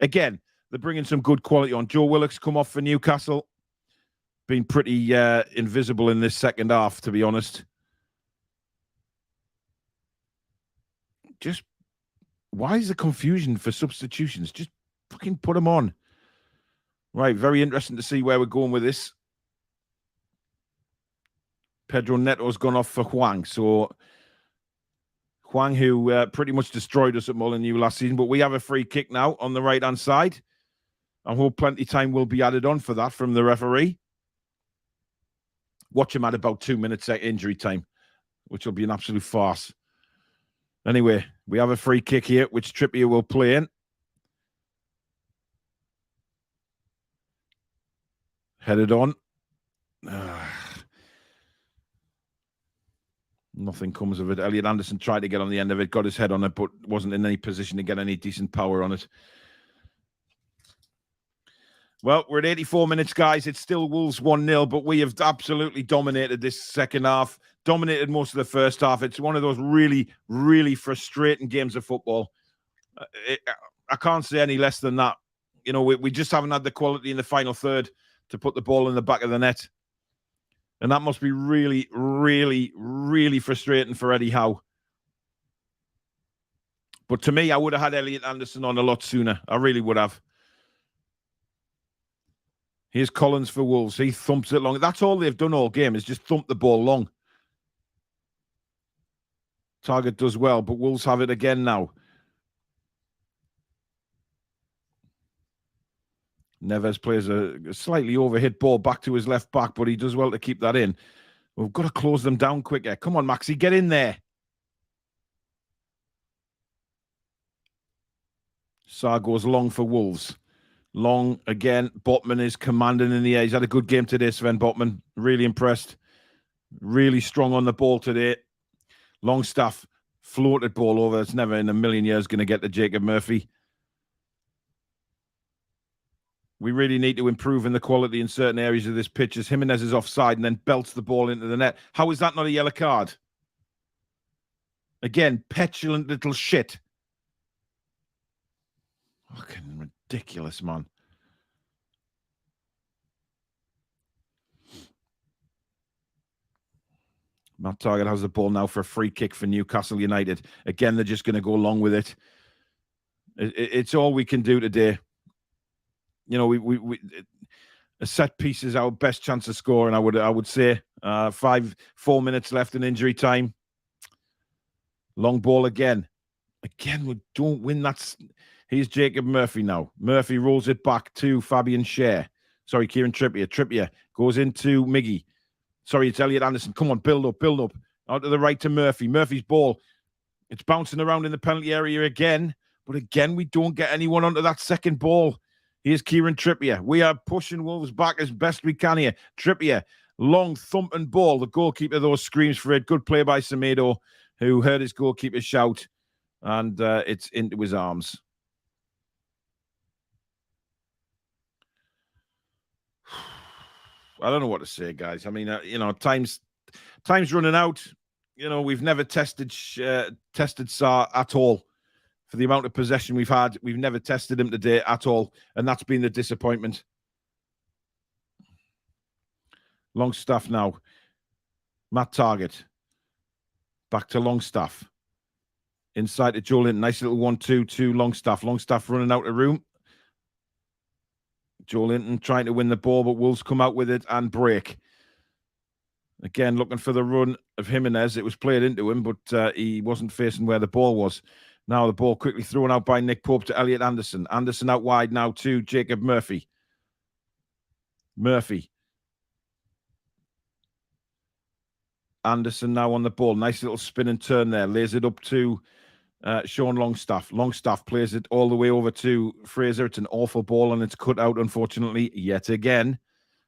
again, they're bringing some good quality on. Joe Willock's come off for Newcastle. Been pretty invisible in this second half, to be honest. Just, why is the confusion for substitutions? Just fucking put them on. Right, very interesting to see where we're going with this. Pedro Neto's gone off for Huang. So Huang, who pretty much destroyed us at Molyneux last season, but we have a free kick now on the right-hand side. I hope plenty of time will be added on for that from the referee. Watch him at about 2 minutes at injury time, which will be an absolute farce. Anyway, we have a free kick here, which Trippier will play in. Headed on. Nothing comes of it. Elliot Anderson tried to get on the end of it, got his head on it, but wasn't in any position to get any decent power on it. Well, we're at 84 minutes, guys. It's still Wolves 1-0, but we have absolutely dominated this second half, dominated most of the first half. It's one of those really, really frustrating games of football. I can't say any less than that. We just haven't had the quality in the final third to put the ball in the back of the net. And that must be really, really, really frustrating for Eddie Howe. But to me, I would have had Elliot Anderson on a lot sooner. I really would have. Here's Collins for Wolves. He thumps it long. That's all they've done all game, is just thump the ball long. Target does well, but Wolves have it again now. Neves plays a slightly overhit ball back to his left back, but he does well to keep that in. We've got to close them down quicker. Come on, Maxi, get in there. Sarr goes long for Wolves. Long again. Botman is commanding in the air. He's had a good game today, Sven Botman. Really impressed. Really strong on the ball today. Longstaff floated ball over. It's never in a million years going to get to Jacob Murphy. We really need to improve in the quality in certain areas of this pitch as Jimenez is offside and then belts the ball into the net. How is that not a yellow card? Again, petulant little shit. Fucking ridiculous, man. Matt Target has the ball now for a free kick for Newcastle United. Again, they're just going to go along with it. It's all we can do today. You know, we a set piece is our best chance of scoring. I would say 4 minutes left in injury time. Long ball again. Again, we don't win that. Here's Jacob Murphy now. Murphy rolls it back to Fabian Schär. Sorry, Kieran Trippier. Trippier goes into Miggy. Sorry, it's Elliot Anderson. Come on, build up, build up. Out to the right to Murphy. Murphy's ball. It's bouncing around in the penalty area again. But again, we don't get anyone onto that second ball. Here's Kieran Trippier. We are pushing Wolves back as best we can here. Trippier, long thumping ball. The goalkeeper, though, screams for it. Good play by Semedo, who heard his goalkeeper shout. And it's into his arms. I don't know what to say, guys. I mean, time's running out. You know, we've never tested Sarr at all. For the amount of possession we've had, we've never tested him today at all. And that's been the disappointment. Longstaff now. Matt Target. Back to Longstaff. Inside to Joe Linton. Nice little 1-2 to Longstaff. Longstaff running out of room. Joe Linton trying to win the ball, but Wolves come out with it and break. Again, looking for the run of Jimenez. It was played into him, but he wasn't facing where the ball was. Now the ball quickly thrown out by Nick Pope to Elliot Anderson. Anderson out wide now to Jacob Murphy. Murphy. Anderson now on the ball. Nice little spin and turn there. Lays it up to Sean Longstaff. Longstaff plays it all the way over to Fraser. It's an awful ball and it's cut out, unfortunately, yet again.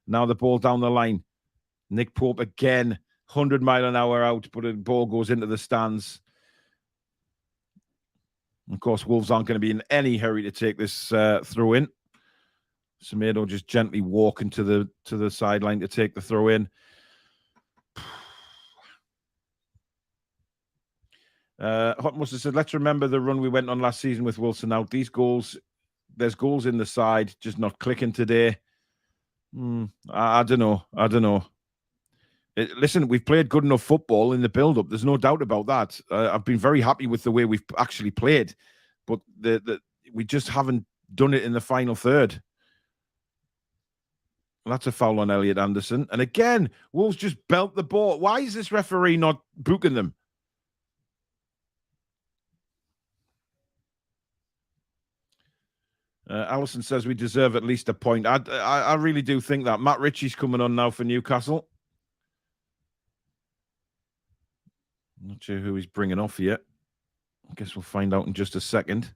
Now the ball down the line. Nick Pope again. 100 mile an hour out, but the ball goes into the stands. Of course, Wolves aren't going to be in any hurry to take this throw in. Semedo just gently walking to the sideline to take the throw in. Hot Mustard said, let's remember the run we went on last season with Wilson out. These goals, there's goals in the side, just not clicking today. I don't know. Listen, we've played good enough football in the build-up. There's no doubt about that. I've been very happy with the way we've actually played, but we just haven't done it in the final third. That's a foul on Elliot Anderson. And again, Wolves just belt the ball. Why is this referee not booking them? Allison says we deserve at least a point. I really do think that. Matt Ritchie's coming on now for Newcastle. Not sure who he's bringing off yet. I guess we'll find out in just a second.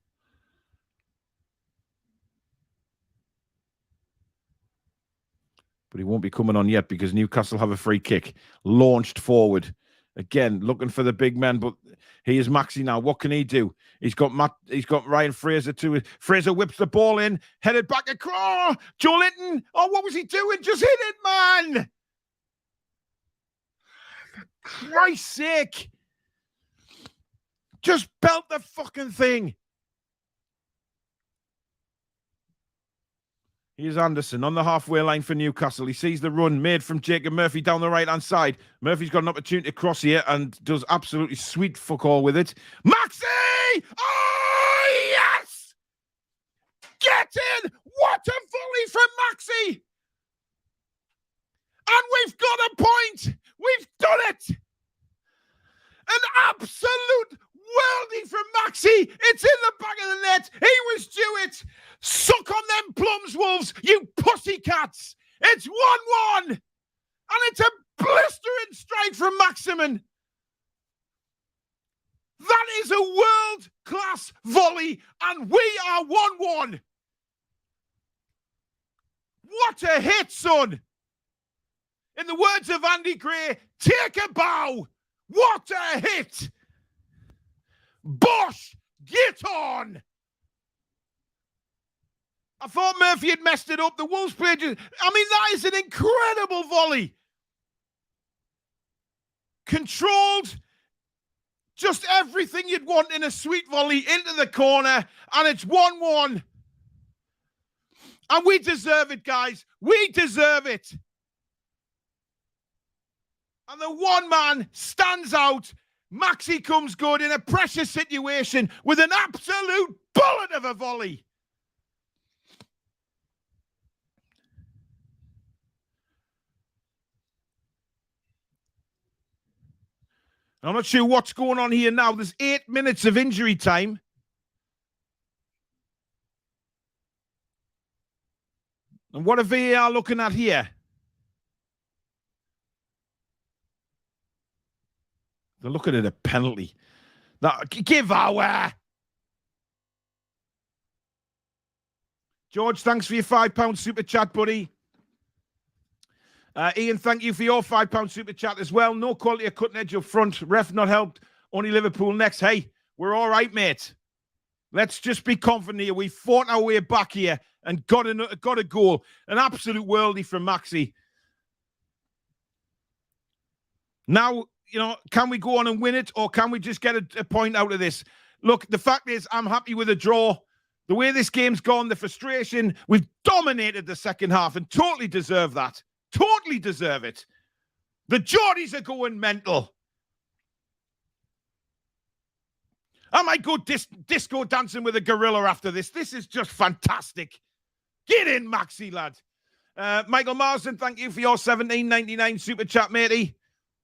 But he won't be coming on yet because Newcastle have a free kick. Launched forward. Again, looking for the big man, but he is Maxi now. What can he do? He's got Ryan Fraser too. Fraser whips the ball in, headed back across. Joe Linton. Oh, what was he doing? Just hit it, man. For Christ's sake. Just belt the fucking thing. Here's Anderson on the halfway line for Newcastle. He sees the run made from Jacob Murphy down the right-hand side. Murphy's got an opportunity to cross here and does absolutely sweet fuck all with it. Maxi! Oh, yes! Get in! What a volley from Maxi! And we've got a point! We've done it! An absolute worldie from Maxi! It's in the back of the net! He was due it! Suck on them plums, Wolves, you pussycats! It's 1-1! And it's a blistering strike from Maximin! That is a world-class volley, and we are 1-1! What a hit, son! In the words of Andy Gray, take a bow! What a hit! Bosh, get on! I thought Murphy had messed it up. The Wolves played. I mean, that is an incredible volley. Controlled. Just everything you'd want in a sweet volley into the corner. And it's 1-1. And we deserve it, guys. We deserve it. And the one man stands out. Maxi comes good in a pressure situation with an absolute bullet of a volley. I'm not sure what's going on here now. There's 8 minutes of injury time. And what are VAR looking at here? They're looking at a penalty. Give our. George, thanks for your £5 super chat, buddy. Ian, thank you for your £5 super chat as well. No quality of cutting edge up front. Ref not helped. Only Liverpool next. Hey, we're all right, mate. Let's just be confident here. We fought our way back here and got a goal. An absolute worldie from Maxi. Now, you know, can we go on and win it, or can we just get a point out of this? Look, the fact is, I'm happy with a draw. The way this game's gone, the frustration, we've dominated the second half and totally deserve that. Totally deserve it. The Geordies are going mental. I might go disco dancing with a gorilla after this. This is just fantastic. Get in, Maxi, lad. Michael Marsden, thank you for your $17.99 super chat, matey.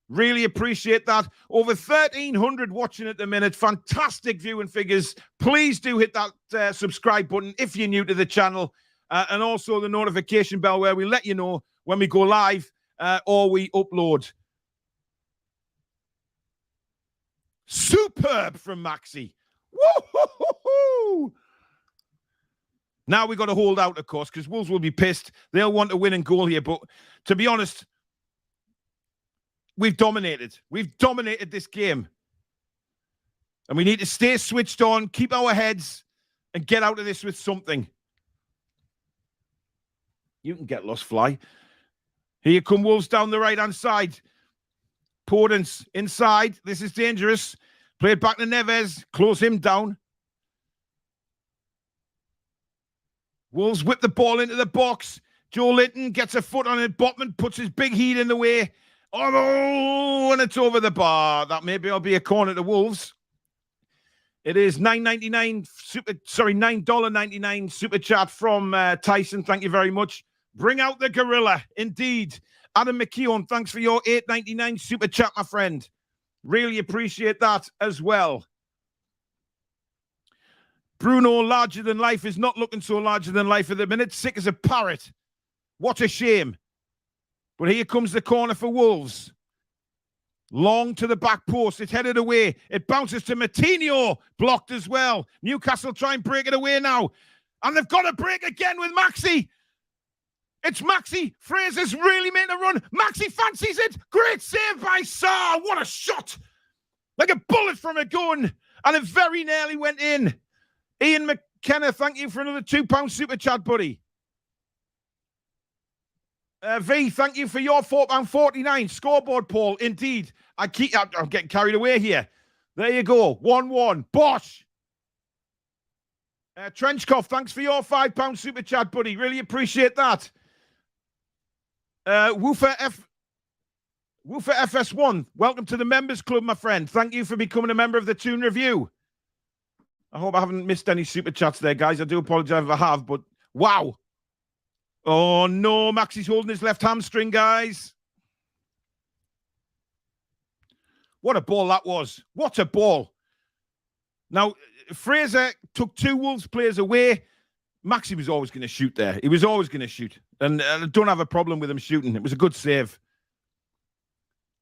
Really appreciate that. Over 1,300 watching at the minute. Fantastic viewing figures. Please do hit that subscribe button if you're new to the channel. And also the notification bell where we let you know when we go live or we upload. Superb from Maxi. Woo-hoo-hoo-hoo! Now we've got to hold out, of course, because Wolves will be pissed. They'll want a winning goal here. But to be honest, we've dominated. We've dominated this game. And we need to stay switched on, keep our heads, and get out of this with something. You can get lost, Fly. Here come Wolves down the right-hand side. Podence inside. This is dangerous. Play it back to Neves. Close him down. Wolves whip the ball into the box. Joe Linton gets a foot on it. Botman puts his big heat in the way. Oh, and it's over the bar. That maybe will be a corner to Wolves. It is $9.99 super chat from Tyson. Thank you very much. Bring out the gorilla. Indeed. Adam McKeown, thanks for your $8.99 super chat, my friend. Really appreciate that as well. Bruno, larger than life, is not looking so larger than life at the minute. Sick as a parrot. What a shame. But here comes the corner for Wolves. Long to the back post. It's headed away. It bounces to Matinho. Blocked as well. Newcastle try and break it away now. And they've got to break again with Maxi. It's Maxi. Fraser's really making a run. Maxi fancies it. Great save by Sarr. What a shot. Like a bullet from a gun. And it very nearly went in. Ian McKenna, thank you for another £2 super chat, buddy. V, thank you for your £4.49 scoreboard, Paul. Indeed. I'm getting carried away here. There you go. 1-1. Bosh. Trenchcoff, thanks for your £5 super chat, buddy. Really appreciate that. Woofer FS1, welcome to the members club, my friend. Thank you for becoming a member of the Toon Review. I hope I haven't missed any super chats there, guys. I do apologize if I have, but wow. Oh, no, Maxie's holding his left hamstring, guys. What a ball that was. What a ball. Now, Fraser took 2 Wolves players away. Maxie was always going to shoot there. He was always going to shoot. And I don't have a problem with him shooting. It was a good save.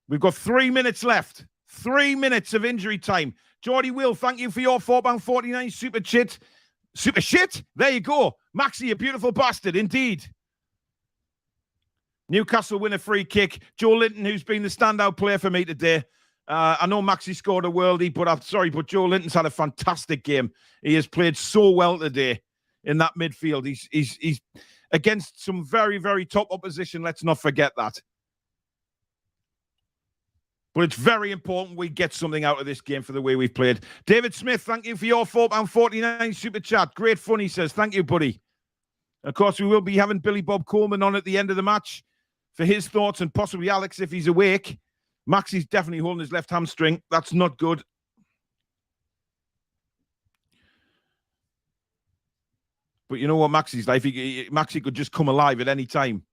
We've got 3 minutes left. 3 minutes of injury time. Geordie Will, thank you for your £4.49 super shit. Super shit? There you go. Maxie, a beautiful bastard, indeed. Newcastle win a free kick. Joe Linton, who's been the standout player for me today. I know Maxie scored a worldie, but I'm sorry, but Joe Linton's had a fantastic game. He has played so well today in that midfield. He's against some very, very top opposition. Let's not forget that. But it's very important we get something out of this game for the way we've played. David Smith, thank you for your £4.49 super chat. Great fun, he says. Thank you, buddy. Of course, we will be having Billy Bob Coleman on at the end of the match for his thoughts, and possibly Alex if he's awake. Maxie's definitely holding his left hamstring. That's not good. But you know what Maxie's like? Maxie could just come alive at any time.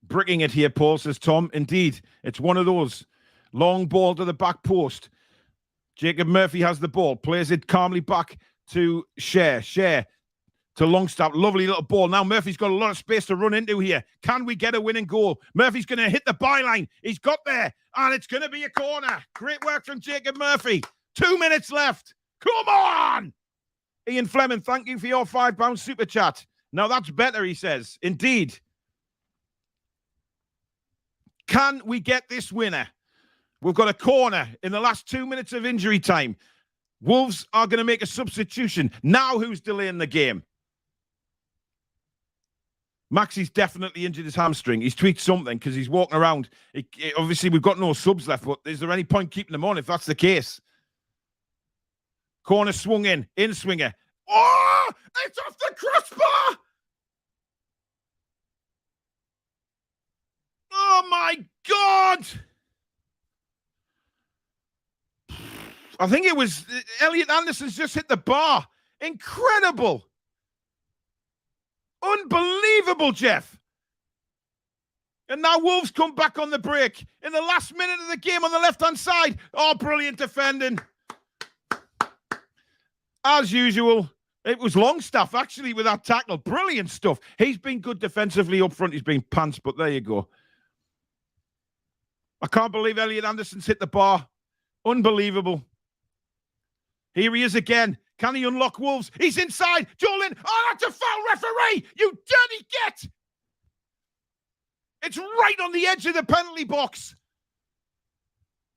Bricking it here, Paul, says Tom. Indeed, it's one of those. Long ball to the back post. Jacob Murphy has the ball. Plays it calmly back to Share. Share to Longstaff. Lovely little ball. Now Murphy's got a lot of space to run into here. Can we get a winning goal? Murphy's going to hit the byline. He's got there. And it's going to be a corner. Great work from Jacob Murphy. 2 minutes left. Come on! Ian Fleming, thank you for your £5 super chat. Now that's better, he says. Indeed. Can we get this winner? We've got a corner in the last 2 minutes of injury time. Wolves are going to make a substitution. Now who's delaying the game? Maxie's definitely injured his hamstring. He's tweaked something because he's walking around. Obviously, we've got no subs left, but is there any point keeping them on if that's the case? Corner swung in swinger. Oh, it's off the crossbar! Oh, my God! I think it was Elliot Anderson's just hit the bar. Incredible. Unbelievable, Jeff. And now Wolves come back on the break in the last minute of the game on the left-hand side. Oh, brilliant defending. As usual, it was Longstaff, actually, with that tackle. Brilliant stuff. He's been good defensively up front. He's been pants, but there you go. I can't believe Elliot Anderson's hit the bar. Unbelievable. Here he is again. Can he unlock Wolves? He's inside. Jolin. Oh, that's a foul, referee. You dirty get. It's right on the edge of the penalty box.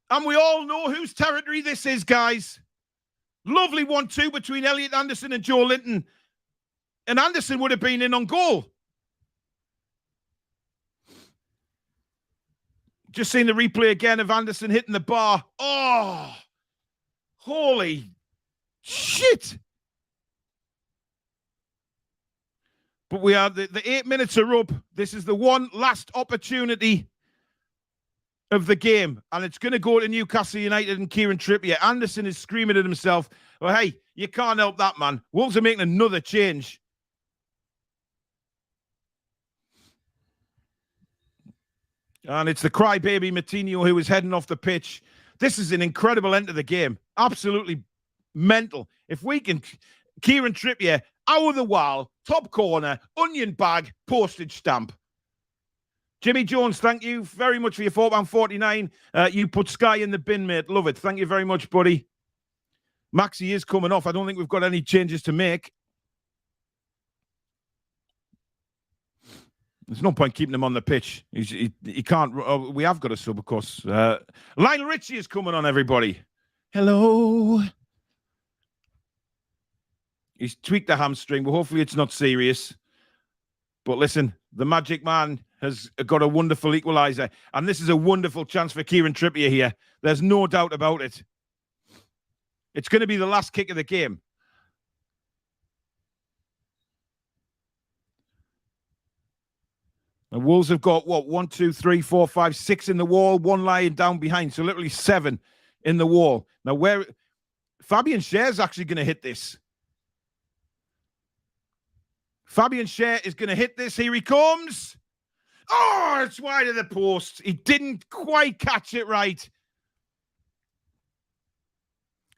And we all know whose territory this is, guys. Lovely 1-2 between Elliot Anderson and Joe Linton. And Anderson would have been in on goal. Just seen the replay again of Anderson hitting the bar. Oh, holy shit. But we are, the 8 minutes are up. This is the one last opportunity of the game. And it's going to go to Newcastle United and Kieran Trippier. Anderson is screaming at himself. Well, hey, you can't help that, man. Wolves are making another change. And it's the crybaby Matinho who is heading off the pitch. This is an incredible end to the game. Absolutely mental. If we can, Kieran Trippier, out of the wall, top corner, onion bag, postage stamp. Jimmy Jones, thank you very much for your £4.49. You put Sky in the bin, mate. Love it. Thank you very much, buddy. Maxie is coming off. I don't think we've got any changes to make. There's no point keeping him on the pitch. He can't. We have got a sub, of course. Lionel Richie is coming on, everybody. Hello. He's tweaked the hamstring, but hopefully it's not serious. But listen, the magic man has got a wonderful equalizer. And this is a wonderful chance for Kieran Trippier here. There's no doubt about it. It's going to be the last kick of the game. And Wolves have got, what, 1, 2, 3, 4, 5, 6 in the wall, 1 lying down behind. So literally 7 in the wall. Now, where Fabian Schär's actually going to hit this. Fabian Schär is going to hit this. Here he comes. Oh, it's wide of the post. He didn't quite catch it right.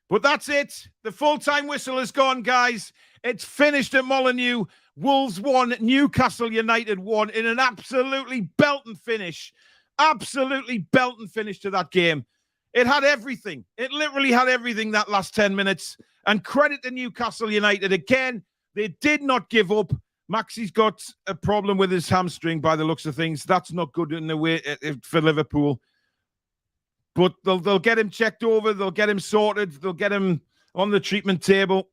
But that's it. The full-time whistle is gone, guys. It's finished at Molyneux. Wolves 1, Newcastle United 1 in an absolutely belting finish. Absolutely belting finish to that game. It had everything. It literally had everything that last 10 minutes. And credit to Newcastle United. Again, they did not give up. Maxi's got a problem with his hamstring by the looks of things. That's not good in the way for Liverpool. But they'll get him checked over. They'll get him sorted. They'll get him on the treatment table.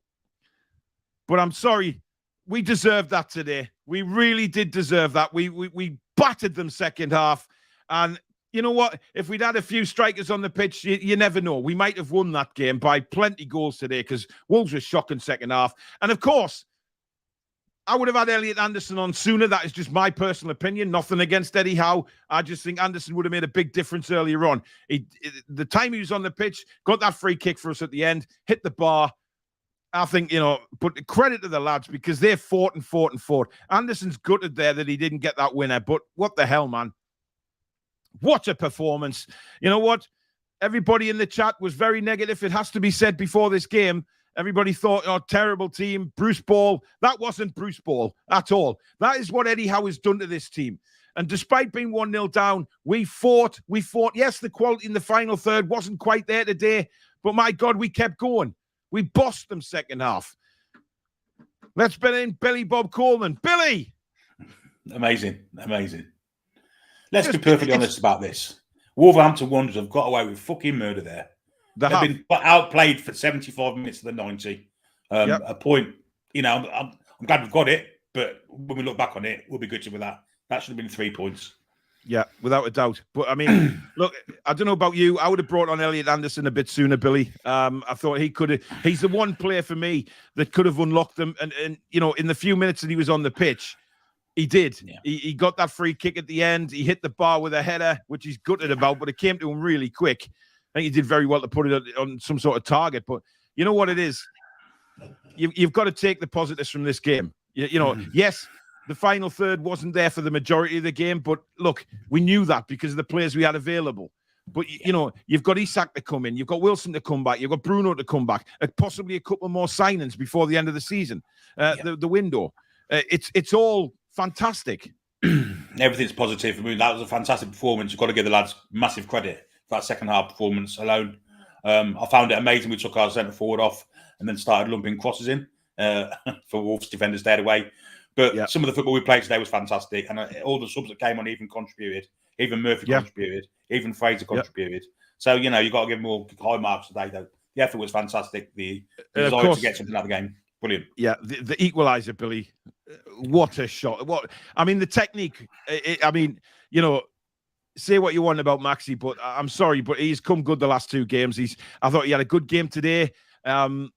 But I'm sorry. We deserved that today. We really did deserve that. We battered them second half. And you know what? If we'd had a few strikers on the pitch, you never know. We might have won that game by plenty goals today because Wolves were shocking second half. And of course, I would have had Elliot Anderson on sooner. That is just my personal opinion. Nothing against Eddie Howe. I just think Anderson would have made a big difference earlier on. The time he was on the pitch, got that free kick for us at the end, hit the bar. I think, but credit to the lads because they fought and fought and fought. Anderson's gutted there that he didn't get that winner, but what the hell, man? What a performance. You know what? Everybody in the chat was very negative. It has to be said before this game. Everybody thought, oh, terrible team. Bruce Ball. That wasn't Bruce Ball at all. That is what Eddie Howe has done to this team. And despite being 1-0 down, we fought. Yes, the quality in the final third wasn't quite there today, but my God, we kept going. We bossed them second half. Let's bring in Billy Bob Coleman. Billy! Amazing. Let's be perfectly honest about this. Wolverhampton Wanderers have got away with fucking murder there. They've been outplayed for 75 minutes of the 90. A point, I'm glad we've got it, but when we look back on it, we'll be gutted with that. That should have been 3 points. Yeah, without a doubt. But I mean, look, I don't know about you. I would have brought on Elliot Anderson a bit sooner, Billy. I thought he could have. He's the one player for me that could have unlocked them. And in the few minutes that he was on the pitch, he did. Yeah. He got that free kick at the end. He hit the bar with a header, which he's gutted about, but it came to him really quick. I think he did very well to put it on some sort of target. But you know what it is? You've got to take the positives from this game. Yes, the final third wasn't there for the majority of the game, but look, we knew that because of the players we had available. But, you've got Isak to come in. You've got Wilson to come back. You've got Bruno to come back. Possibly a couple more signings before the end of the season, the window. It's all fantastic. Everything's positive. I mean, that was a fantastic performance. You've got to give the lads massive credit for that second half performance alone. I found it amazing. We took our centre forward off and then started lumping crosses in for Wolves defenders stayed away. But some of the football we played today was fantastic. And all the subs that came on even contributed. Even Murphy contributed. Even Fraser contributed. So, you've got to give them all high marks today, though. The effort was fantastic. The desire to get something out of the game. Brilliant. Yeah, the equalizer, Billy. What a shot. The technique. Say what you want about Maxi, but I'm sorry, but he's come good the last 2 games. I thought he had a good game today. Putting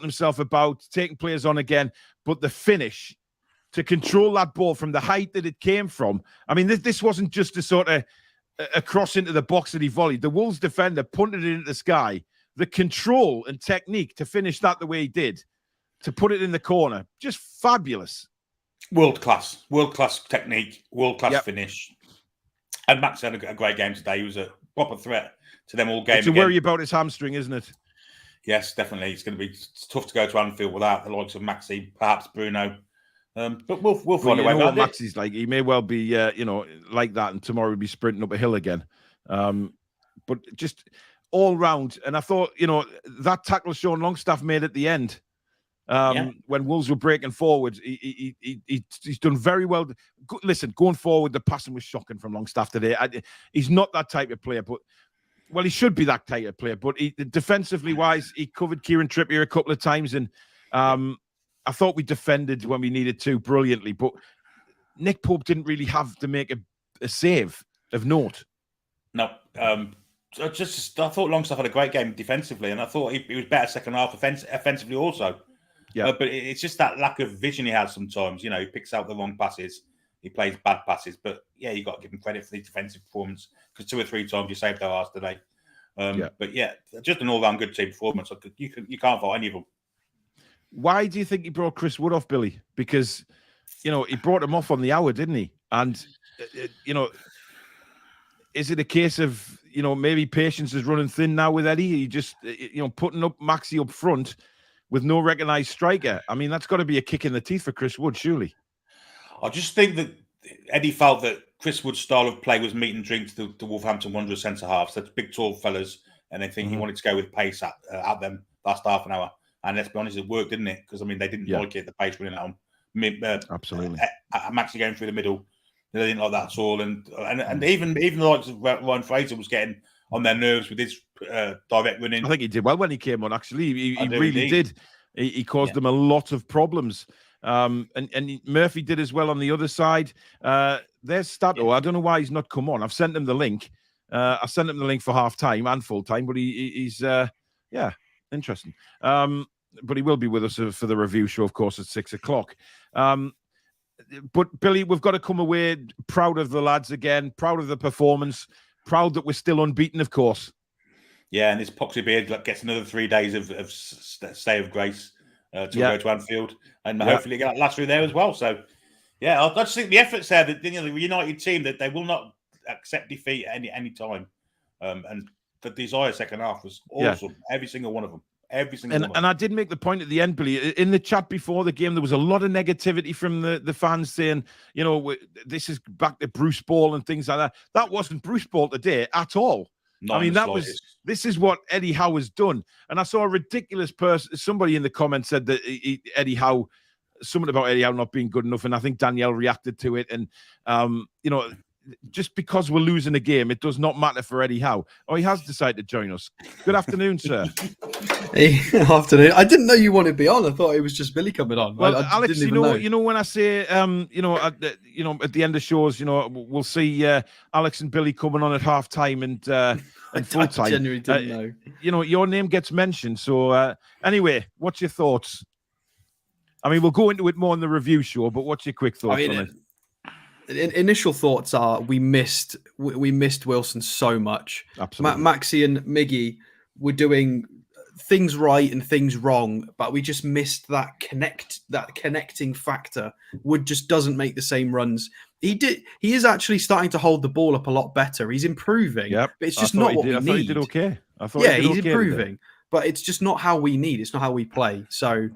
himself about, taking players on again. But the finish, to control that ball from the height that it came from. I mean, this wasn't just a sort of a cross into the box that he volleyed. The Wolves defender punted it into the sky. The control and technique to finish that the way he did, to put it in the corner, just fabulous. World class technique, world class finish. And Max had a great game today. He was a proper threat to them all game. It's a worry about his hamstring, isn't it? Yes, definitely. It's going to be tough to go to Anfield without the likes of Maxi, perhaps Bruno. But we'll find a way. What Maxi's like, he may well be, like that, and tomorrow he'll be sprinting up a hill again. But just all round, and I thought, that tackle Sean Longstaff made at the end, when Wolves were breaking forward, he's done very well. Listen, going forward, the passing was shocking from Longstaff today. He's not that type of player, but. Well, he should be that type of player, but defensively wise, he covered Kieran Trippier a couple of times, and I thought we defended when we needed to brilliantly. But Nick Pope didn't really have to make a save of note. No, I thought Longstaff had a great game defensively, and I thought he was better second half offensively also. Yeah, but it's just that lack of vision he has sometimes. He picks out the wrong passes, he plays bad passes. But yeah, you got to give him credit for the defensive performance, because 2 or 3 times you saved our ass today. But yeah, just an all-round good team performance. You can't fault any of them. Why do you think he brought Chris Wood off, Billy? Because he brought him off on the hour, didn't he? And is it a case of maybe patience is running thin now with Eddie? He just putting up Maxi up front with no recognised striker. I mean, that's got to be a kick in the teeth for Chris Wood, surely. I just think that Eddie felt that Chris Wood's style of play was meat and drink to the Wolverhampton Wanderers centre halves. That's big, tall fellas, and I think he wanted to go with pace at them last half an hour. And let's be honest, it worked, didn't it? Because I mean, they didn't like it, the pace running at them. Absolutely. Maxi going through the middle, they didn't like that at all. And even the likes of Ryan Fraser was getting on their nerves with his direct running. I think he did well when he came on. Actually, he really did. He caused them a lot of problems. And Murphy did as well on the other side. There's Stato. I don't know why he's not come on. I've sent him the link. I sent him the link for half time and full time, but he's interesting. But he will be with us for the review show, of course, at 6 o'clock. But Billy, we've got to come away proud of the lads again, proud of the performance, proud that we're still unbeaten, of course. Yeah, and this Poxy Beard gets another 3 days of stay of grace to go to Anfield, and hopefully get last through there as well. So, yeah, I just think the efforts there, that the United team, that they will not accept defeat at any time, and the desire second half was awesome. Every single one of them. And I did make the point at the end, Billy, in the chat before the game, there was a lot of negativity from the fans saying, this is back to Bruce Ball and things like that. That wasn't Bruce Ball today at all. This is what Eddie Howe has done. And I saw a ridiculous person, somebody in the comments said that something about Eddie Howe not being good enough. And I think Danielle reacted to it. And, just because we're losing a game, it does not matter for Eddie Howe. Oh, he has decided to join us. Good afternoon, sir. Hey, afternoon. I didn't know you wanted to be on. I thought it was just Billy coming on. Well, Alex, you know when I say, at the end of shows, we'll see Alex and Billy coming on at half time and full time. I genuinely didn't know. Your name gets mentioned. So anyway, what's your thoughts? I mean, we'll go into it more in the review show, but what's your quick thoughts on it? Initial thoughts are we missed Wilson so much. Absolutely. Maxi and Miggy were doing things right and things wrong, but we just missed that connecting factor. Wood just doesn't make the same runs. He is actually starting to hold the ball up a lot better. He's improving, but it's just not what we need. I thought he did okay. He's improving, but it's just not how we need. It's not how we play. So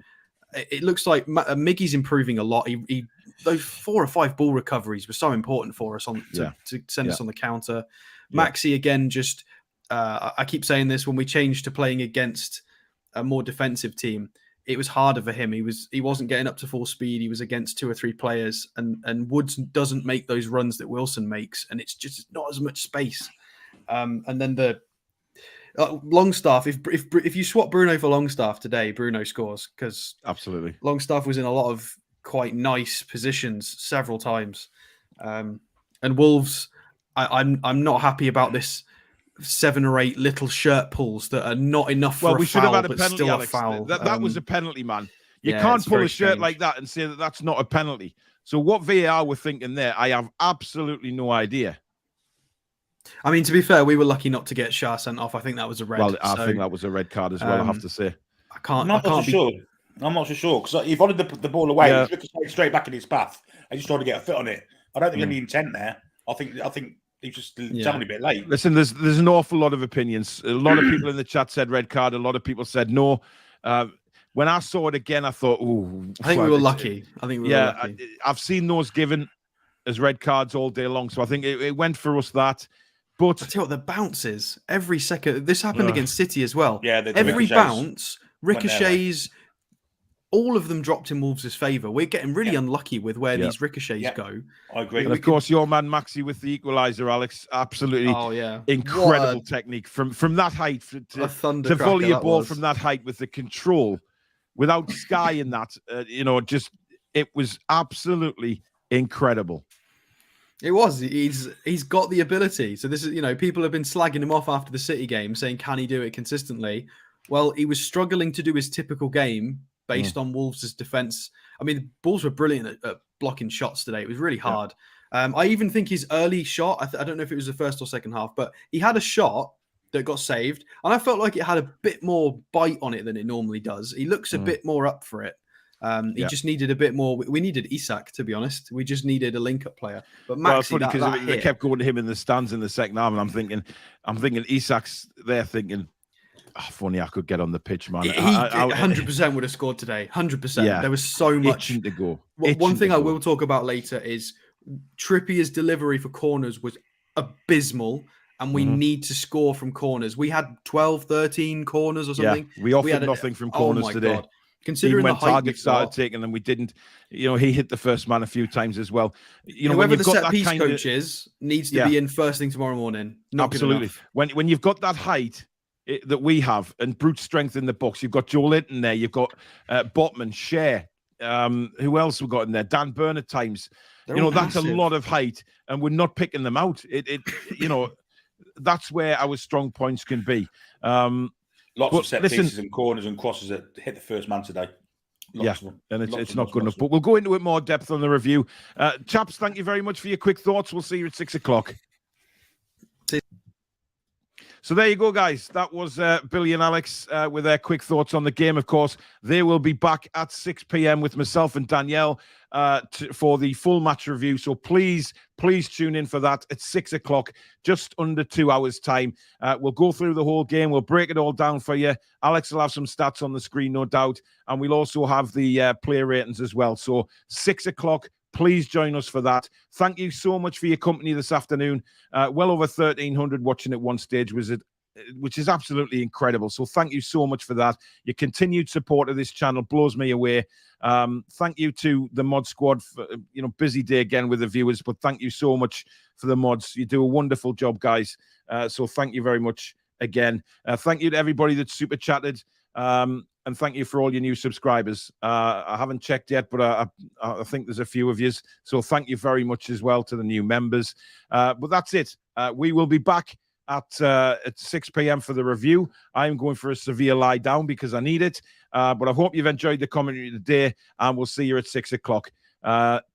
it looks like Miggy's improving a lot. He those 4 or 5 ball recoveries were so important for us to send us on the counter. Maxi again, just I keep saying this, when we changed to playing against a more defensive team, it was harder for him. He wasn't getting up to full speed. He was against 2 or 3 players, and Woods doesn't make those runs that Wilson makes, and it's just not as much space. And then the Longstaff, if you swap Bruno for Longstaff today, Bruno scores, because absolutely Longstaff was in a lot of quite nice positions several times. And Wolves, I'm not happy about this 7 or 8 little shirt pulls that are not enough for a foul. Well, we should have had a penalty, Alex. That was a penalty, man. You can't pull a shirt like that and say that that's not a penalty. So what VAR were thinking there, I have absolutely no idea. I mean, to be fair, we were lucky not to get Shah sent off. I think that was a red. Well, I think that was a red card as well, I have to say. I'm not so sure, because he wanted the ball away. He ricocheted straight back in his path. I just tried to get a foot on it. I don't think any intent there. I think he's just jumping a bit late. Listen, there's an awful lot of opinions. A lot of people in the chat said red card. A lot of people said no. When I saw it again, I thought, I think we were lucky. I've seen those given as red cards all day long. So I think it went for us that. But I tell you what, the bounces every second. This happened against City as well. Yeah, every bounce, ricochets, all of them dropped in Wolves' favour. We're getting really unlucky with where these ricochets go. I agree. And of course, your man Maxi with the equalizer, Alex, absolutely incredible technique from that height to volley a ball from that height with the control, without Sky in that. It was absolutely incredible. It was. He's got the ability. So this is, people have been slagging him off after the City game, saying, can he do it consistently? Well, he was struggling to do his typical game based on Wolves' defence. I mean, the Bulls were brilliant at blocking shots today. It was really hard. I even think his early shot, I don't know if it was the first or second half, but he had a shot that got saved. And I felt like it had a bit more bite on it than it normally does. He looks a bit more up for it. He just needed a bit more. We needed Isak, to be honest. We just needed a link-up player. But Maxi, funny because they kept going to him in the stands in the second half, and I'm thinking Isak's there thinking, if only I could get on the pitch, man. He 100% would have scored today. 100%. Yeah, there was so much to go. One thing I will talk about later is Trippier's delivery for corners was abysmal. And we need to score from corners. We had 12, 13 corners or something. Yeah, we offered nothing from corners today. God. Considering even when the height targets started taking them, we didn't. He hit the first man a few times as well. Whoever the set piece coach is needs to be in first thing tomorrow morning. Absolutely. When you've got that height that we have and brute strength in the box, you've got Joe Linton there, you've got Botman, Shea. Who else we got in there? Dan Burn at times. That's a lot of height, and we're not picking them out. That's where our strong points can be. Lots of set pieces and corners and crosses that hit the first man today. And it's not good enough. But we'll go into it more depth on the review. Chaps, thank you very much for your quick thoughts. We'll see you at 6 o'clock. So there you go, guys. That was Billy and Alex with their quick thoughts on the game. Of course, they will be back at 6 p.m. with myself and Danielle for the full match review. So please tune in for that at 6 o'clock, just under 2 hours' time. We'll go through the whole game. We'll break it all down for you. Alex will have some stats on the screen, no doubt. And we'll also have the player ratings as well. So 6 o'clock. Please join us for that. Thank you so much for your company this afternoon. Well over 1,300 watching at one stage, which is absolutely incredible. So thank you so much for that. Your continued support of this channel blows me away. Thank you to the mod squad for, busy day again with the viewers, but thank you so much for the mods. You do a wonderful job, guys. So thank you very much again. Thank you to everybody that super chatted. And thank you for all your new subscribers. I haven't checked yet, but I think there's a few of you. So thank you very much as well to the new members. But that's it. We will be back at 6 p.m. for the review. I'm going for a severe lie down because I need it. But I hope you've enjoyed the commentary today, and we'll see you at 6 o'clock.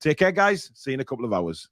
Take care, guys. See you in a couple of hours.